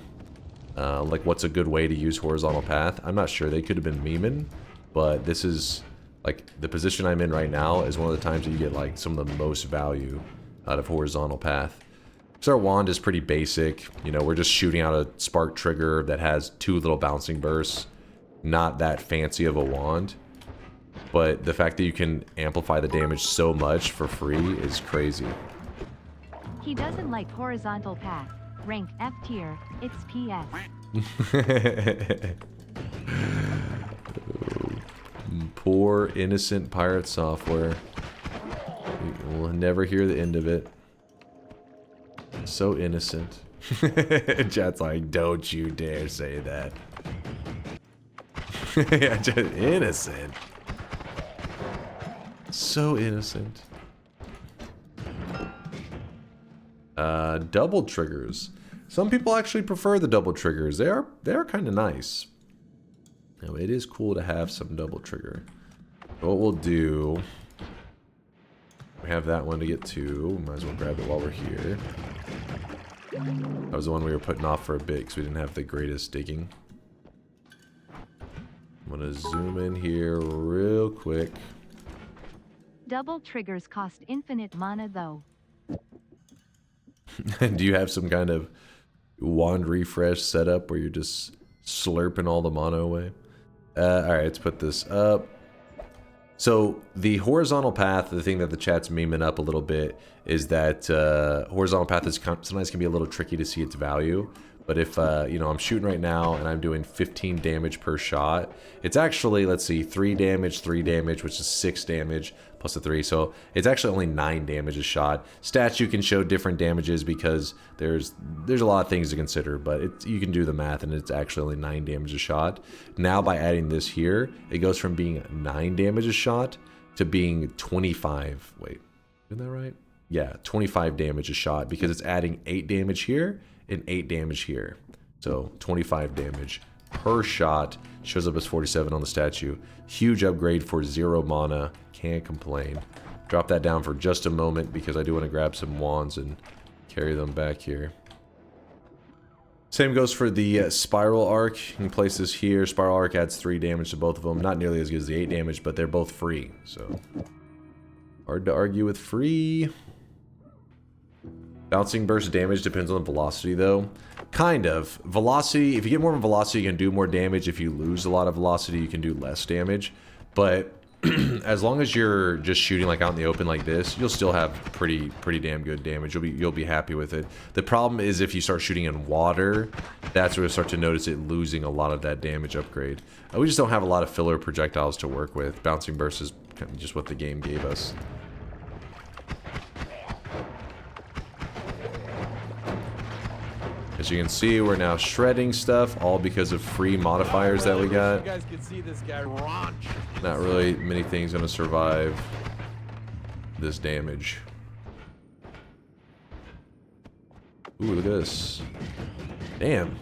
like what's a good way to use horizontal path? I'm not sure. They could have been memeing, but this is, like, the position I'm in right now is one of the times that you get, like, some of the most value out of horizontal path. So our wand is pretty basic. You know, we're just shooting out a spark trigger that has 2 little bouncing bursts. Not that fancy of a wand. But the fact that you can amplify the damage so much for free is crazy. He doesn't like horizontal path. Rank F tier. It's PS. Poor innocent pirate software. We'll never hear the end of it. So innocent. Chat's like, don't you dare say that. Yeah, just innocent. So innocent. Double triggers. Some people actually prefer the double triggers. They are kind of nice. Now, it is cool to have some double trigger. What we'll do, we have that one to get to. Might as well grab it while we're here. That was the one we were putting off for a bit because we didn't have the greatest digging. I'm gonna zoom in here real quick. Double triggers cost infinite mana though. Do you have some kind of wand refresh setup where you're just slurping all the mana away? Alright, let's put this up. So the horizontal path, the thing that the chat's memeing up a little bit, is that horizontal path is sometimes can be a little tricky to see its value. But if, you know, I'm shooting right now and I'm doing 15 damage per shot, it's actually, let's see, 3 damage, which is 6 damage plus a 3. So it's actually only 9 damage a shot. Stats, you can show different damages because there's a lot of things to consider, but you can do the math and it's actually only 9 damage a shot. Now by adding this here, it goes from being 9 damage a shot to being 25. Wait, isn't that right? Yeah, 25 damage a shot because it's adding 8 damage here and 8 damage here. So 25 damage per shot. Shows up as 47 on the statue. Huge upgrade for 0 mana. Can't complain. drop that down for just a moment because I do want to grab some wands and carry them back here. Same goes for the spiral arc. You can place this here. Spiral arc adds 3 damage to both of them. Not nearly as good as the 8 damage, but they're both free. So, hard to argue with free. Bouncing burst damage depends on the velocity, though. Kind of. Velocity, if you get more velocity, you can do more damage. If you lose a lot of velocity, you can do less damage. But as long as you're just shooting like out in the open like this, you'll still have pretty damn good damage. You'll be happy with it. The problem is if you start shooting in water, that's where you start to notice it losing a lot of that damage upgrade. We just don't have a lot of filler projectiles to work with. Bouncing burst is kind of just what the game gave us. As you can see, we're now shredding stuff, all because of free modifiers that we got. You guys can see this guy raunch. Not really many things gonna survive this damage. Ooh, look at this. Damn,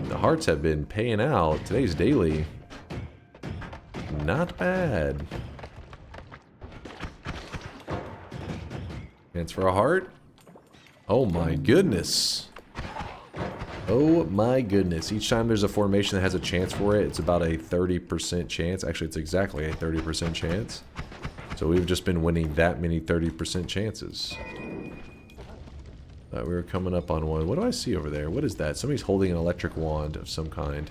the hearts have been paying out. Today's daily. Not bad. Chance for a heart? Oh my goodness. Oh my goodness. Each time there's a formation that has a chance for it, it's about a 30% chance. Actually, it's exactly a 30% chance. So we've just been winning that many 30% chances. Thought we were coming up on one. What do I see over there? What is that? Somebody's holding an electric wand of some kind.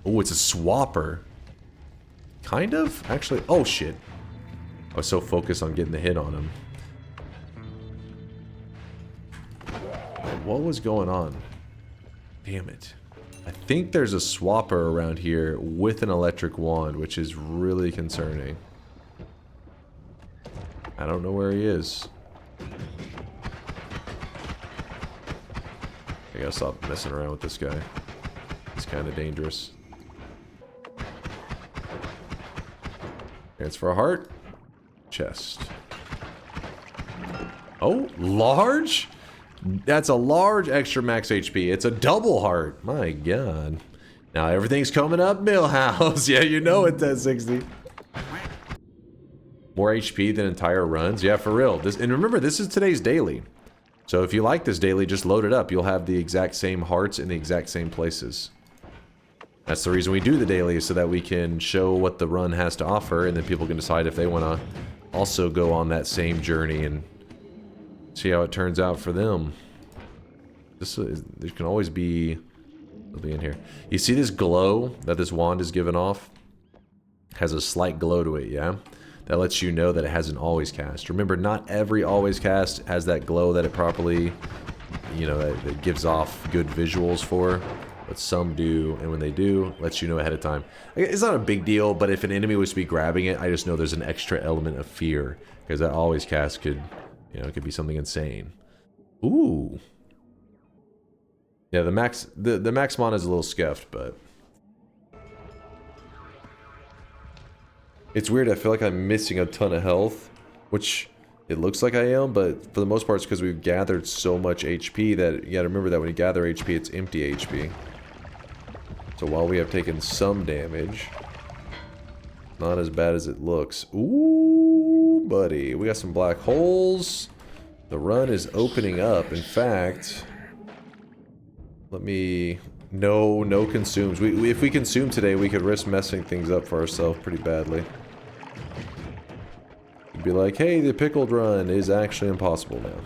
Oh, it's a swapper. Kind of? Actually, oh shit. I was so focused on getting the hit on him. What was going on? Damn it. I think there's a swapper around here with an electric wand, which is really concerning. I don't know where he is. I gotta stop messing around with this guy. He's kind of dangerous. Chance for a heart. Chest. Oh, large? That's a large extra max HP. It's a double heart. My god. Now everything's coming up, Millhouse. Yeah, you know it, 1060. More HP than entire runs. Yeah, for real. And remember, this is today's daily. So if you like this daily, just load it up. You'll have the exact same hearts in the exact same places. That's the reason we do the daily, so that we can show what the run has to offer, and then people can decide if they want to also go on that same journey and see how it turns out for them. There can always be... It'll be in here. You see this glow that this wand is giving off? Has a slight glow to it, yeah? That lets you know that it hasn't always cast. Remember, not every always cast has that glow that it properly, you know, that gives off good visuals for. But some do, and when they do, lets you know ahead of time. It's not a big deal, but if an enemy was to be grabbing it, I just know there's an extra element of fear. Because that always cast could... You know, it could be something insane. Ooh. Yeah, the max mon is a little scuffed, but it's weird. I feel like I'm missing a ton of health, which it looks like I am, but for the most part it's because we've gathered so much HP that you gotta remember that when you gather HP, it's empty HP. So while we have taken some damage, not as bad as it looks. Ooh, buddy. We got some black holes. The run is opening up. In fact, let me... No consumes. If we consume today, we could risk messing things up for ourselves pretty badly. You'd be like, hey, the pickled run is actually impossible now.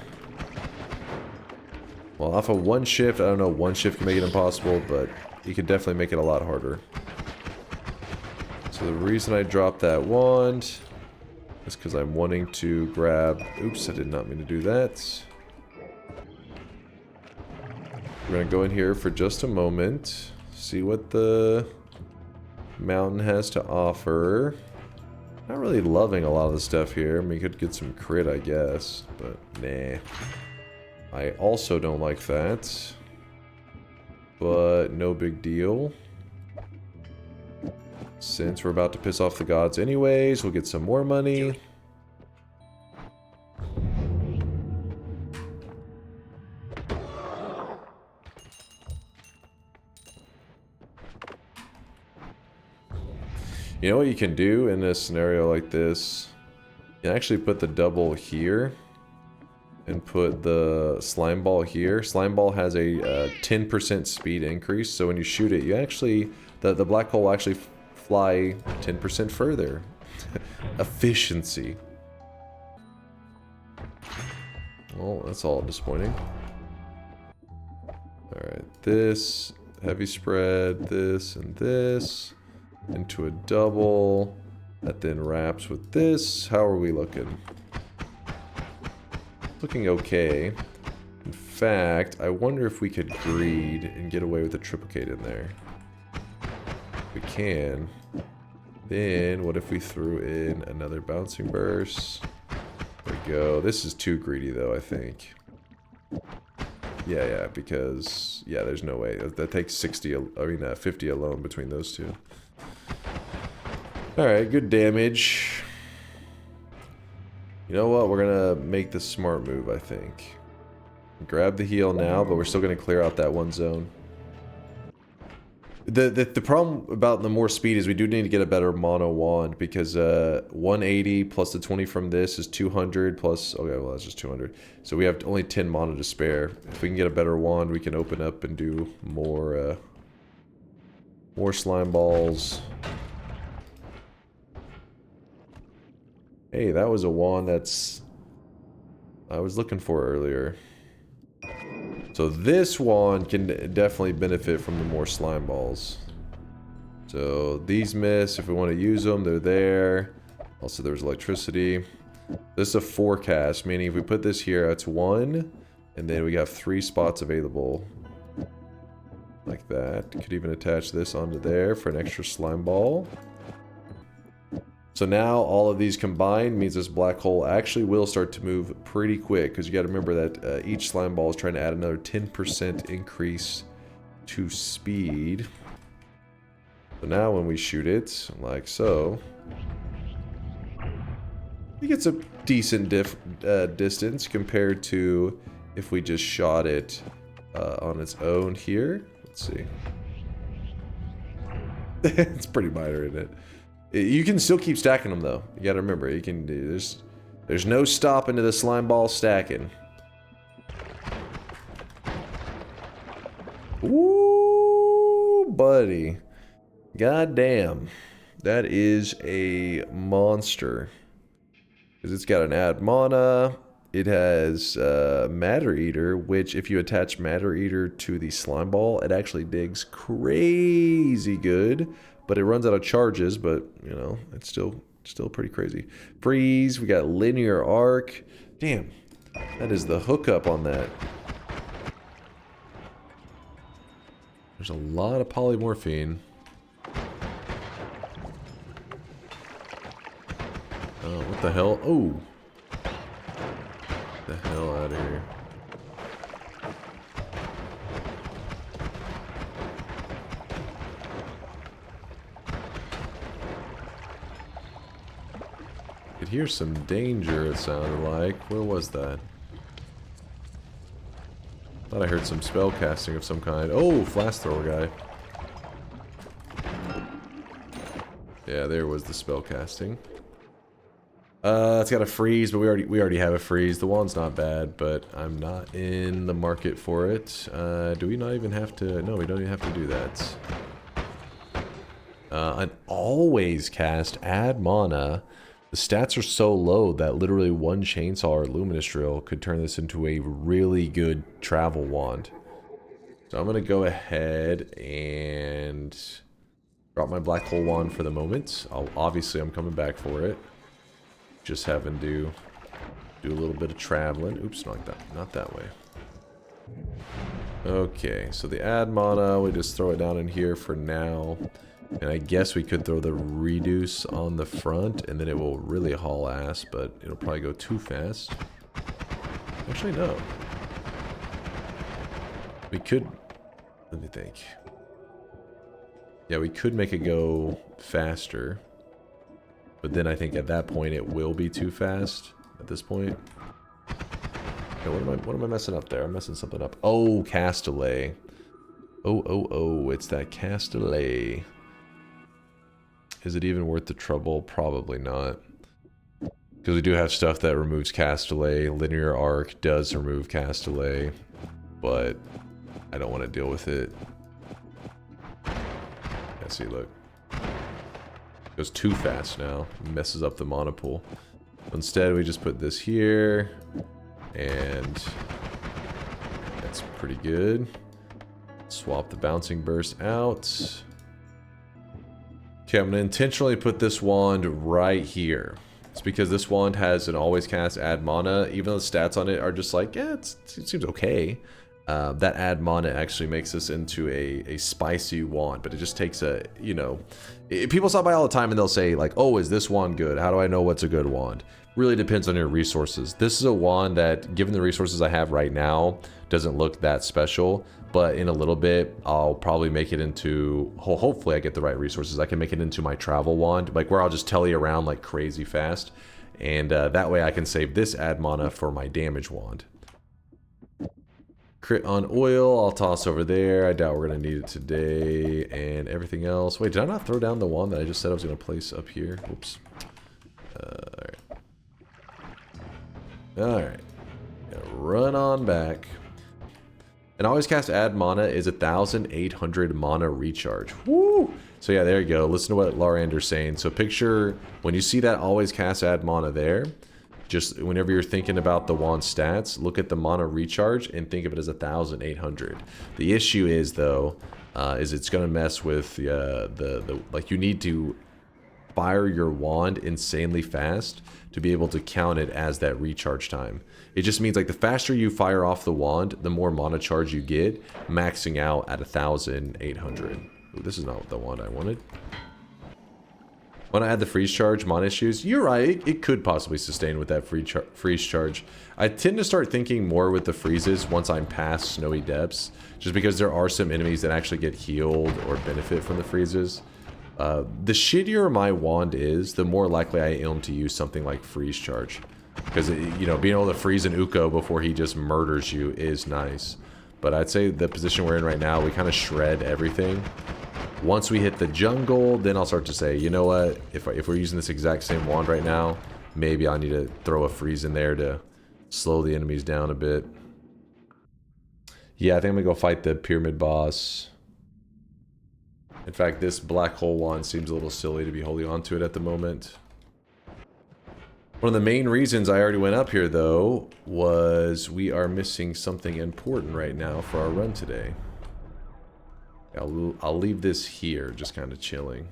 Well, off of one shift, I don't know, one shift can make it impossible, but you could definitely make it a lot harder. So the reason I dropped that wand is because I'm wanting to grab... Oops, I did not mean to do that. We're going to go in here for just a moment. See what the mountain has to offer. Not really loving a lot of the stuff here. I mean, you could get some crit, I guess. But, nah. I also don't like that. But, no big deal. Since we're about to piss off the gods anyways, we'll get some more money. You know what you can do in a scenario like this? You actually put the double here and put the slime ball here. Slime ball has a 10% speed increase, so when you shoot it, you actually, the black hole will actually fly 10% further. Efficiency. Well, that's all disappointing. Alright, this, heavy spread, this, and this, into a double, that then wraps with this. How are we looking? Looking okay. In fact, I wonder if we could greed and get away with a triplicate in there. If we can. Then, what if we threw in another bouncing burst? There we go. This is too greedy though, I think. Yeah, because, yeah, there's no way. That takes 50 alone between those two. Alright, good damage. You know what? We're gonna make the smart move, I think. Grab the heal now, but we're still gonna clear out that one zone. The problem about the more speed is we do need to get a better mono wand, because 180 plus the 20 from this is 200 plus, okay, well that's just 200. So we have only 10 mono to spare. If we can get a better wand, we can open up and do more slime balls. Hey, that was a wand I was looking for earlier. So this wand can definitely benefit from the more slime balls. So these miss, if we want to use them, they're there. Also there's electricity. This is a forecast, meaning if we put this here, that's 1. And then we have 3 spots available. Like that. Could even attach this onto there for an extra slime ball. So now all of these combined means this black hole actually will start to move pretty quick, because you got to remember that each slime ball is trying to add another 10% increase to speed. So now when we shoot it, like so, it gets a decent distance compared to if we just shot it on its own here. Let's see. It's pretty minor, isn't it? You can still keep stacking them though. You gotta remember, you can do there's no stopping to the slime ball stacking. Ooh, buddy. God damn. That is a monster. Because it's got an add mana. It has Matter Eater, which if you attach Matter Eater to the slime ball, it actually digs crazy good. But it runs out of charges, but, you know, it's still pretty crazy. Freeze, we got linear arc. Damn, that is the hookup on that. There's a lot of polymorphine. Oh, what the hell? Oh! Get the hell out of here. Could hear some danger, it sounded like. Where was that? Thought I heard some spell casting of some kind. Oh, flash thrower guy. Yeah, there was the spell casting. It's got a freeze, but we already have a freeze. The wand's not bad, but I'm not in the market for it. Do we not even have to? No, we don't even have to do that. An always cast, add mana. The stats are so low that literally one chainsaw or luminous drill could turn this into a really good travel wand. So I'm gonna go ahead and drop my black hole wand for the moment. Obviously I'm coming back for it. Just having to do a little bit of traveling. Oops, not that way. Okay, so the add mana, we just throw it down in here for now. And I guess we could throw the reduce on the front, and then it will really haul ass, but it'll probably go too fast. Actually, no. We could... Let me think. Yeah, we could make it go faster. But then I think at that point it will be too fast at this point. Okay, what am I messing up there? I'm messing something up. Oh, Castellet. Oh, it's that Castellet. Is it even worth the trouble? Probably not. Because we do have stuff that removes cast delay. Linear arc does remove cast delay, but I don't want to deal with it. Yeah, see, look. It goes too fast now. It messes up the mana pool. Instead, we just put this here, and that's pretty good. Swap the bouncing burst out. Okay, I'm going to intentionally put this wand right here. It's because this wand has an always cast add mana. Even though the stats on it are just like, yeah, it seems okay. That add mana actually makes this into a spicy wand. But it just takes a, you know... People stop by all the time and they'll say like, oh, is this wand good? How do I know what's a good wand? Really depends on your resources. This is a wand that, given the resources I have right now, doesn't look that special. But in a little bit, I'll probably make it into, hopefully I get the right resources, I can make it into my travel wand, like where I'll just telly around like crazy fast. And that way I can save this add mana for my damage wand. Crit on oil, I'll toss over there. I doubt we're going to need it today. And everything else. Wait, did I not throw down the wand that I just said I was going to place up here? Oops. Alright. Alright. Run on back. And always cast add mana is 1,800 mana recharge. Woo! So yeah, there you go. Listen to what Larander's saying. So picture when you see that always cast add mana there, just whenever you're thinking about the wand stats, look at the mana recharge and think of it as 1,800. The issue is though, is it's gonna mess with the like you need to fire your wand insanely fast to be able to count it as that recharge time. It just means like the faster you fire off the wand, the more mana charge you get, maxing out at 1,800. Ooh, this is not the wand I wanted. When I add the freeze charge, mana issues, you're right, it could possibly sustain with that freeze charge. I tend to start thinking more with the freezes once I'm past Snowy Depths, just because there are some enemies that actually get healed or benefit from the freezes. The shittier my wand is, the more likely I am to use something like freeze charge. Because, you know, being able to freeze an Uko before he just murders you is nice. But I'd say the position we're in right now, we kind of shred everything. Once we hit the jungle, then I'll start to say, you know what, if we're using this exact same wand right now, maybe I need to throw a freeze in there to slow the enemies down a bit. Yeah, I think I'm going to go fight the pyramid boss. In fact, this black hole wand seems a little silly to be holding on to it at the moment. One of the main reasons I already went up here, though, was we are missing something important right now for our run today. I'll leave this here, just kind of chilling.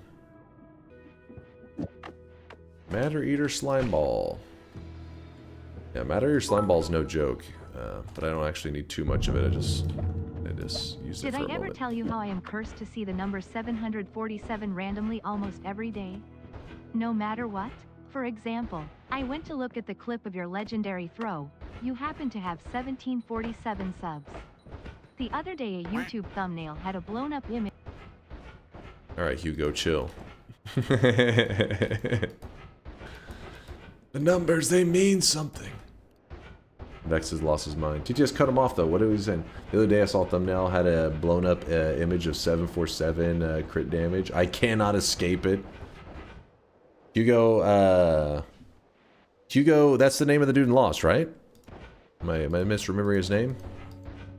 Matter Eater Slime Ball. Yeah, Matter Eater Slime Ball is no joke, but I don't actually need too much of it. I just use it for a moment. Did I ever tell you how I am cursed to see the number 747 randomly almost every day? No matter what? For example, I went to look at the clip of your legendary throw. You happen to have 1747 subs. The other day a YouTube thumbnail had a blown up image. Alright, Hugo, chill. The numbers, they mean something. Vex has lost his mind. TTS cut him off though. What was he saying? The other day I saw a thumbnail had a blown up image of 747 crit damage. I cannot escape it. Hugo, that's the name of the dude in Lost, right? Am I misremembering his name?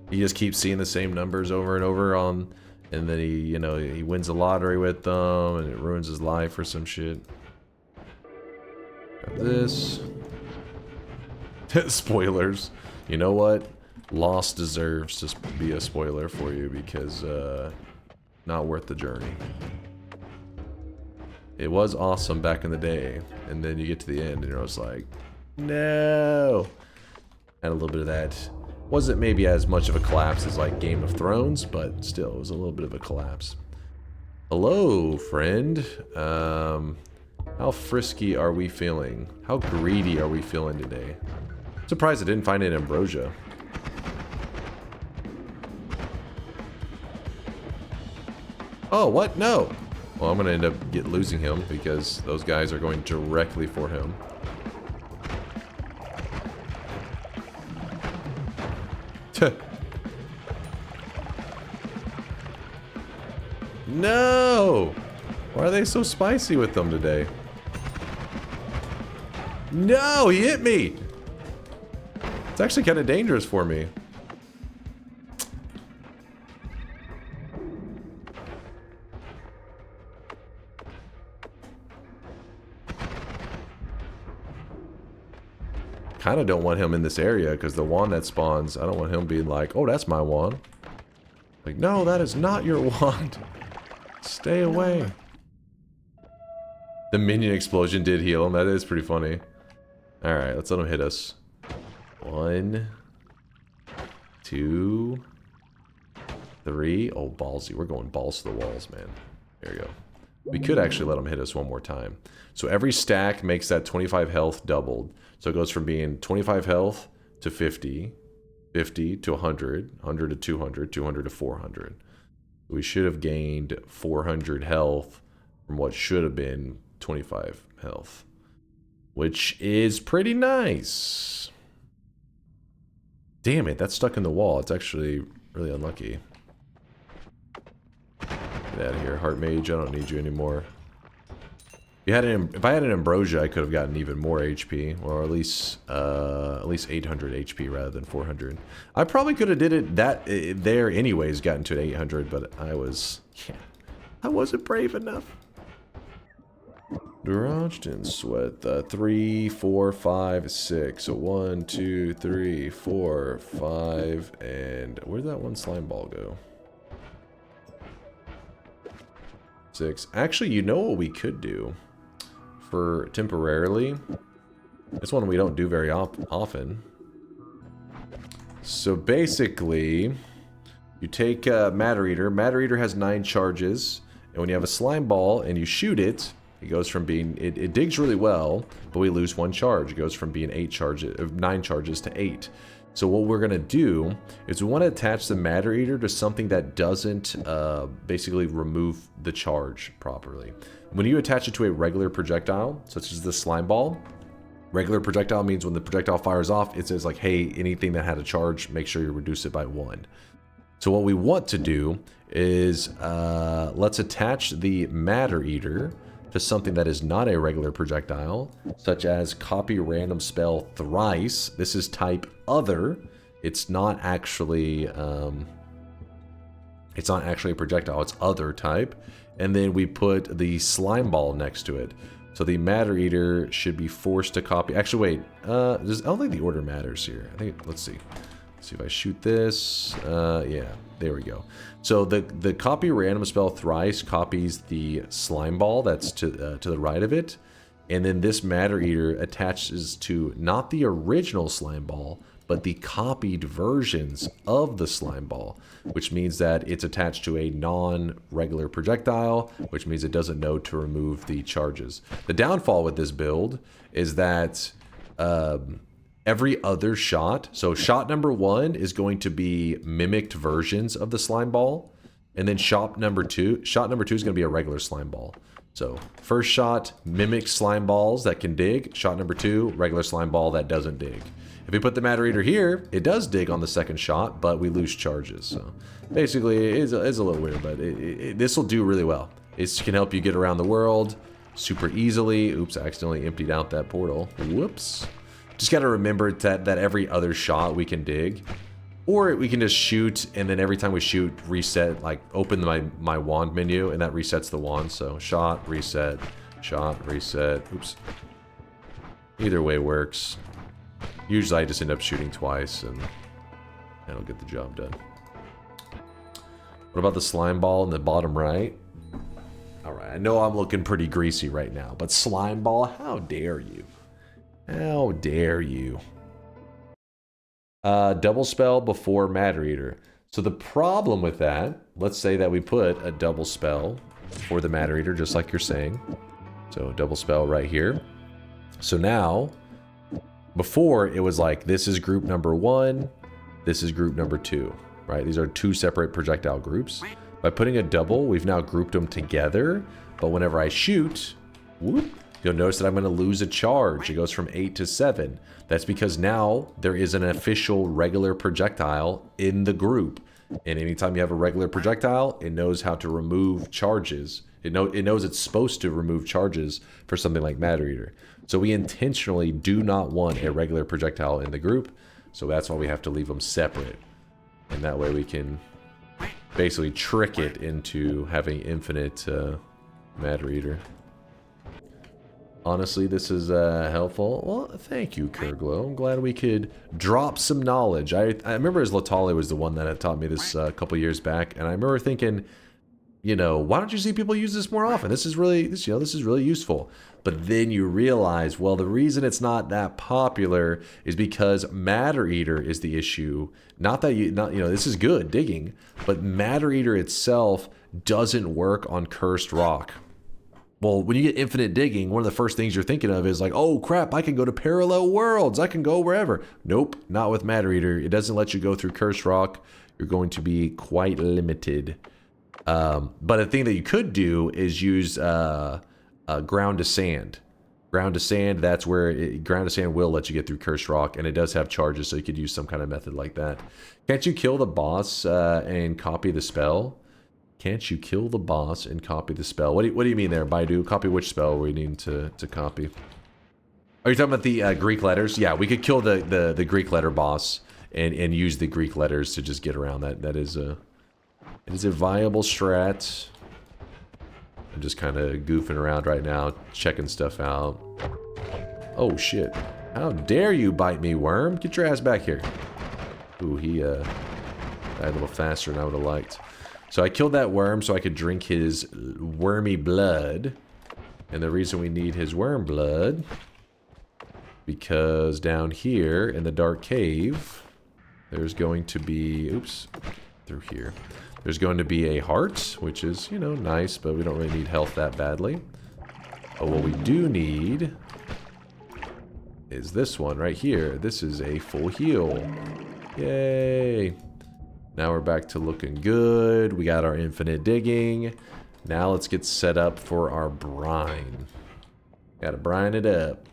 He just keeps seeing the same numbers over and over on, and then he wins the lottery with them, and it ruins his life or some shit. Got this. Spoilers. You know what? Lost deserves to be a spoiler for you because not worth the journey. It was awesome back in the day, and then you get to the end and you're just like, no. Had a little bit of that. Wasn't maybe as much of a collapse as like Game of Thrones, but still, it was a little bit of a collapse. Hello, friend. How frisky are we feeling? How greedy are we feeling today? Surprised I didn't find an ambrosia. Oh, what? No. Well, I'm going to end up losing him because those guys are going directly for him. No! Why are they so spicy with them today? No, he hit me. It's actually kind of dangerous for me. Kind of don't want him in this area because the wand that spawns, I don't want him being like, oh, that's my wand. Like, no, that is not your wand. Stay away. The minion explosion did heal him. That is pretty funny. Alright, let's let him hit us. 1, 2, 3. Oh, ballsy. We're going balls to the walls, man. There you go. We could actually let him hit us one more time. So every stack makes that 25 health doubled. So it goes from being 25 health to 50, 50 to 100, 100 to 200, 200 to 400. We should have gained 400 health from what should have been 25 health, which is pretty nice. Damn it, that's stuck in the wall. It's actually really unlucky. Get out of here, Heart Mage. I don't need you anymore. If I had an Ambrosia, I could have gotten even more HP, or at least 800 HP rather than 400. I probably could have did it there anyways, gotten to 800, but I wasn't brave enough. Deranged and sweat. 3, 4, 5, 6. So 1, 2, 3, 4, 5, and where'd that one slime ball go? 6. Actually, you know what we could do for temporarily? It's one we don't do very often. So basically, you take Matter Eater. Matter Eater has 9 charges, and when you have a slime ball and you shoot it, it goes from being it digs really well, but we lose 1 charge. It goes from being 9 charges to 8. So what we're gonna do is we want to attach the Matter Eater to something that doesn't basically remove the charge properly. When you attach it to a regular projectile, such as the slime ball, regular projectile means when the projectile fires off, it says like, hey, anything that had a charge, make sure you reduce it by 1. So what we want to do is let's attach the Matter Eater to something that is not a regular projectile, such as copy random spell Thrice. This is type other. It's not actually a projectile, it's other type. And then we put the slime ball next to it. So the Matter Eater should be forced to copy. Actually, wait, I don't think the order matters here. I think, let's see. Let's see if I shoot this. Yeah, there we go. So the copy random spell Thrice copies the slime ball that's to the right of it. And then this Matter Eater attaches to not the original slime ball, but the copied versions of the slime ball, which means that it's attached to a non-regular projectile, which means it doesn't know to remove the charges. The downfall with this build is that every other shot, so shot number 1 is going to be mimicked versions of the slime ball, and then shot number 2 is going to be a regular slime ball. So first shot, mimic slime balls that can dig. Shot number 2, regular slime ball that doesn't dig. If we put the Matter Eater here, it does dig on the second shot, but we lose charges. So basically, it's a little weird, but this will do really well. It can help you get around the world super easily. Oops, I accidentally emptied out that portal. Whoops. Just got to remember that every other shot we can dig. Or we can just shoot, and then every time we shoot, reset, like open my wand menu, and that resets the wand. So shot, reset, oops. Either way works. Usually I just end up shooting twice, and that'll get the job done. What about the slime ball in the bottom right? Alright, I know I'm looking pretty greasy right now, but slime ball, how dare you? How dare you? Double spell before Matter Eater. So the problem with that, let's say that we put a double spell for the Matter Eater, just like you're saying. So double spell right here. So now, before it was like, this is group number 1, this is group number 2, right? These are 2 separate projectile groups. By putting a double, we've now grouped them together, but whenever I shoot, whoop, you'll notice that I'm going to lose a charge. It goes from 8 to 7. That's because now there is an official regular projectile in the group. And anytime you have a regular projectile, it knows how to remove charges It knows it's supposed to remove charges for something like Matter Eater. So we intentionally do not want a regular projectile in the group. So that's why we have to leave them separate. And that way we can basically trick it into having infinite Matter Eater. Honestly, this is helpful. Well, thank you, Kurglow. I'm glad we could drop some knowledge. I remember as Latale was the one that had taught me this a couple years back, and I remember thinking, you know, why don't you see people use this more often? This is really, this is really useful. But then you realize, well, the reason it's not that popular is because Matter Eater is the issue. Not that this is good digging, but Matter Eater itself doesn't work on cursed rock. Well, when you get infinite digging, one of the first things you're thinking of is like, oh crap, I can go to parallel worlds. I can go wherever. Nope, not with Matter Eater. It doesn't let you go through cursed rock. You're going to be quite limited. But a thing that you could do is use ground to sand. Ground to sand, that's where ground to sand will let you get through cursed rock, and it does have charges, so you could use some kind of method like that. Can't you kill the boss and copy the spell? Can't you kill the boss and copy the spell? What do you mean there, Baidu? Copy which spell we need to copy? Are you talking about the Greek letters? Yeah, we could kill the Greek letter boss and use the Greek letters to just get around that. That is a viable strat. I'm just kind of goofing around right now, checking stuff out. Oh shit! How dare you bite me, worm? Get your ass back here. Ooh, he died a little faster than I would have liked. So I killed that worm so I could drink his wormy blood. And the reason we need his worm blood, because down here in the dark cave, there's going to be, oops, through here. There's going to be a heart, which is, you know, nice, but we don't really need health that badly. Oh, what we do need is this one right here. This is a full heal. Yay. Now we're back to looking good. We got our infinite digging. Now let's get set up for our brine. Gotta brine it up.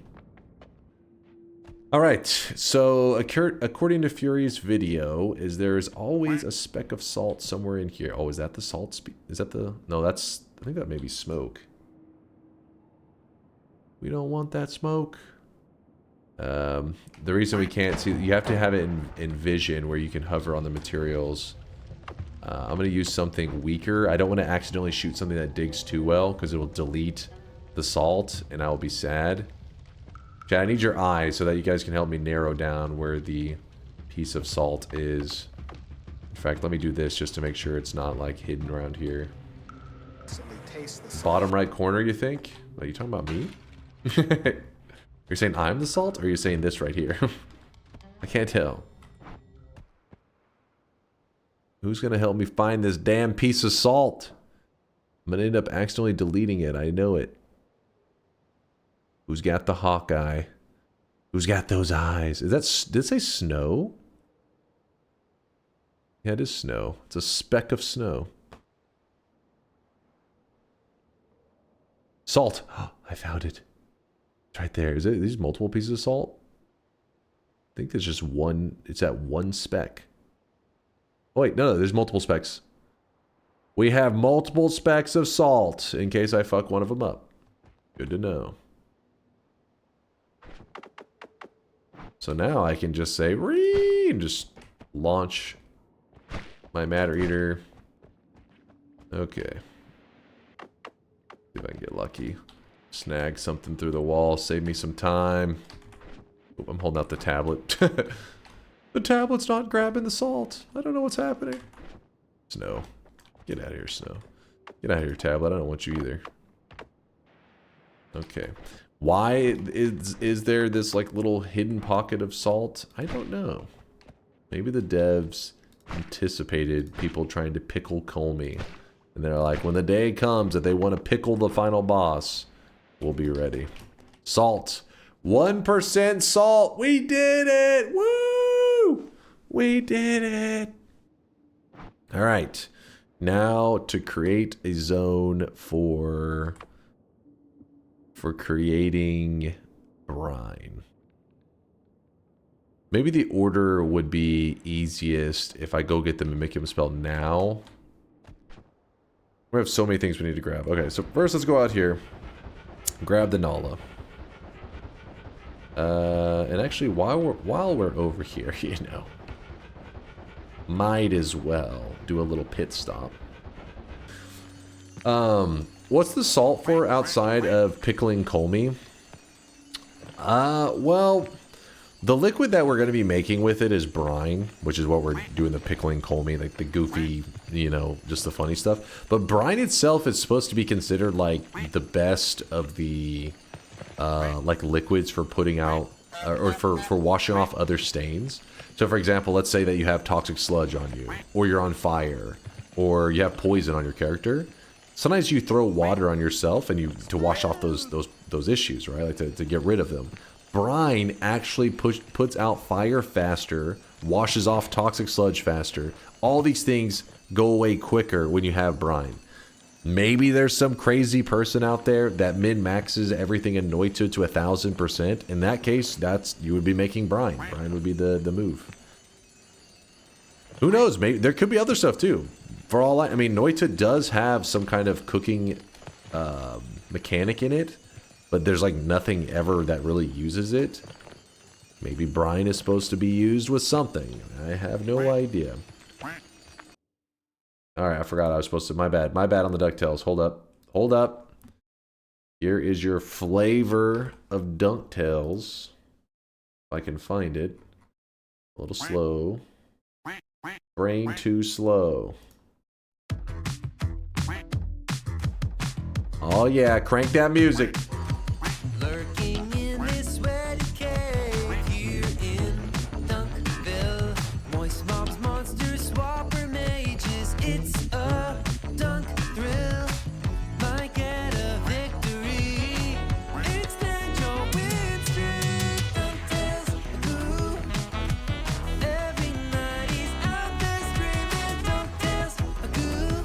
Alright, so according to Fury's video, there is always a speck of salt somewhere in here. Oh, is that the salt? Is that the... No, that's... I think that may be smoke. We don't want that smoke. The reason we can't see... You have to have it in vision where you can hover on the materials. I'm going to use something weaker. I don't want to accidentally shoot something that digs too well because it will delete the salt and I will be sad. Chat, I need your eyes so that you guys can help me narrow down where the piece of salt is. In fact, let me do this just to make sure it's not like hidden around here. Bottom right corner, you think? Are you talking about me? You're saying I'm the salt, or are you saying this right here? I can't tell. Who's gonna help me find this damn piece of salt? I'm gonna end up accidentally deleting it, I know it. Who's got the hawk eye? Who's got those eyes? Is that, did it say snow? Yeah, it is snow. It's a speck of snow. Salt! Oh, I found it. It's right there. Is it these multiple pieces of salt? I think there's just one. It's at one speck. Oh, wait, no, there's multiple specks. We have multiple specks of salt in case I fuck one of them up. Good to know. So now I can just say, "Ree!" and just launch my Matter Eater. Okay. See if I can get lucky. Snag something through the wall, save me some time. Oh, I'm holding out the tablet. The tablet's not grabbing the salt. I don't know what's happening. Snow. Get out of here, Snow. Get out of here, tablet. I don't want you either. Okay. Why is there this like little hidden pocket of salt? I don't know. Maybe the devs anticipated people trying to pickle Kolmi. And they're like, when the day comes that they want to pickle the final boss, we'll be ready. Salt. 1% salt. We did it. Woo! We did it. All right. Now to create a zone for creating brine. Maybe the order would be easiest if I go get the mimicium spell now. We have so many things we need to grab. Okay, so first let's go out here. Grab the Nala. And actually, while we're over here, you know, might as well do a little pit stop. What's the salt for outside of pickling Kolmi? Well, the liquid that we're going to be making with it is brine, which is what we're doing the pickling Kolmi, like the goofy, you know, just the funny stuff. But brine itself is supposed to be considered like the best of the like liquids for putting out or for washing off other stains. So for example, let's say that you have toxic sludge on you, or you're on fire, or you have poison on your character. Sometimes you throw water on yourself and you to wash off those issues, right? Like to get rid of them. Brine actually puts out fire faster, washes off toxic sludge faster. All these things go away quicker when you have brine. Maybe there's some crazy person out there that min-maxes everything in Noita to 1000%. In that case, you would be making brine. Brine would be the move. Who knows? Maybe there could be other stuff too. For all I mean, Noita does have some kind of cooking mechanic in it, but there's like nothing ever that really uses it. Maybe brine is supposed to be used with something. I have no idea. Alright, I forgot I was supposed to. My bad. My bad on the DunkTales. Hold up. Hold up. Here is your flavor of DunkTales. If I can find it. A little slow. Brain too slow. Oh yeah, crank that music. Lurking in this sweaty cave here in Dunkville. Moist mobs, monsters, swapper mages. It's a dunk thrill. Might get a victory. Extend your win streak. DunkTales, ooh. Every night he's out there screaming. DunkTales, ooh.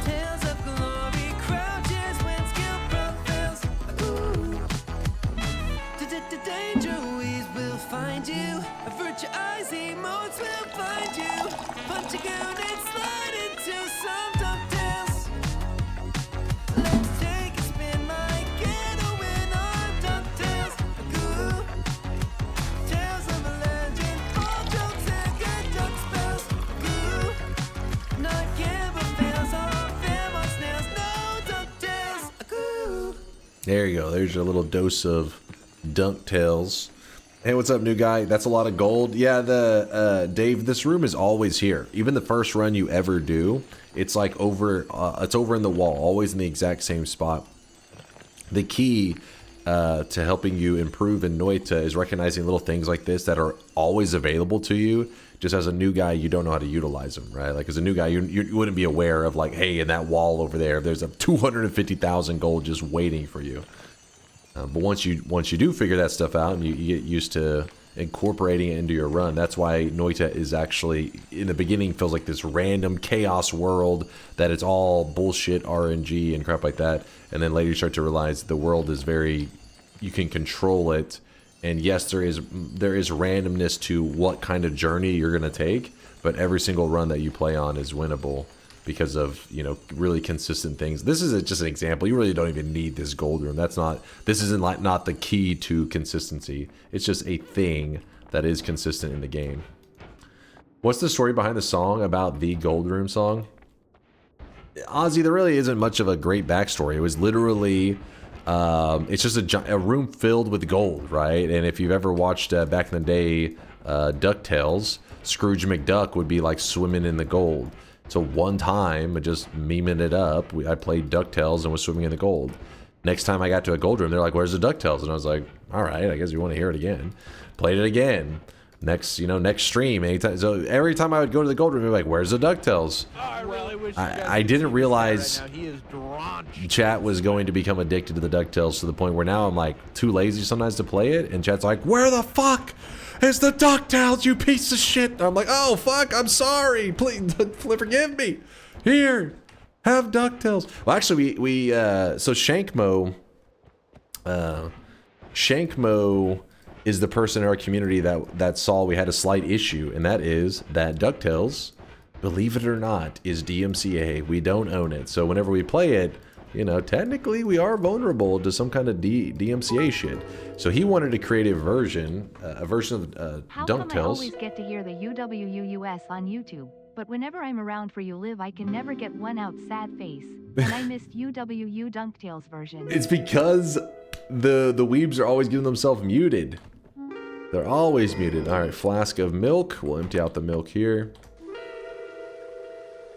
Tales of glory crouches when skill prevails. Ooh. Danger ways will find you. Avert your eyes, emotes will find you. Punch a goon and slide into some DunkTales. Let's take a spin, might get a win on DunkTales. Ooh. Tales of a legend, all jokes and good dunk spells. Ooh. Not Gamble fails, all fam on snails, no DunkTales. Ooh. There you go. There's your little dose of DunkTales. Hey, what's up, new guy? That's a lot of gold. Yeah, Dave, this room is always here. Even the first run you ever do, it's like it's over in the wall, always in the exact same spot. The key to helping you improve in Noita is recognizing little things like this that are always available to you. Just as a new guy, you don't know how to utilize them, right? Like as a new guy, you wouldn't be aware of like, hey, in that wall over there's a 250,000 gold just waiting for you. But once you do figure that stuff out and you get used to incorporating it into your run, that's why Noita is actually, in the beginning, feels like this random chaos world that it's all bullshit RNG and crap like that. And then later you start to realize the world is very, you can control it. And yes, there is randomness to what kind of journey you're going to take, but every single run that you play on is winnable because of, you know, really consistent things. This is just an example. You really don't even need this gold room. This isn't like not the key to consistency. It's just a thing that is consistent in the game. What's the story behind the song about the gold room song? Ozzy, there really isn't much of a great backstory. It was literally, it's just a room filled with gold, right? And if you've ever watched back in the day, DuckTales, Scrooge McDuck would be like swimming in the gold. So one time, just memeing it up, I played DuckTales and was swimming in the gold. Next time I got to a gold room, they're like, "Where's the DuckTales?" And I was like, "All right, I guess you want to hear it again." Played it again. Next stream, anytime. So every time I would go to the gold room, they're like, "Where's the DuckTales?" I didn't realize chat was going to become addicted to the DuckTales to the point where now I'm like too lazy sometimes to play it, and chat's like, "Where the fuck is the DuckTales, you piece of shit?" And I'm like, "Oh fuck, I'm sorry. Please forgive me. Here, have DuckTales." Well, actually, so Shankmo is the person in our community that saw we had a slight issue, and that is that DuckTales believe it or not, is DMCA. We don't own it. So whenever we play it, you know, technically we are vulnerable to some kind of DMCA shit. So he wanted to create a version of How DunkTales. come I always get to hear the UWUUS on YouTube, but whenever I'm around for You Live, I can never get one out, sad face. And I missed UWU DunkTales version. It's because the weebs are always getting themselves muted. They're always muted. All right, flask of milk. We'll empty out the milk here.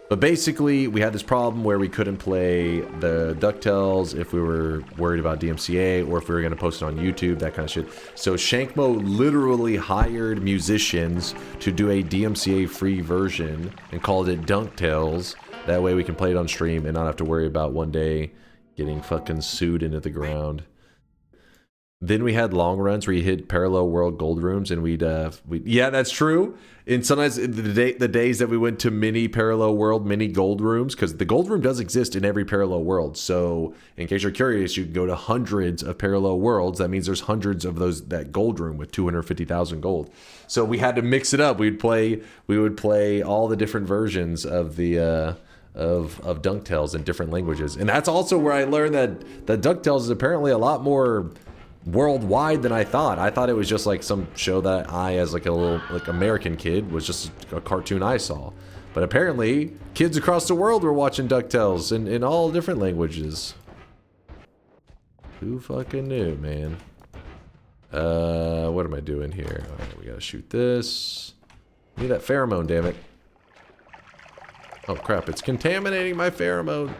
But basically, we had this problem where we couldn't play the DuckTales if we were worried about DMCA or if we were going to post it on YouTube, that kind of shit. So Shankmo literally hired musicians to do a DMCA-free version and called it DunkTales. That way we can play it on stream and not have to worry about one day getting fucking sued into the ground. Then we had long runs where you hit parallel world gold rooms, and we'd yeah, that's true. And sometimes the days that we went to mini parallel world, mini gold rooms, because the gold room does exist in every parallel world. So in case you're curious, you can go to hundreds of parallel worlds. That means there's hundreds of that gold room with 250,000 gold. So we had to mix it up. We would play all the different versions of the of DunkTales in different languages, and that's also where I learned that DunkTales is apparently a lot more worldwide than I thought. I thought it was just like some show that I, as like a little American kid, was just a cartoon I saw. But apparently, kids across the world were watching DuckTales in all different languages. Who fucking knew, man? What am I doing here? Alright, we gotta shoot this. Need that pheromone, damn it. Oh crap, it's contaminating my pheromone.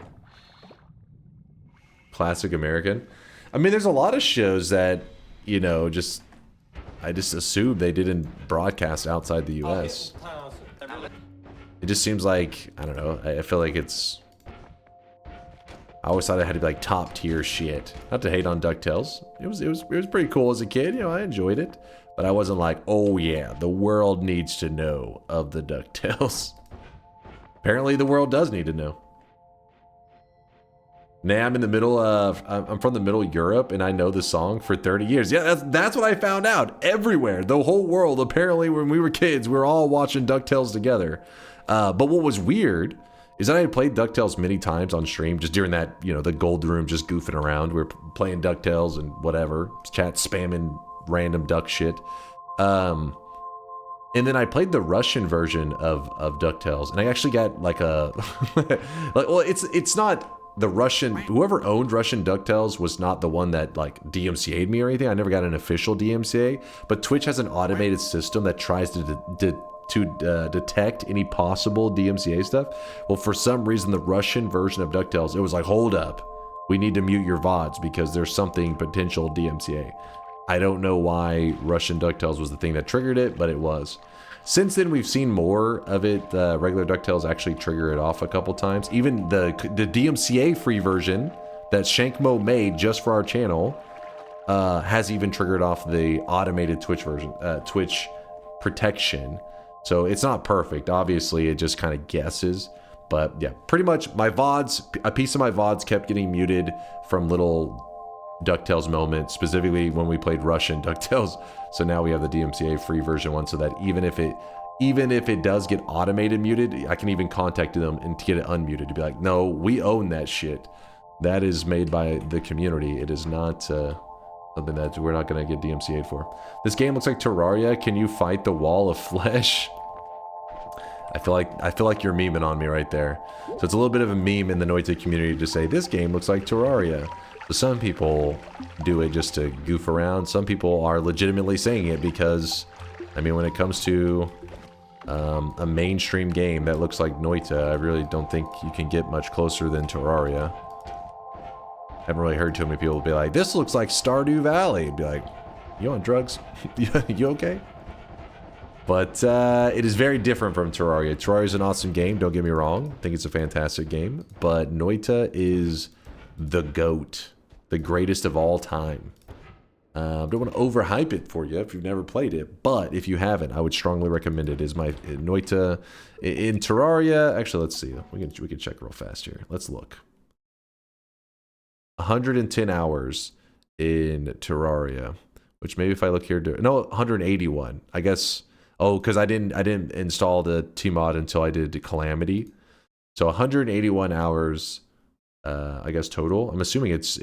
Classic American. I mean, there's a lot of shows that, you know, I just assumed they didn't broadcast outside the US. It just seems like, I don't know, I feel like it's... I always thought it had to be like top tier shit. Not to hate on DuckTales. It was pretty cool as a kid, you know, I enjoyed it. But I wasn't like, oh yeah, the world needs to know of the DuckTales. Apparently the world does need to know. Nah, I'm in the middle of, I'm from the middle of Europe, and I know the song for 30 years. Yeah, that's what I found out. Everywhere, the whole world, apparently when we were kids, we were all watching DuckTales together. But what was weird is that I had played DuckTales many times on stream, just during that, you know, the gold room, just goofing around. We were playing DuckTales and whatever, chat spamming random duck shit. And then I played the Russian version of DuckTales, and I actually got like a, like, well, it's not... The Russian, whoever owned Russian DuckTales was not the one that like DMCA'd me or anything. I never got an official DMCA, but Twitch has an automated system that tries to detect any possible DMCA stuff. Well, for some reason, the Russian version of DuckTales, it was like, hold up, we need to mute your VODs because there's something potential DMCA. I don't know why Russian DuckTales was the thing that triggered it, but it was. Since then, we've seen more of it. Regular DuckTales actually trigger it off a couple times. Even the DMCA free version that Shankmo made just for our channel has even triggered off the automated Twitch version, Twitch protection. So it's not perfect. Obviously, it just kind of guesses. But yeah, pretty much my VODs, a piece of my VODs kept getting muted from little DuckTales moments, specifically when we played Russian DuckTales. So now we have the DMCA free version one, so that even if it does get automated muted, I can even contact them and get it unmuted to be like, no, we own that shit. That is made by the community. It is not something that we're not going to get DMCA'd for. This game looks like Terraria. Can you fight the wall of flesh? I feel like you're memeing on me right there. So it's a little bit of a meme in the Noita community to say this game looks like Terraria. So some people do it just to goof around. Some people are legitimately saying it because, I mean, when it comes to a mainstream game that looks like Noita, I really don't think you can get much closer than Terraria. I haven't really heard too many people be like, this looks like Stardew Valley. Be like, you on drugs? You okay? But it is very different from Terraria. Terraria is an awesome game, don't get me wrong. I think it's a fantastic game. But Noita is the GOAT. The greatest of all time. Don't want to overhype it for you if you've never played it, but if you haven't, I would strongly recommend it. Is my Noita in Terraria? Actually, let's see. We can check real fast here. Let's look. 110 hours in Terraria, which maybe if I look here, no, 181. I guess Oh, because I didn't install the Tmod until I did Calamity. So 181 hours, I guess total. I'm assuming it's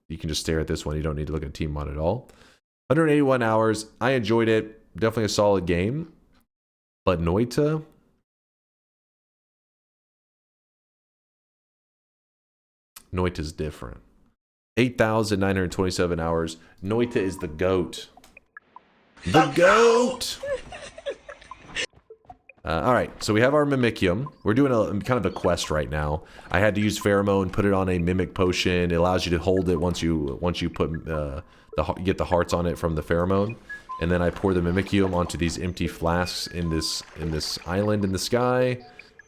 you can just stare at this one. You don't need to look at Tmod at all. 181 hours. I enjoyed it. Definitely a solid game. But Noita's different. 8,927 hours. Noita is the GOAT. The GOAT! Alright, so we have our mimicium. We're doing a kind of a quest right now. I had to use pheromone, put it on a mimic potion. It allows you to hold it once you put get the hearts on it from the pheromone. And then I pour the mimicium onto these empty flasks in this island in the sky.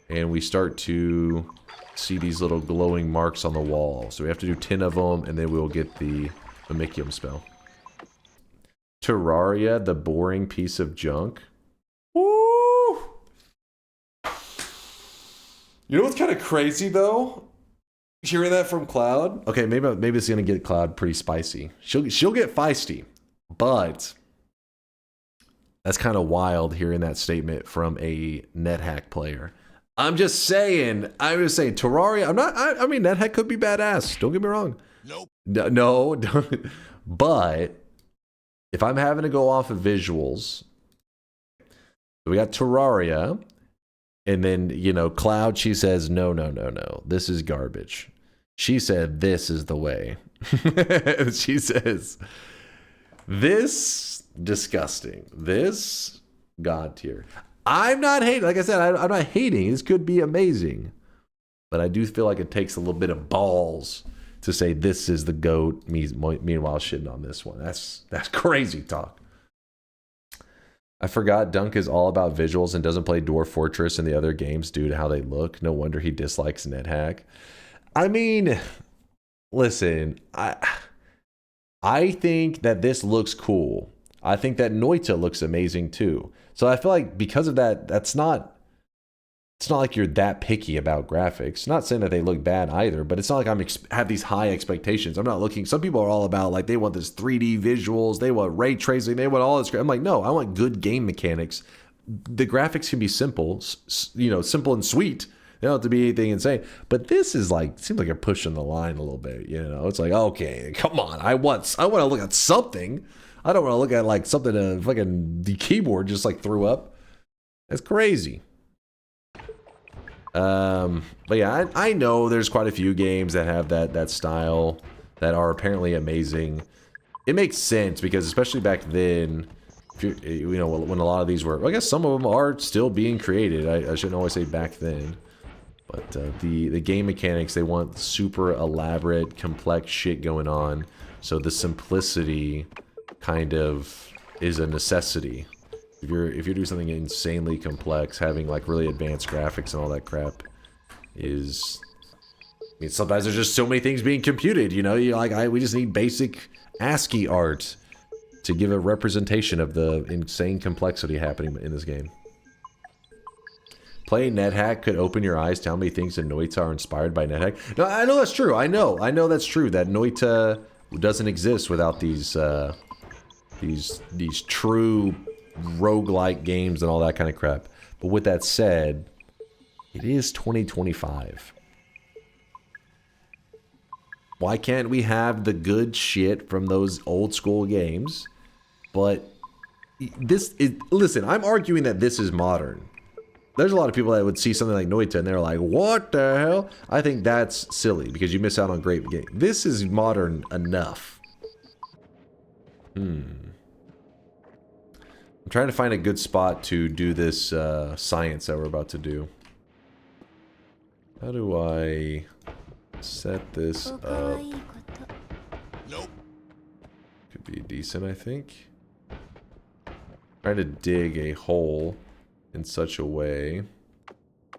And we start to see these little glowing marks on the wall. So we have to do 10 of them, and then we'll get the mimicium spell. Terraria, the boring piece of junk. Woo! You know what's kind of crazy though? Hearing that from Cloud. Okay, maybe it's gonna get Cloud pretty spicy. She'll get feisty, but that's kind of wild hearing that statement from a NetHack player. I'm just saying, Terraria, I mean, NetHack could be badass. Don't get me wrong. Nope. No, don't. But if I'm having to go off of visuals, we got Terraria, and then, you know, Cloud, she says, no, this is garbage. She said, this is the way. She says, this, disgusting. This, God tier. I'm not hating. Like I said, I'm not hating. This could be amazing. But I do feel like it takes a little bit of balls to say this is the GOAT, meanwhile shitting on this one. That's crazy talk. I forgot Dunk is all about visuals and doesn't play Dwarf Fortress and the other games due to how they look. No wonder he dislikes NetHack. I mean, listen, I think that this looks cool. I think that Noita looks amazing too. So I feel like because of that, it's not like you're that picky about graphics. Not saying that they look bad either, but it's not like have these high expectations. I'm not looking. Some people are all about like they want this 3D visuals, they want ray tracing, they want all this. I'm like, no, I want good game mechanics. The graphics can be simple, you know, simple and sweet. They don't have to be anything insane. But this is like, seems like you're pushing the line a little bit. You know, it's like, okay, come on. I want to look at something. I don't want to look at like something fucking the keyboard just like threw up. That's crazy. But yeah, I know there's quite a few games that have that style that are apparently amazing. It makes sense because especially back then, if you know, when a lot of these were, I guess some of them are still being created. I shouldn't always say back then, but the game mechanics, they want super elaborate, complex shit going on. So the simplicity kind of is a necessity. If you're doing something insanely complex, having like really advanced graphics and all that crap is, I mean, sometimes there's just so many things being computed, you know, you're like, we just need basic ASCII art to give a representation of the insane complexity happening in this game. Playing NetHack could open your eyes to how many things in Noita are inspired by NetHack. No, I know that's true. I know that's true. That Noita doesn't exist without these true roguelike games and all that kind of crap. But with that said, it is 2025. Why can't we have the good shit from those old school games? But this is, listen, I'm arguing that this is modern. There's a lot of people that would see something like Noita and they're like, what the hell? I think that's silly because you miss out on great games. This is modern enough. I'm trying to find a good spot to do this science that we're about to do. How do I set this up? Nope. Could be decent, I think. Trying to dig a hole in such a way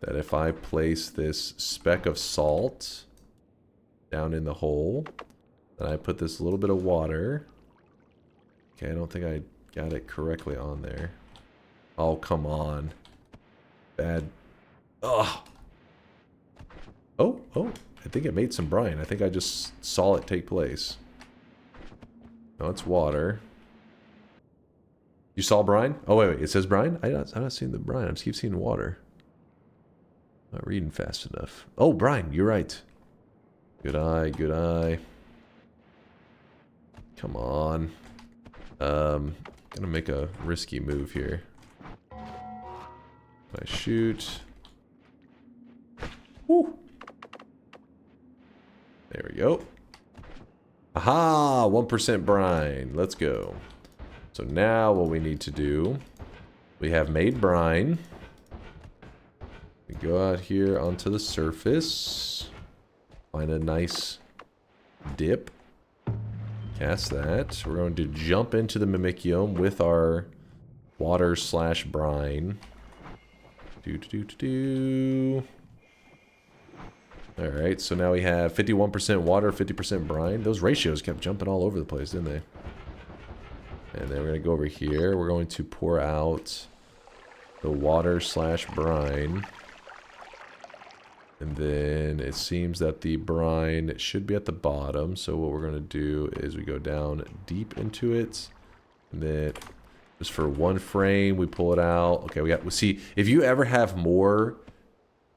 that if I place this speck of salt down in the hole, then I put this little bit of water. Okay, I don't think I got it correctly on there. Oh, come on. Bad. Ugh. Oh, I think it made some brine. I think I just saw it take place. No, it's water. You saw brine? Oh, wait. It says brine? I'm not seeing the brine. I just keep seeing water. Not reading fast enough. Oh, brine. You're right. Good eye. Good eye. Come on. Gonna make a risky move here. I shoot. Woo. There we go. Aha! 1% brine. Let's go. So now what we need to do, we have made brine. We go out here onto the surface. Find a nice dip. Cast that. We're going to jump into the mimicium with our water / brine. Alright, so now we have 51% water, 50% brine. Those ratios kept jumping all over the place, didn't they? And then we're going to go over here. We're going to pour out the water / brine. And then it seems that the brine should be at the bottom. So what we're going to do is we go down deep into it. And then just for one frame, we pull it out. Okay, we see, if you ever have more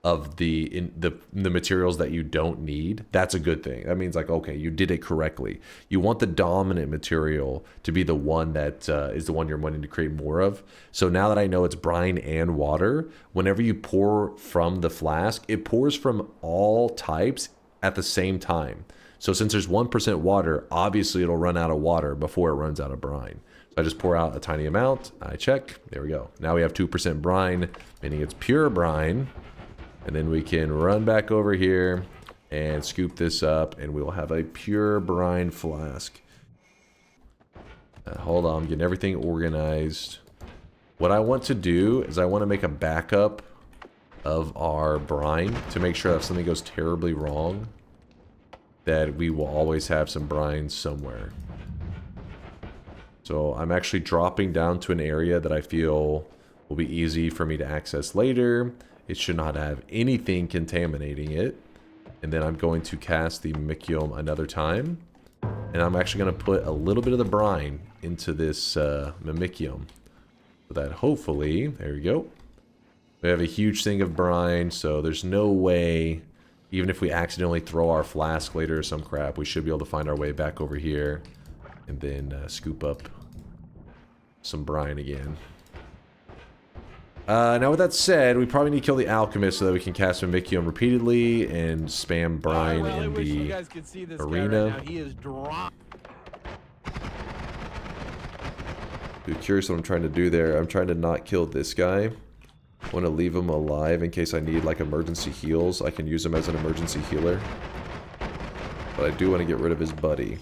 of the materials that you don't need, that's a good thing. That means like, okay, you did it correctly. You want the dominant material to be the one that is the one you're wanting to create more of. So now that I know it's brine and water, whenever you pour from the flask, it pours from all types at the same time. So since there's 1% water, obviously it'll run out of water before it runs out of brine. So I just pour out a tiny amount, I check, there we go. Now we have 2% brine, meaning it's pure brine. And then we can run back over here and scoop this up, and we'll have a pure brine flask. Hold on, I'm getting everything organized. What I want to do is I want to make a backup of our brine to make sure that if something goes terribly wrong, that we will always have some brine somewhere. So I'm actually dropping down to an area that I feel will be easy for me to access later. It should not have anything contaminating it. And then I'm going to cast the mimicium another time. And I'm actually going to put a little bit of the brine into this mimicium. So that hopefully, there we go. We have a huge thing of brine, so there's no way, even if we accidentally throw our flask later or some crap, we should be able to find our way back over here. And then scoop up some brine again. Now with that said, we probably need to kill the Alchemist so that we can cast mimicium repeatedly and spam brine in the arena. He is drunk. Be curious what I'm trying to do there. I'm trying to not kill this guy. I want to leave him alive in case I need like emergency heals. I can use him as an emergency healer. But I do want to get rid of his buddy.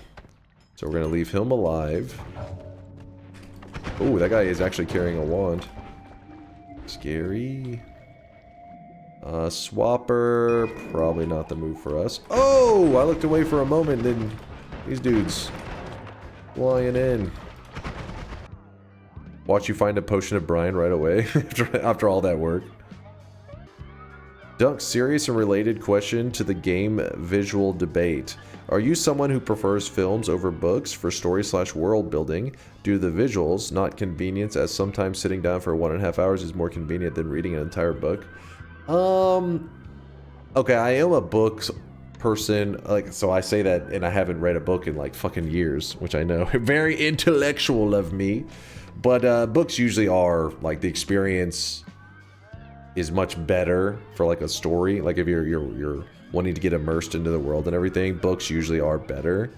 So we're going to leave him alive. Oh, that guy is actually carrying a wand. Scary. Swapper, probably not the move for us. Oh, I looked away for a moment, then these dudes flying in. Watch you find a potion of brine right away after all that work. Dunk, serious and related question to the game visual debate. Are you someone who prefers films over books for story / world building due to the visuals, not convenience, as sometimes sitting down for 1.5 hours is more convenient than reading an entire book? Okay, I am a books person, like, so I say that, and I haven't read a book in like fucking years, which I know, very intellectual of me, but books usually are, like, the experience is much better for like a story. Like if you're wanting to get immersed into the world and everything, books usually are better.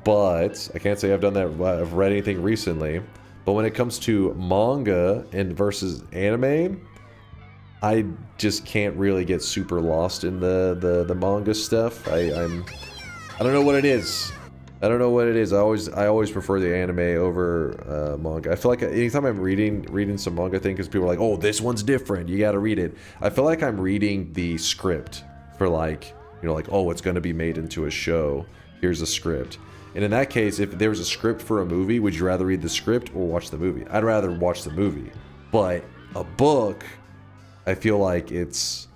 But I can't say I've done that. I've read anything recently. But when it comes to manga and versus anime, I just can't really get super lost in the manga stuff. I don't know what it is. I don't know what it is. I always prefer the anime over manga. I feel like anytime I'm reading some manga thing, because people are like, oh, this one's different, you gotta read it. I feel like I'm reading the script for, like, you know, like, oh, it's gonna be made into a show. Here's a script. And in that case, if there was a script for a movie, would you rather read the script or watch the movie? I'd rather watch the movie. But a book, I feel like it's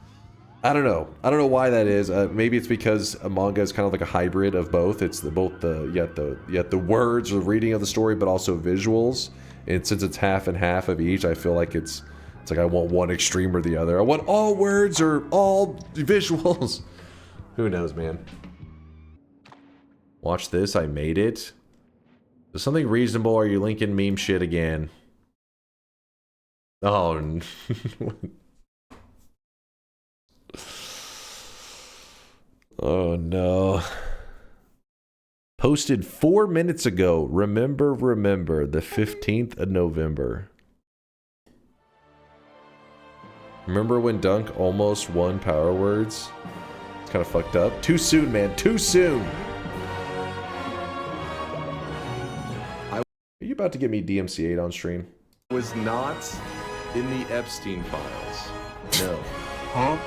I don't know. I don't know why that is. Maybe it's because a manga is kind of like a hybrid of both. It's both the words or the reading of the story, but also visuals. And since it's half and half of each, I feel like it's like I want one extreme or the other. I want all words or all visuals. Who knows, man? Watch this. I made it. Is something reasonable? Or are you linking meme shit again? Oh. Oh no. Posted 4 minutes ago. Remember, the 15th of November. Remember when Dunk almost won Power Words? It's kind of fucked up. Too soon, man. Too soon. Are you about to get me DMCA'd on stream? Was not in the Epstein files. No. Huh?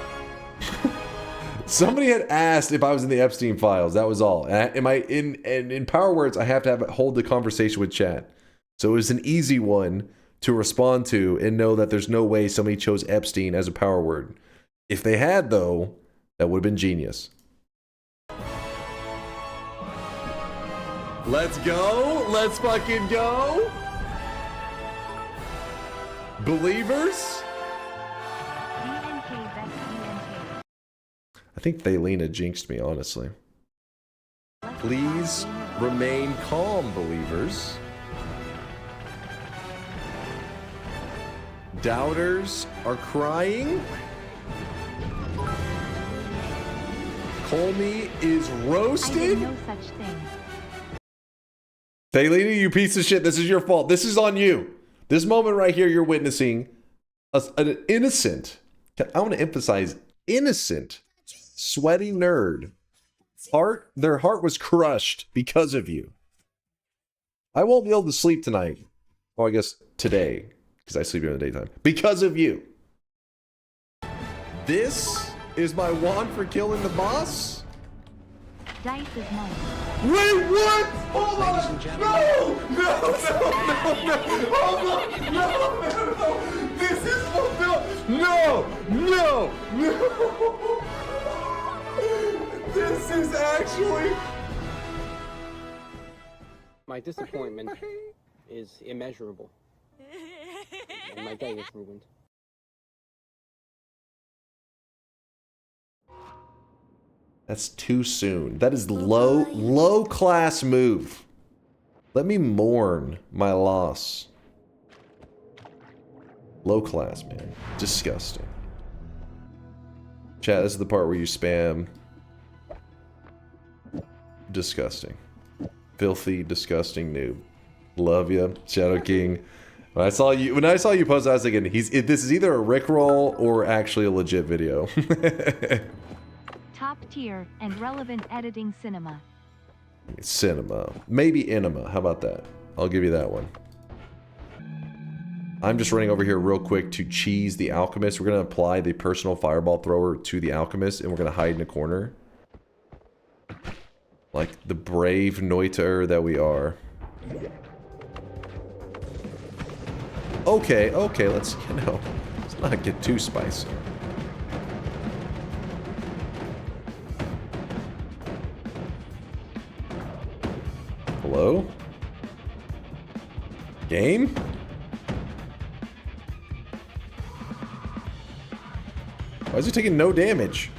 Somebody had asked if I was in the Epstein files. That was all. And am I in Power Words? I have to hold the conversation with chat. So it was an easy one to respond to and know that there's no way somebody chose Epstein as a power word. If they had, though, that would have been genius. Let's go. Let's fucking go. Believers. I think Thelina jinxed me, honestly. Please remain calm, believers. Doubters are crying. Kolmi is roasted. I did no such thing. Thelina, you piece of shit. This is your fault. This is on you. This moment right here, you're witnessing an innocent, I want to emphasize innocent, sweaty nerd. Their heart was crushed because of you. I won't be able to sleep tonight. Well, I guess today, because I sleep during the daytime. Because of you. This is my wand for killing the boss? Dice is mine. Wait, what? Hold on! No! No! Hold on! No! This is no! This is actually... My disappointment is immeasurable. And my day is ruined. That's too soon. That is low class move. Let me mourn my loss. Low class, man. Disgusting. Chat, this is the part where you spam. Disgusting. Filthy, disgusting noob. Love ya, Shadow King. When I saw you post, I was thinking, this is either a Rickroll or actually a legit video. Top tier and relevant editing cinema. Cinema. Maybe enema. How about that? I'll give you that one. I'm just running over here real quick to cheese the Alchemist. We're going to apply the personal fireball thrower to the Alchemist, and we're going to hide in a corner. Like the brave Noita that we are. Okay, let's not get too spicy. Hello? Game? Why is he taking no damage?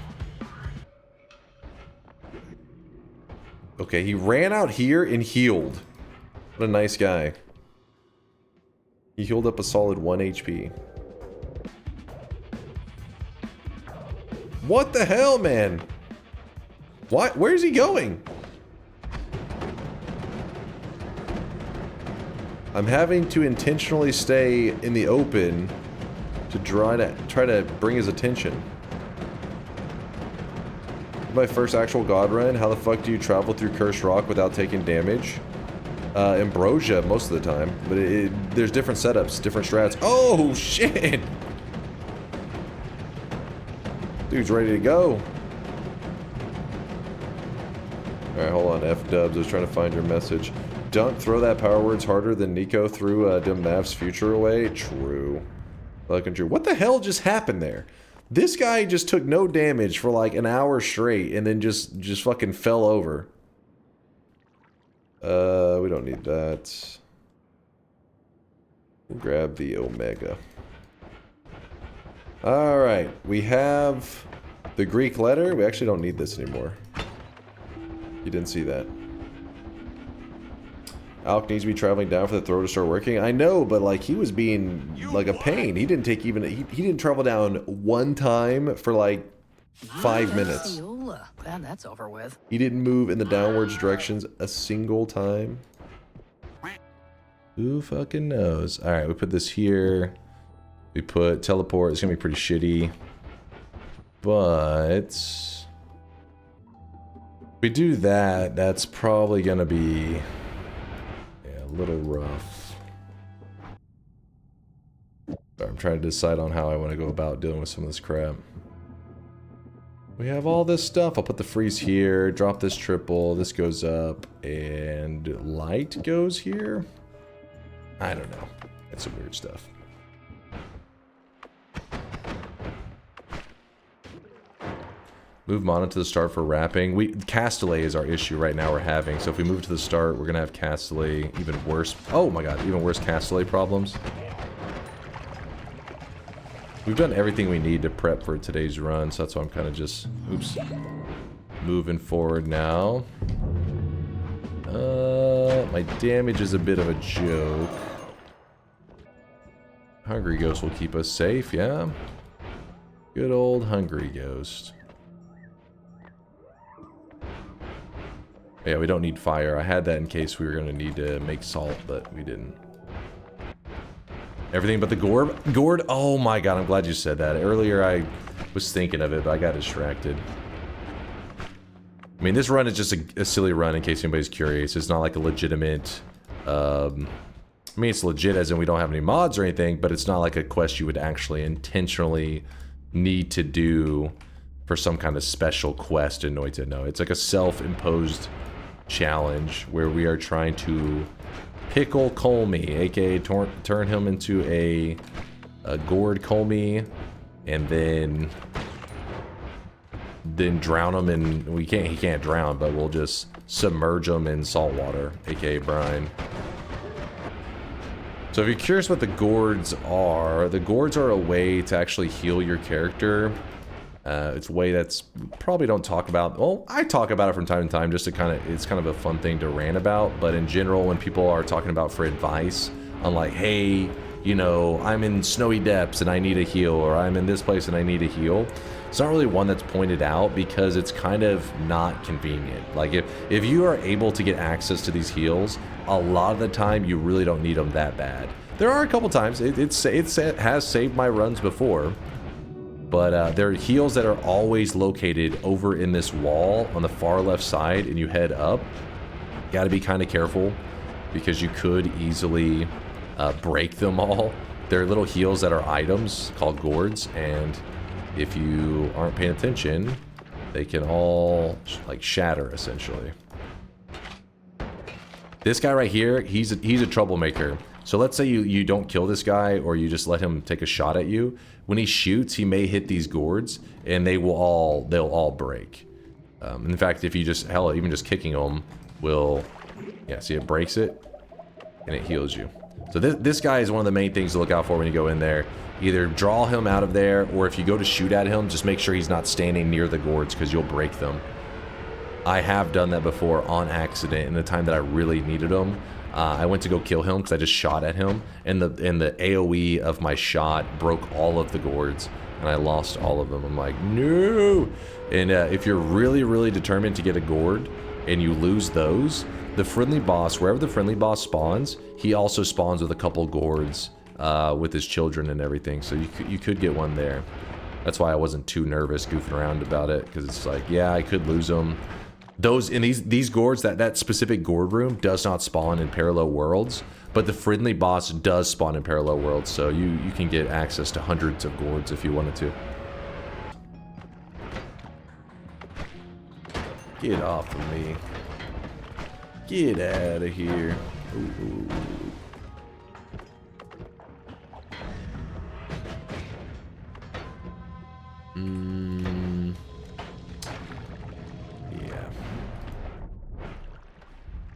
Okay, he ran out here and healed. What a nice guy. He healed up a solid 1 HP. What the hell, man? What? Where's he going? I'm having to intentionally stay in the open to try to bring his attention. My first actual god run. How the fuck do you travel through Cursed Rock without taking damage? Ambrosia most of the time, but there's different setups, different strats. Oh shit! Dude's ready to go. All right, hold on, F-dubs. I was trying to find your message. Dunk, throw that power words harder than Nico threw Dim Mav's future away. True. Looking true. What the hell just happened there? This guy just took no damage for like an hour straight and then just fucking fell over. We don't need that. We'll grab the Omega. Alright, we have the Greek letter. We actually don't need this anymore. You didn't see that. Alk needs to be traveling down for the throw to start working. I know, but like he was being like a pain. He didn't take even he didn't travel down one time for like 5 minutes. Glad that's over with. He didn't move in the downwards directions a single time. Who fucking knows? All right, we put this here. We put teleport. It's gonna be pretty shitty, but if we do that, that's probably gonna be a little rough. I'm trying to decide on how I want to go about dealing with some of this crap. We have all this stuff. I'll put the freeze here, drop this triple, this goes up, and light goes here? I don't know. That's some weird stuff. Move Mana to the start for wrapping. Castellet is our issue right now we're having, so if we move to the start, we're gonna have Castellet even worse. Oh my god, even worse Castellet problems. We've done everything we need to prep for today's run, so that's why I'm kind of just, oops, moving forward now. My damage is a bit of a joke. Hungry Ghost will keep us safe, yeah? Good old Hungry Ghost. Yeah, we don't need fire. I had that in case we were going to need to make salt, but we didn't. Everything but the gourd. Gourd, oh my god, I'm glad you said that. Earlier I was thinking of it, but I got distracted. I mean, this run is just a silly run in case anybody's curious. It's not like a legitimate... I mean, it's legit as in we don't have any mods or anything, but it's not like a quest you would actually intentionally need to do for some kind of special quest in Noita. No, it's like a self-imposed challenge where we are trying to Pickle Kolmi, aka turn him into a gourd Kolmi, and then drown him in, he can't drown, but we'll just submerge him in salt water, aka brine. So if you're curious what the gourds are a way to actually heal your character. It's a way that's probably don't talk about. Well, I talk about it from time to time just to it's kind of a fun thing to rant about. But in general, when people are talking about for advice on like, hey, you know, I'm in snowy depths and I need a heal, or I'm in this place and I need a heal, it's not really one that's pointed out because it's kind of not convenient. Like if you are able to get access to these heals, a lot of the time you really don't need them that bad. There are a couple times it has saved my runs before. But there are heals that are always located over in this wall on the far left side, and you head up. Got to be kind of careful because you could easily break them all. They're little heals that are items called gourds, and if you aren't paying attention, they can all like shatter essentially. This guy right here, he's a troublemaker. So let's say you don't kill this guy, or you just let him take a shot at you. When he shoots, he may hit these gourds, and they'll all break. In fact, if you just, hell, even just kicking them will, yeah, see, it breaks it, and it heals you. So this guy is one of the main things to look out for when you go in there. Either draw him out of there, or if you go to shoot at him, just make sure he's not standing near the gourds, because you'll break them. I have done that before on accident in the time that I really needed them. I went to go kill him because I just shot at him, and the AoE of my shot broke all of the gourds, and I lost all of them. I'm like, no! And if you're really, really determined to get a gourd, and you lose those, the friendly boss, wherever the friendly boss spawns, he also spawns with a couple gourds with his children and everything, so you could get one there. That's why I wasn't too nervous goofing around about it, because it's like, yeah, I could lose them. Those in these gourds, that specific gourd room does not spawn in parallel worlds, but the friendly boss does spawn in parallel worlds, so you can get access to hundreds of gourds if you wanted to. Get off of me. Get out of here. Ooh.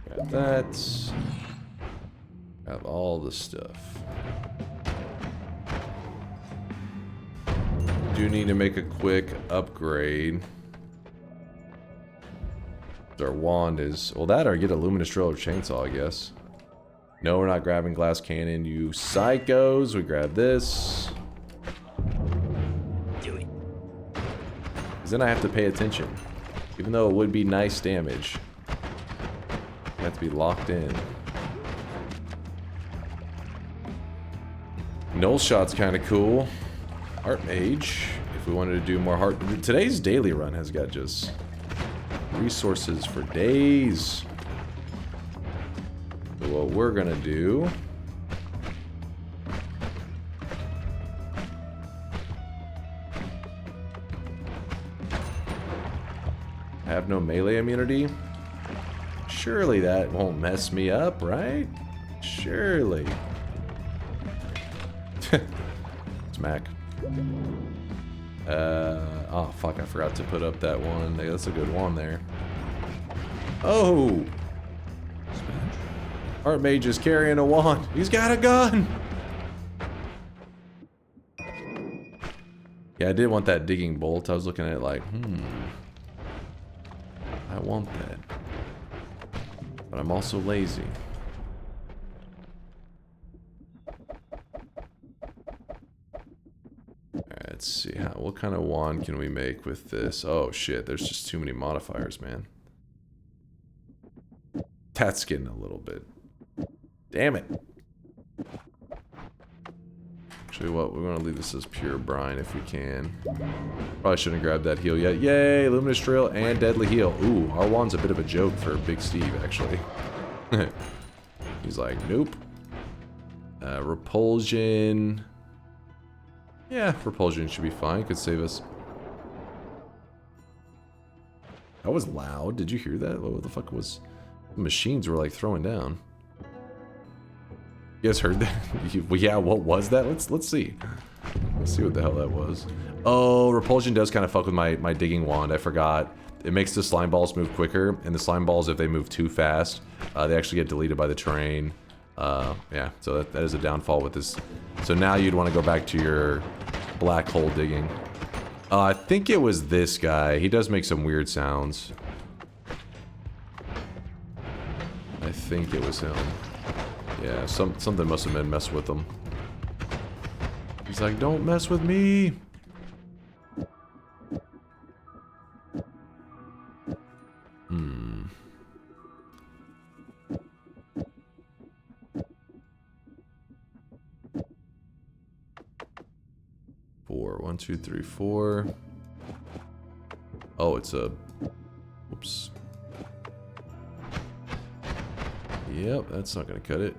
Got that. Got all the stuff. Do need to make a quick upgrade. Our wand is... Well, that or get a luminous drill or chainsaw, I guess. No, we're not grabbing glass cannon, you psychos. We grab this. Do it. Because then I have to pay attention. Even though it would be nice damage. I have to be locked in. Null shot's kind of cool. Heart mage. If we wanted to do more heart... Today's daily run has got just... resources for days. So what we're gonna do... Have no melee immunity? Surely that won't mess me up, right? Surely. Smack. Oh fuck, I forgot to put up that one. That's a good one there. Oh! Art Mage is carrying a wand. He's got a gun! Yeah, I did want that digging bolt. I was looking at it like, I want that. But I'm also lazy. Let's see, what kind of wand can we make with this? Oh shit, there's just too many modifiers, man. That's getting a little bit... Damn it. Actually, what? We're going to leave this as pure brine if we can. Probably shouldn't grab that heal yet. Yay! Luminous Drill and Deadly Heal. Ooh, our wand's a bit of a joke for Big Steve, actually. He's like, nope. Repulsion... Yeah, repulsion should be fine. Could save us. That was loud. Did you hear that? What the fuck was... The machines were like throwing down. You guys heard that? Well, yeah, what was that? Let's see. Let's see what the hell that was. Oh, repulsion does kind of fuck with my digging wand. I forgot. It makes the slime balls move quicker, and the slime balls, if they move too fast, they actually get deleted by the terrain. Yeah, so that is a downfall with this. So now you'd want to go back to your black hole digging. I think it was this guy. He does make some weird sounds. I think it was him. Yeah, something must have been messing with him. He's like, don't mess with me! Four. 1, 2, 3, 4. Oh, it's a... Oops. Yep, that's not gonna cut it.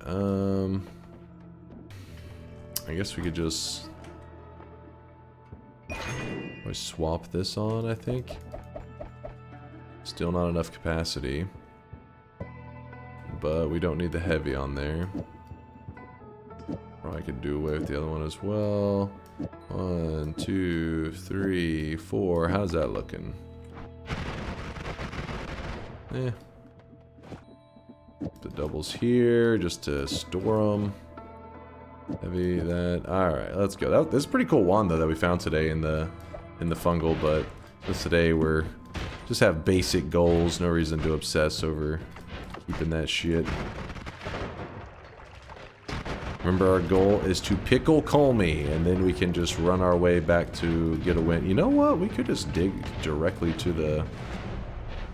I guess we could just... swap this on, I think. Still not enough capacity. But we don't need the heavy on there. Probably could do away with the other one as well. 1, 2, 3, 4. How's that looking? Eh. The doubles here just to store them. Heavy that. All right, let's go. This is a pretty cool wand though that we found today in the fungal. But just today we're just have basic goals. No reason to obsess over keeping that shit. Remember, our goal is to Pickle Kolmi, and then we can just run our way back to get a win. You know what? We could just dig directly to the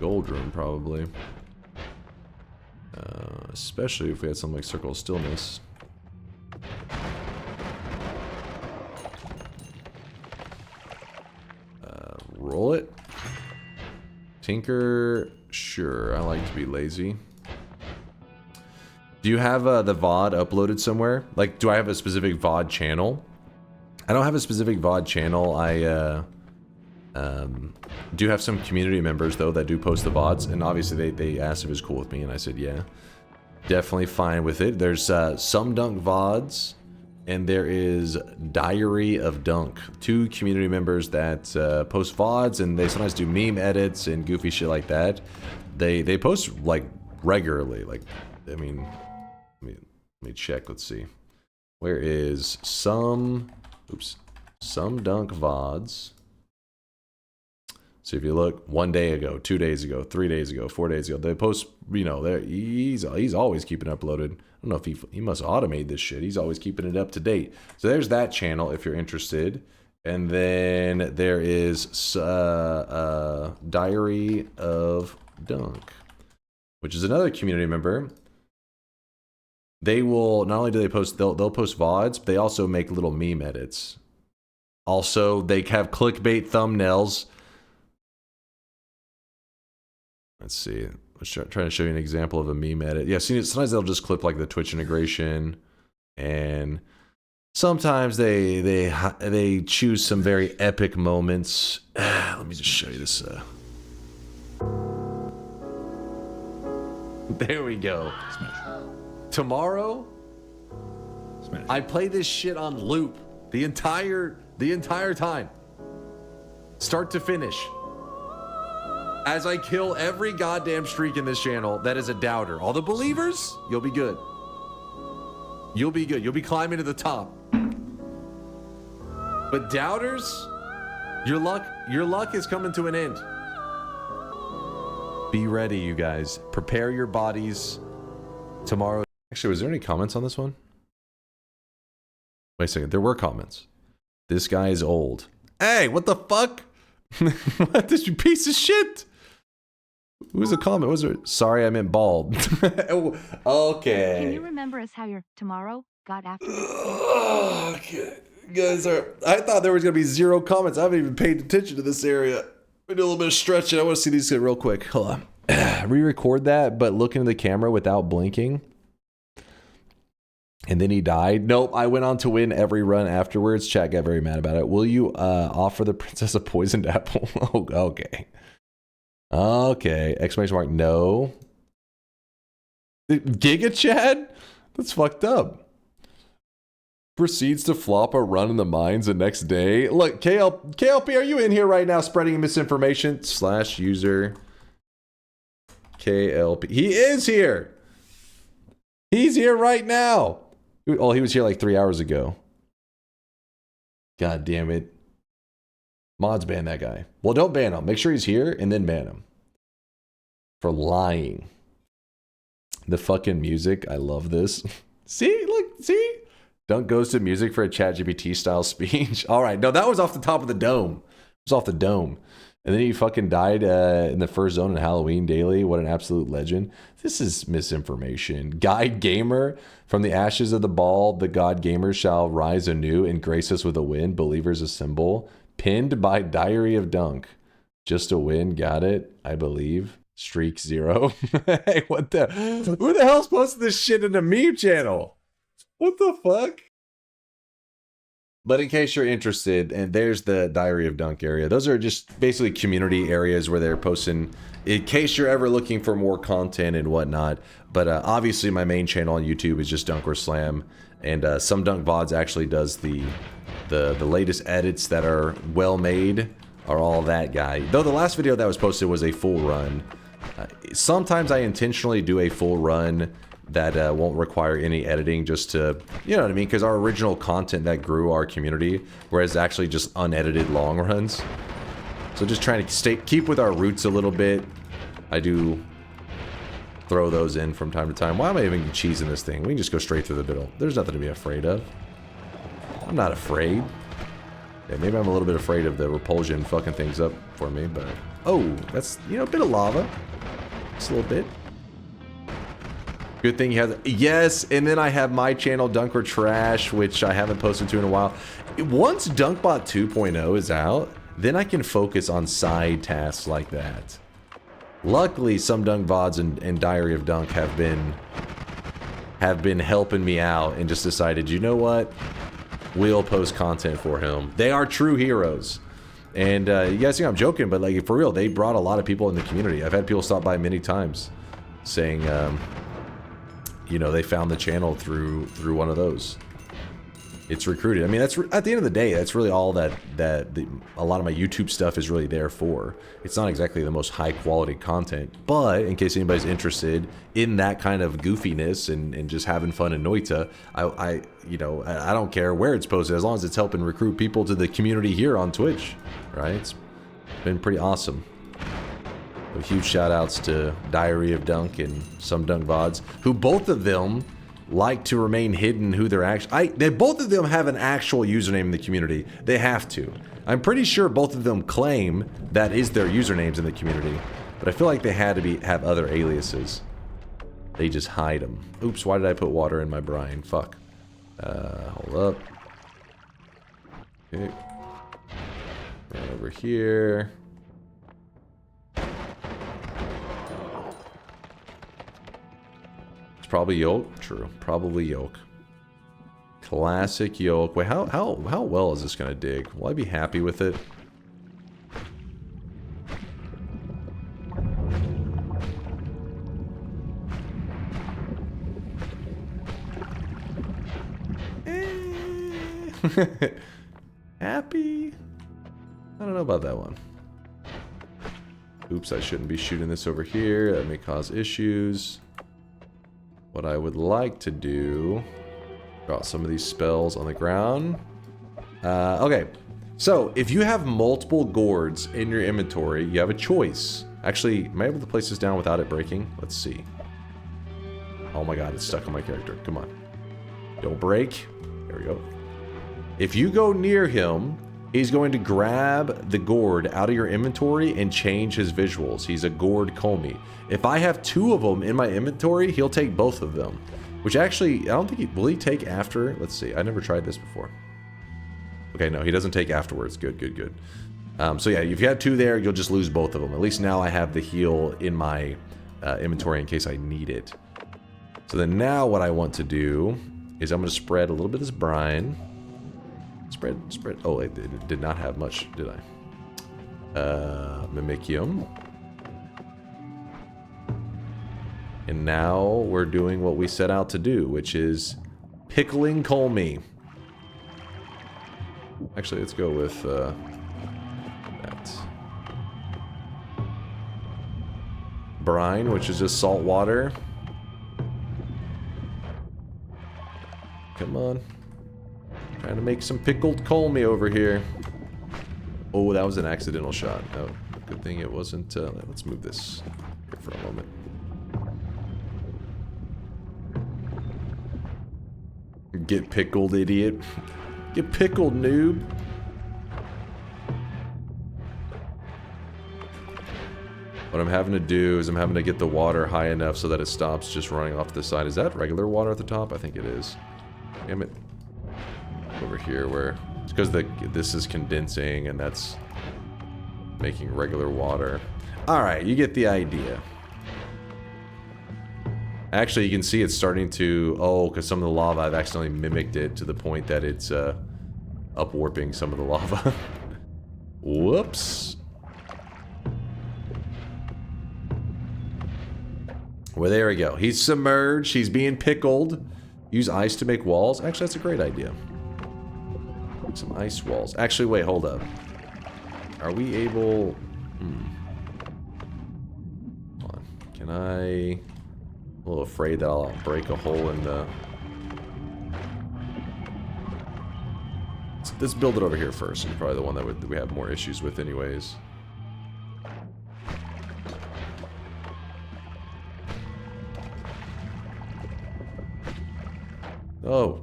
gold room, probably. Especially if we had something like Circle of Stillness. Roll it. Tinker. Sure, I like to be lazy. Do you have the VOD uploaded somewhere? Like, do I have a specific VOD channel? I don't have a specific VOD channel. I do have some community members, though, that do post the VODs. And obviously, they asked if it was cool with me, and I said, yeah. Definitely fine with it. There's some Dunk VODs, and there is Diary of Dunk. 2 community members that post VODs, and they sometimes do meme edits and goofy shit like that. They post, like, regularly. Like, I mean, let me check. Let's see. Where is some dunk VODs? So if you look 1 day ago, 2 days ago, 3 days ago, 4 days ago, they post, you know, he's always keeping uploaded. I don't know if he must automate this shit. He's always keeping it up to date. So there's that channel if you're interested. And then there is Diary of Dunk, which is another community member. They will, not only do they post, they'll post VODs, but they also make little meme edits. Also, they have clickbait thumbnails. Let's see. Let's try to show you an example of a meme edit. Yeah, see, sometimes they'll just clip like the Twitch integration, and sometimes they choose some very epic moments. Let me just show you this. There we go. Tomorrow, I play this shit on loop the entire time, start to finish. As I kill every goddamn streak in this channel that is a doubter. All the believers, you'll be good. You'll be good. You'll be climbing to the top. But doubters, your luck is coming to an end. Be ready, you guys. Prepare your bodies. Tomorrow. Actually, was there any comments on this one? Wait a second. There were comments. This guy is old. Hey, what the fuck? What did you piece of shit? Who's a comment? Was there? Sorry, I meant bald. Okay. Can you remember us how your tomorrow got after this? Okay. Guys, I thought there was going to be 0 comments. I haven't even paid attention to this area. We do a little bit of stretching. I want to see these real quick. Hold on. Re-record that, but look into the camera without blinking. And then he died. Nope, I went on to win every run afterwards. Chat got very mad about it. Will you offer the princess a poisoned apple? Oh, okay. Okay. Exclamation mark. No. Giga Chad? That's fucked up. Proceeds to flop a run in the mines the next day. Look, KLP, are you in here right now spreading misinformation? /user KLP. He is here. He's here right now. Oh, he was here like 3 hours ago. God damn it. Mods ban that guy. Well, don't ban him. Make sure he's here and then ban him. For lying. The fucking music. I love this. See? Look. See? Dunk goes to music for a ChatGPT style speech. All right. No, that was off the top of the dome. It was off the dome. And then he fucking died in the first zone in Halloween Daily. What an absolute legend. This is misinformation. Guide Gamer. From the ashes of the ball, the God Gamer shall rise anew and grace us with a win. Believers assemble. Pinned by Diary of Dunk. Just a win. Got it. I believe. Streak 0. Hey, what the? Who the hell's posting this shit in the meme channel? What the fuck? But in case you're interested, and there's the Diary of Dunk area. Those are just basically community areas where they're posting, in case you're ever looking for more content and whatnot. But obviously my main channel on YouTube is just DunkOrSlam. And some Dunk VODs actually does the latest edits that are well made, are all that guy. Though the last video that was posted was a full run. Sometimes I intentionally do a full run that won't require any editing, just to, you know what I mean? Because our original content that grew our community, whereas actually just unedited long runs. So just trying to keep with our roots a little bit. I do throw those in from time to time. Why am I even cheesing this thing? We can just go straight through the middle. There's nothing to be afraid of. I'm not afraid. Yeah, maybe I'm a little bit afraid of the repulsion fucking things up for me, but... Oh, that's, you know, a bit of lava. Just a little bit. Good thing you have... Yes, and then I have my channel, Dunk or Trash, which I haven't posted to in a while. Once DunkBot 2.0 is out, then I can focus on side tasks like that. Luckily, some Dunk VODs and Diary of Dunk have been helping me out and just decided, you know what? We'll post content for him. They are true heroes. And you guys think I'm joking, but like for real, they brought a lot of people in the community. I've had people stop by many times saying, you know, they found the channel through one of those. it's recruited. I mean, that's at the end of the day, that's really all that a lot of my YouTube stuff is really there for. It's not exactly the most high quality content, but in case anybody's interested in that kind of goofiness and just having fun in Noita, I don't care where it's posted as long as it's helping recruit people to the community here on Twitch, right? It's been pretty awesome. So huge shout outs to Diary of Dunk and some Dunk VODs, who both of them like to remain hidden who they're actually. They both of them have an actual username in the community. They have to. I'm pretty sure both of them claim that is their usernames in the community, but I feel like they had to have other aliases. They just hide them. Oops, why did I put water in my brine? Fuck. Hold up. Okay. Right over here. It's probably yolk. True. Probably yolk. Classic yolk. Wait, how well is this gonna dig? Will I be happy with it? Happy? I don't know about that one. Oops, I shouldn't be shooting this over here. That may cause issues. What I would like to do... Draw some of these spells on the ground. Okay, so if you have multiple gourds in your inventory, you have a choice. Actually, am I able to place this down without it breaking? Let's see. Oh my god, it's stuck on my character. Come on. Don't break. There we go. If you go near him, he's going to grab the gourd out of your inventory and change his visuals. He's a Pickle Kolmi. If I have 2 of them in my inventory, he'll take both of them. Which actually, I don't think he... Will he take after? Let's see. I never tried this before. Okay, no, he doesn't take afterwards. Good, good, good. So yeah, if you have 2 there, you'll just lose both of them. At least now I have the heal in my inventory in case I need it. So then now what I want to do is I'm going to spread a little bit of this brine. Spread. Oh, it did not have much, did I? Mimicium. And now we're doing what we set out to do, which is pickling Kolmi. Actually, let's go with that. Brine, which is just salt water. Come on. Trying to make some pickled Kolmi over here. Oh, that was an accidental shot. Oh, good thing it wasn't. Let's move this here for a moment. Get pickled, idiot. Get pickled, noob. What I'm having to do is I'm having to get the water high enough so that it stops just running off the side. Is that regular water at the top? I think it is. Damn it. Over here where... It's because this is condensing and that's making regular water. Alright, you get the idea. Actually, you can see it's starting to... Oh, because some of the lava, I've accidentally mimicked it to the point that it's upwarping some of the lava. Whoops. Well, there we go. He's submerged. He's being pickled. Use ice to make walls. Actually, that's a great idea. Make some ice walls. Actually, wait, hold up. Are we able... Hold on. Can I... I'm a little afraid that I'll break a hole in the... Let's build it over here first. It's probably the one that we have more issues with anyways. Oh.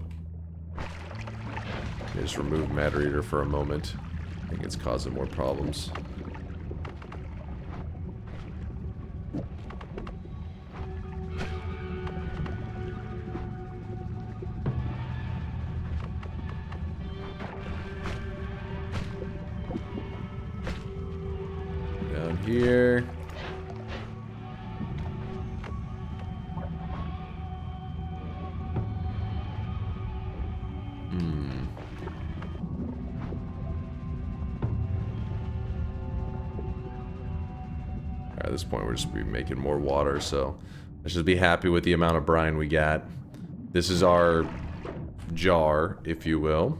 Just remove Matter Eater for a moment. I think it's causing more problems. Down here. At this point, we're just be making more water, so let's just be happy with the amount of brine we got. This is our jar, if you will.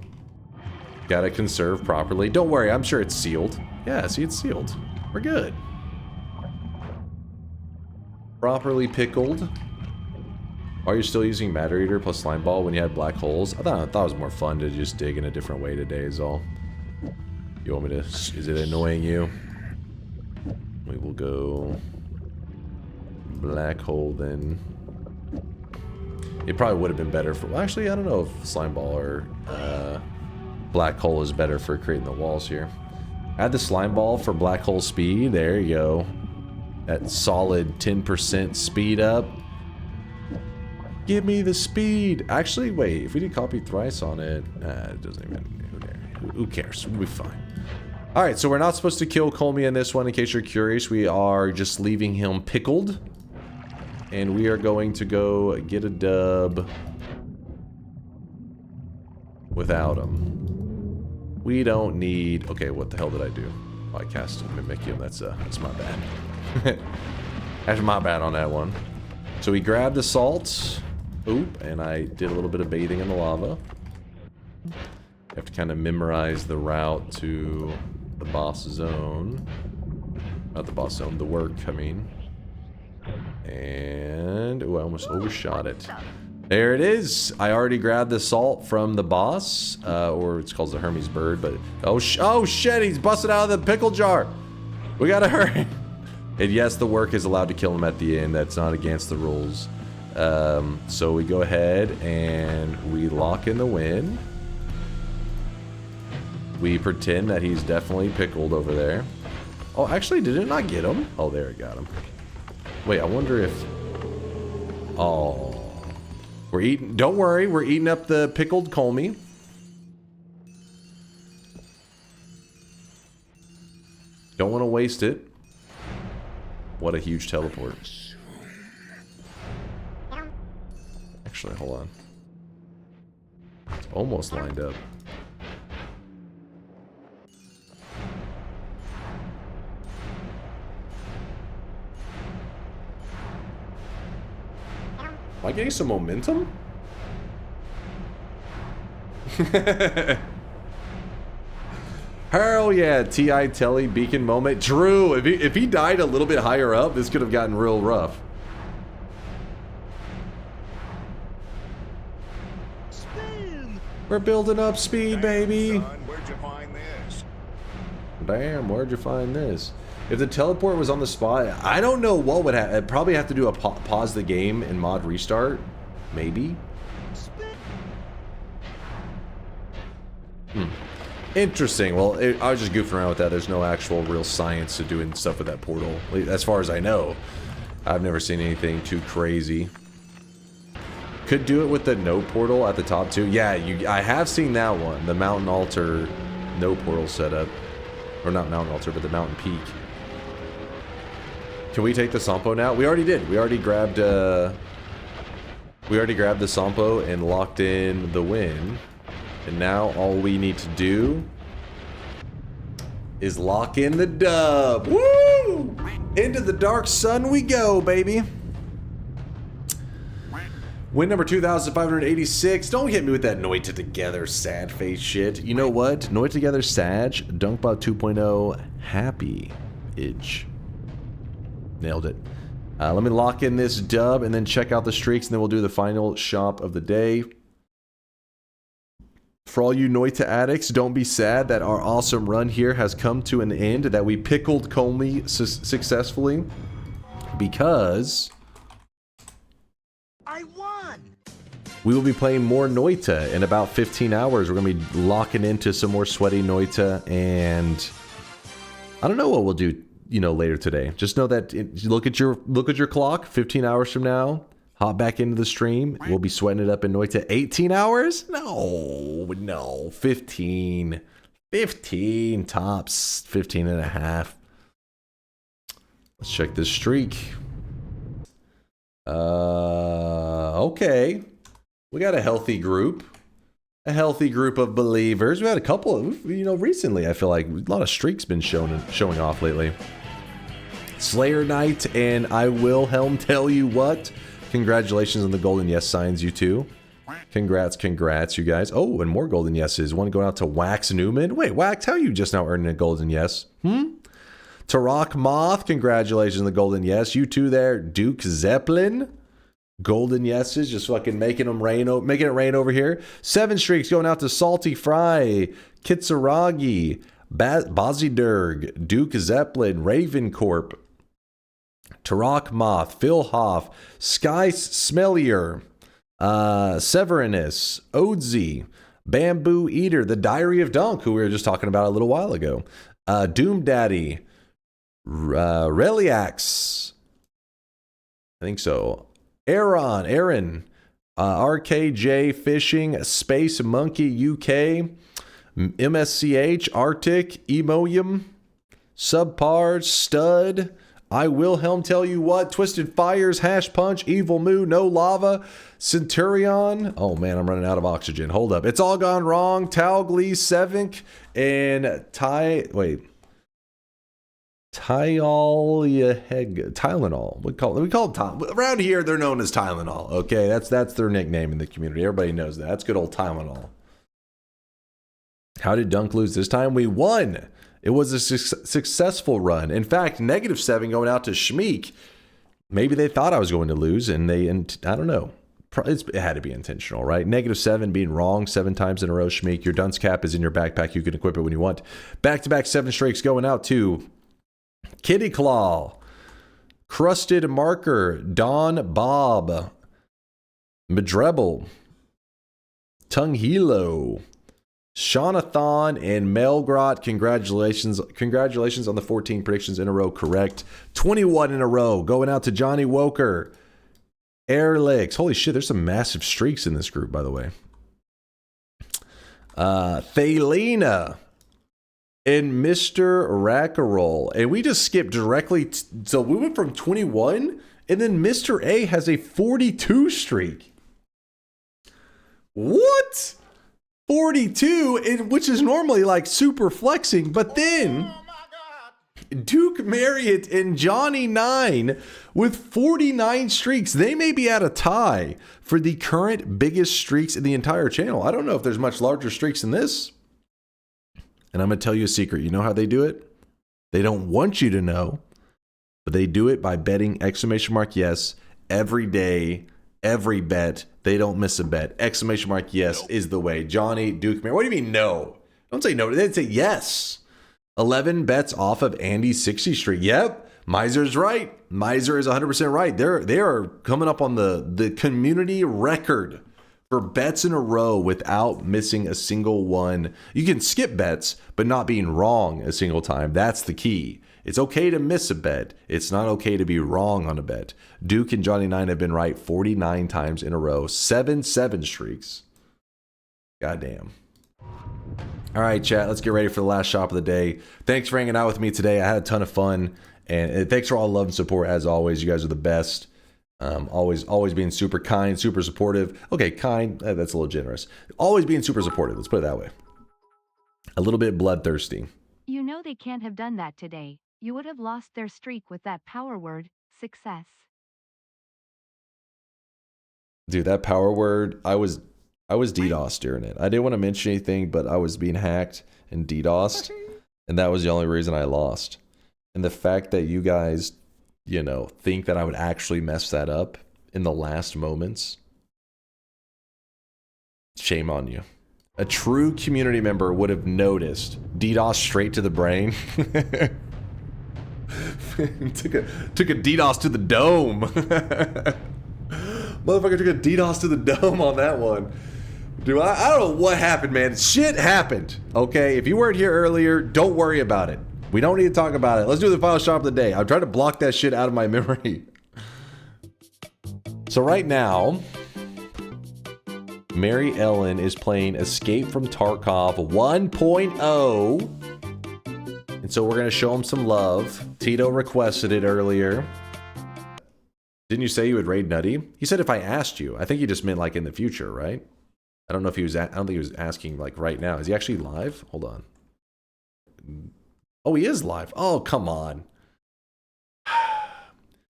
Gotta conserve properly. Don't worry, I'm sure it's sealed. Yeah, see, it's sealed. We're good. Properly pickled. Are you still using Matter Eater plus Slime Ball when you had black holes? I thought it was more fun to just dig in a different way today is all. You want me to... Is it annoying you? We will go... Black hole then. It probably would have been better for... Well, actually, I don't know if Slime Ball or Black Hole is better for creating the walls here. Add the Slime Ball for Black Hole speed. There you go. That solid 10% speed up. Give me the speed. Actually, wait. If we did copy Thrice on it... it doesn't even... Who cares? We'll be fine. Alright, so we're not supposed to kill Kolmi in this one. In case you're curious, we are just leaving him pickled. And we are going to go get a dub without him. We don't need... Okay, what the hell did I do? Oh, I cast Mimicium. That's my bad. That's my bad on that one. So we grabbed the salt. Oop, and I did a little bit of bathing in the lava. You have to kind of memorize the route to the boss zone. Not the boss zone, the work, I mean. And... Oh, I almost overshot it. There it is! I already grabbed the salt from the boss. Or it's called the Hermes bird, but... Oh shit, he's busted out of the pickle jar! We gotta hurry! And yes, the work is allowed to kill him at the end. That's not against the rules. So we go ahead and we lock in the wind. We pretend that he's definitely pickled over there. Oh, actually, did it not get him? Oh, there it got him. Wait, I wonder if... Oh. We're eating... Don't worry, we're eating up the pickled Kolmi. Don't want to waste it. What a huge teleport. Actually, hold on. It's almost lined up. Am I getting some momentum? Hell yeah, T.I. Telly beacon moment. True, if he died a little bit higher up, this could have gotten real rough. Spin. We're building up speed, baby. Son, where'd you find this? Damn, where'd you find this? If the teleport was on the spot, I don't know what would happen. I'd probably have to do a pause the game and mod restart. Maybe. Interesting. Well, I was just goofing around with that. There's no actual real science to doing stuff with that portal. As far as I know. I've never seen anything too crazy. Could do it with the no portal at the top too. Yeah, I have seen that one. The mountain altar no portal setup. Or not mountain altar, but the mountain peak. Can we take the Sampo now? We already did. We already grabbed the Sampo and locked in the win. And now all we need to do is lock in the dub. Woo! Into the dark sun we go, baby. Win number 2,586. Don't hit me with that Noita together sad face shit. You know what? Noita together Sag. Dunkbot 2.0 happy itch. Nailed it. Let me lock in this dub and then check out the streaks, and then we'll do the final shop of the day. For all you Noita addicts, don't be sad that our awesome run here has come to an end, that we pickled Kolmi successfully, because I won. We will be playing more Noita in about 15 hours. We're going to be locking into some more sweaty Noita, and I don't know what we'll do, later today. Just know that look at your clock. 15 hours from now, hop back into the stream. We'll be sweating it up in Noita. 18 hours? No, 15 tops, 15 and a half. Let's check this streak. Okay. We got a healthy group. A healthy group of believers. We had a couple of, recently I feel like a lot of streaks been showing off lately. Slayer Knight and I Will Helm tell you what. Congratulations on the golden yes signs, you two. Congrats, congrats, you guys. Oh, and more golden yeses. One going out to Wax Newman. Wait, Wax, how are you just now earning a golden yes? Tarak Moth, congratulations on the golden yes. You two there, Duke Zeppelin. Golden yeses, just fucking making it rain over here. 7 streaks going out to Salty Fry, Kitsaragi, Bazidurg, Duke Zeppelin, Raven Corp, Tarak Moth, Phil Hoff, Sky Smellier, Severinus, Odzi, Bamboo Eater, The Diary of Dunk, who we were just talking about a little while ago, Doom Daddy, Reliax, I think so, Aaron, RKJ Fishing, Space Monkey UK, MSCH, Arctic, Emoyum, Subpar, Stud, I Wilhelm Tell You What, Twisted Fires, Hash Punch, Evil Moo, No Lava, Centurion. Oh man, I'm running out of oxygen. Hold up. It's All Gone Wrong, Talglee, Sevink, and Tylenol. We call it around here they're known as Tylenol. Okay, that's their nickname in the community. Everybody knows that. That's good old Tylenol. How did Dunk lose this time? We won. It was a successful run. In fact, -7 going out to Schmeek. Maybe they thought I was going to lose, and I don't know. It had to be intentional, right? -7 being wrong 7 times in a row. Schmeek, your dunce cap is in your backpack. You can equip it when you want. Back-to-back 7 streaks going out to Kitty Claw, Crusted Marker, Don Bob, Madrebel, Tung Hilo, Shaunathon, and Melgrot. Congratulations on the 14 predictions in a row correct. 21 in a row going out to Johnny Woker, Airlicks. Holy shit, there's some massive streaks in this group, by the way. Thalina and Mr. Rackarol. And we just skipped directly. So we went from 21, and then Mr. A has a 42 streak. What? 42, which is normally like super flexing, but then Duke Marriott and Johnny 9 with 49 streaks. They may be at a tie for the current biggest streaks in the entire channel. I don't know if there's much larger streaks than this. And I'm going to tell you a secret. You know how they do it? They don't want you to know, but they do it by betting !yes every day, every bet. They don't miss a bet. !yes is the way. Johnny, Duke, what do you mean no? Don't say no. They say yes. 11 bets off of Andy's 60 streak. Yep, Miser's right. Miser is 100% right. They are coming up on the community record for bets in a row without missing a single one. You can skip bets, but not being wrong a single time. That's the key. It's okay to miss a bet. It's not okay to be wrong on a bet. Duke and Johnny 9 have been right 49 times in a row. 7 streaks. Goddamn. All right, chat, let's get ready for the last shop of the day. Thanks for hanging out with me today. I had a ton of fun. And thanks for all the love and support as always. You guys are the best. Always being super kind, super supportive. Okay, kind, that's a little generous. Always being super supportive. Let's put it that way. A little bit bloodthirsty. You know they can't have done that today. You would have lost their streak with that power word, success. Dude, that power word, I was DDoSed during it. I didn't want to mention anything, but I was being hacked and DDoSed, and that was the only reason I lost. And the fact that you guys, think that I would actually mess that up in the last moments, shame on you. A true community member would have noticed. DDoS straight to the brain. took a DDoS to the dome. Motherfucker took a DDoS to the dome on that one. Dude, I don't know what happened, man. Shit happened. Okay, if you weren't here earlier, don't worry about it. We don't need to talk about it. Let's do the final shop of the day. I'm trying to block that shit out of my memory. So right now, Mary Ellen is playing Escape from Tarkov 1.0. And so we're going to show him some love. Tito requested it earlier. Didn't you say you would raid Nutty? He said if I asked you. I think he just meant like in the future, right? I don't know if he was, I don't think he was asking like right now. Is he actually live? Hold on. Oh, he is live. Oh, come on.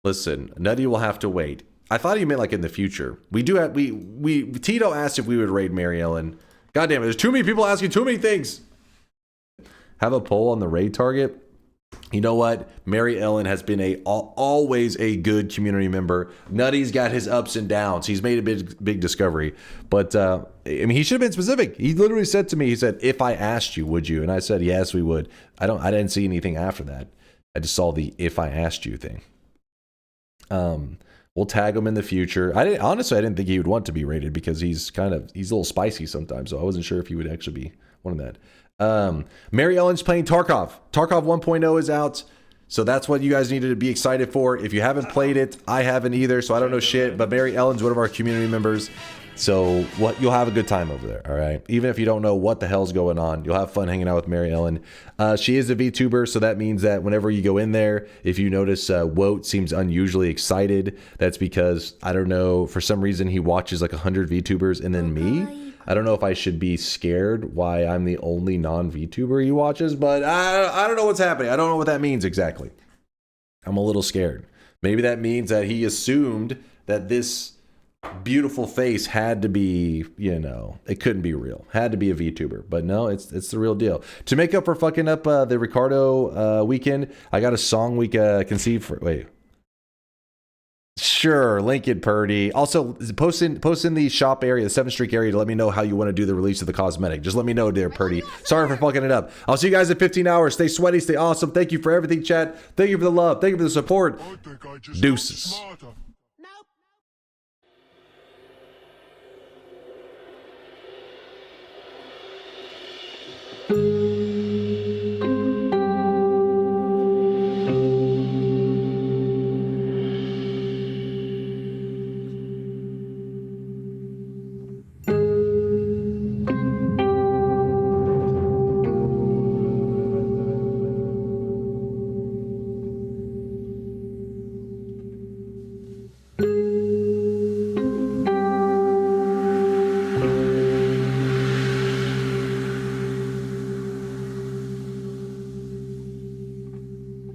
Listen, Nutty will have to wait. I thought he meant like in the future. We do have Tito asked if we would raid Mary Ellen. God damn it, there's too many people asking too many things. Have a poll on the raid target. You know what? Mary Ellen has been always a good community member. Nutty's got his ups and downs. He's made a big discovery. But I mean, he should have been specific. He literally said to me, he said, if I asked you, would you? And I said, yes, we would. I didn't see anything after that. I just saw the if I asked you thing. We'll tag him in the future. I didn't think he would want to be rated because he's a little spicy sometimes. So I wasn't sure if he would actually be one of that. Mary Ellen's playing Tarkov. Tarkov 1.0 is out. So that's what you guys needed to be excited for. If you haven't played it, I haven't either. So I don't know shit. But Mary Ellen's one of our community members. So you'll have a good time over there. All right. Even if you don't know what the hell's going on, you'll have fun hanging out with Mary Ellen. She is a VTuber. So that means that whenever you go in there, if you notice Woat seems unusually excited, that's because, I don't know, for some reason he watches like 100 VTubers and then me. I don't know if I should be scared why I'm the only non-VTuber he watches, but I don't know what's happening. I don't know what that means exactly. I'm a little scared. Maybe that means that he assumed that this beautiful face had to be, it couldn't be real. Had to be a VTuber. But no, it's the real deal. To make up for fucking up the Ricardo weekend, I got a song we conceived for... Wait. Sure, link it, Purdy. Also, post in the shop area, the 7th Street area, to let me know how you want to do the release of the cosmetic. Just let me know, dear Purdy. Sorry for fucking it up. I'll see you guys in 15 hours. Stay sweaty, stay awesome. Thank you for everything, chat. Thank you for the love. Thank you for the support. Deuces.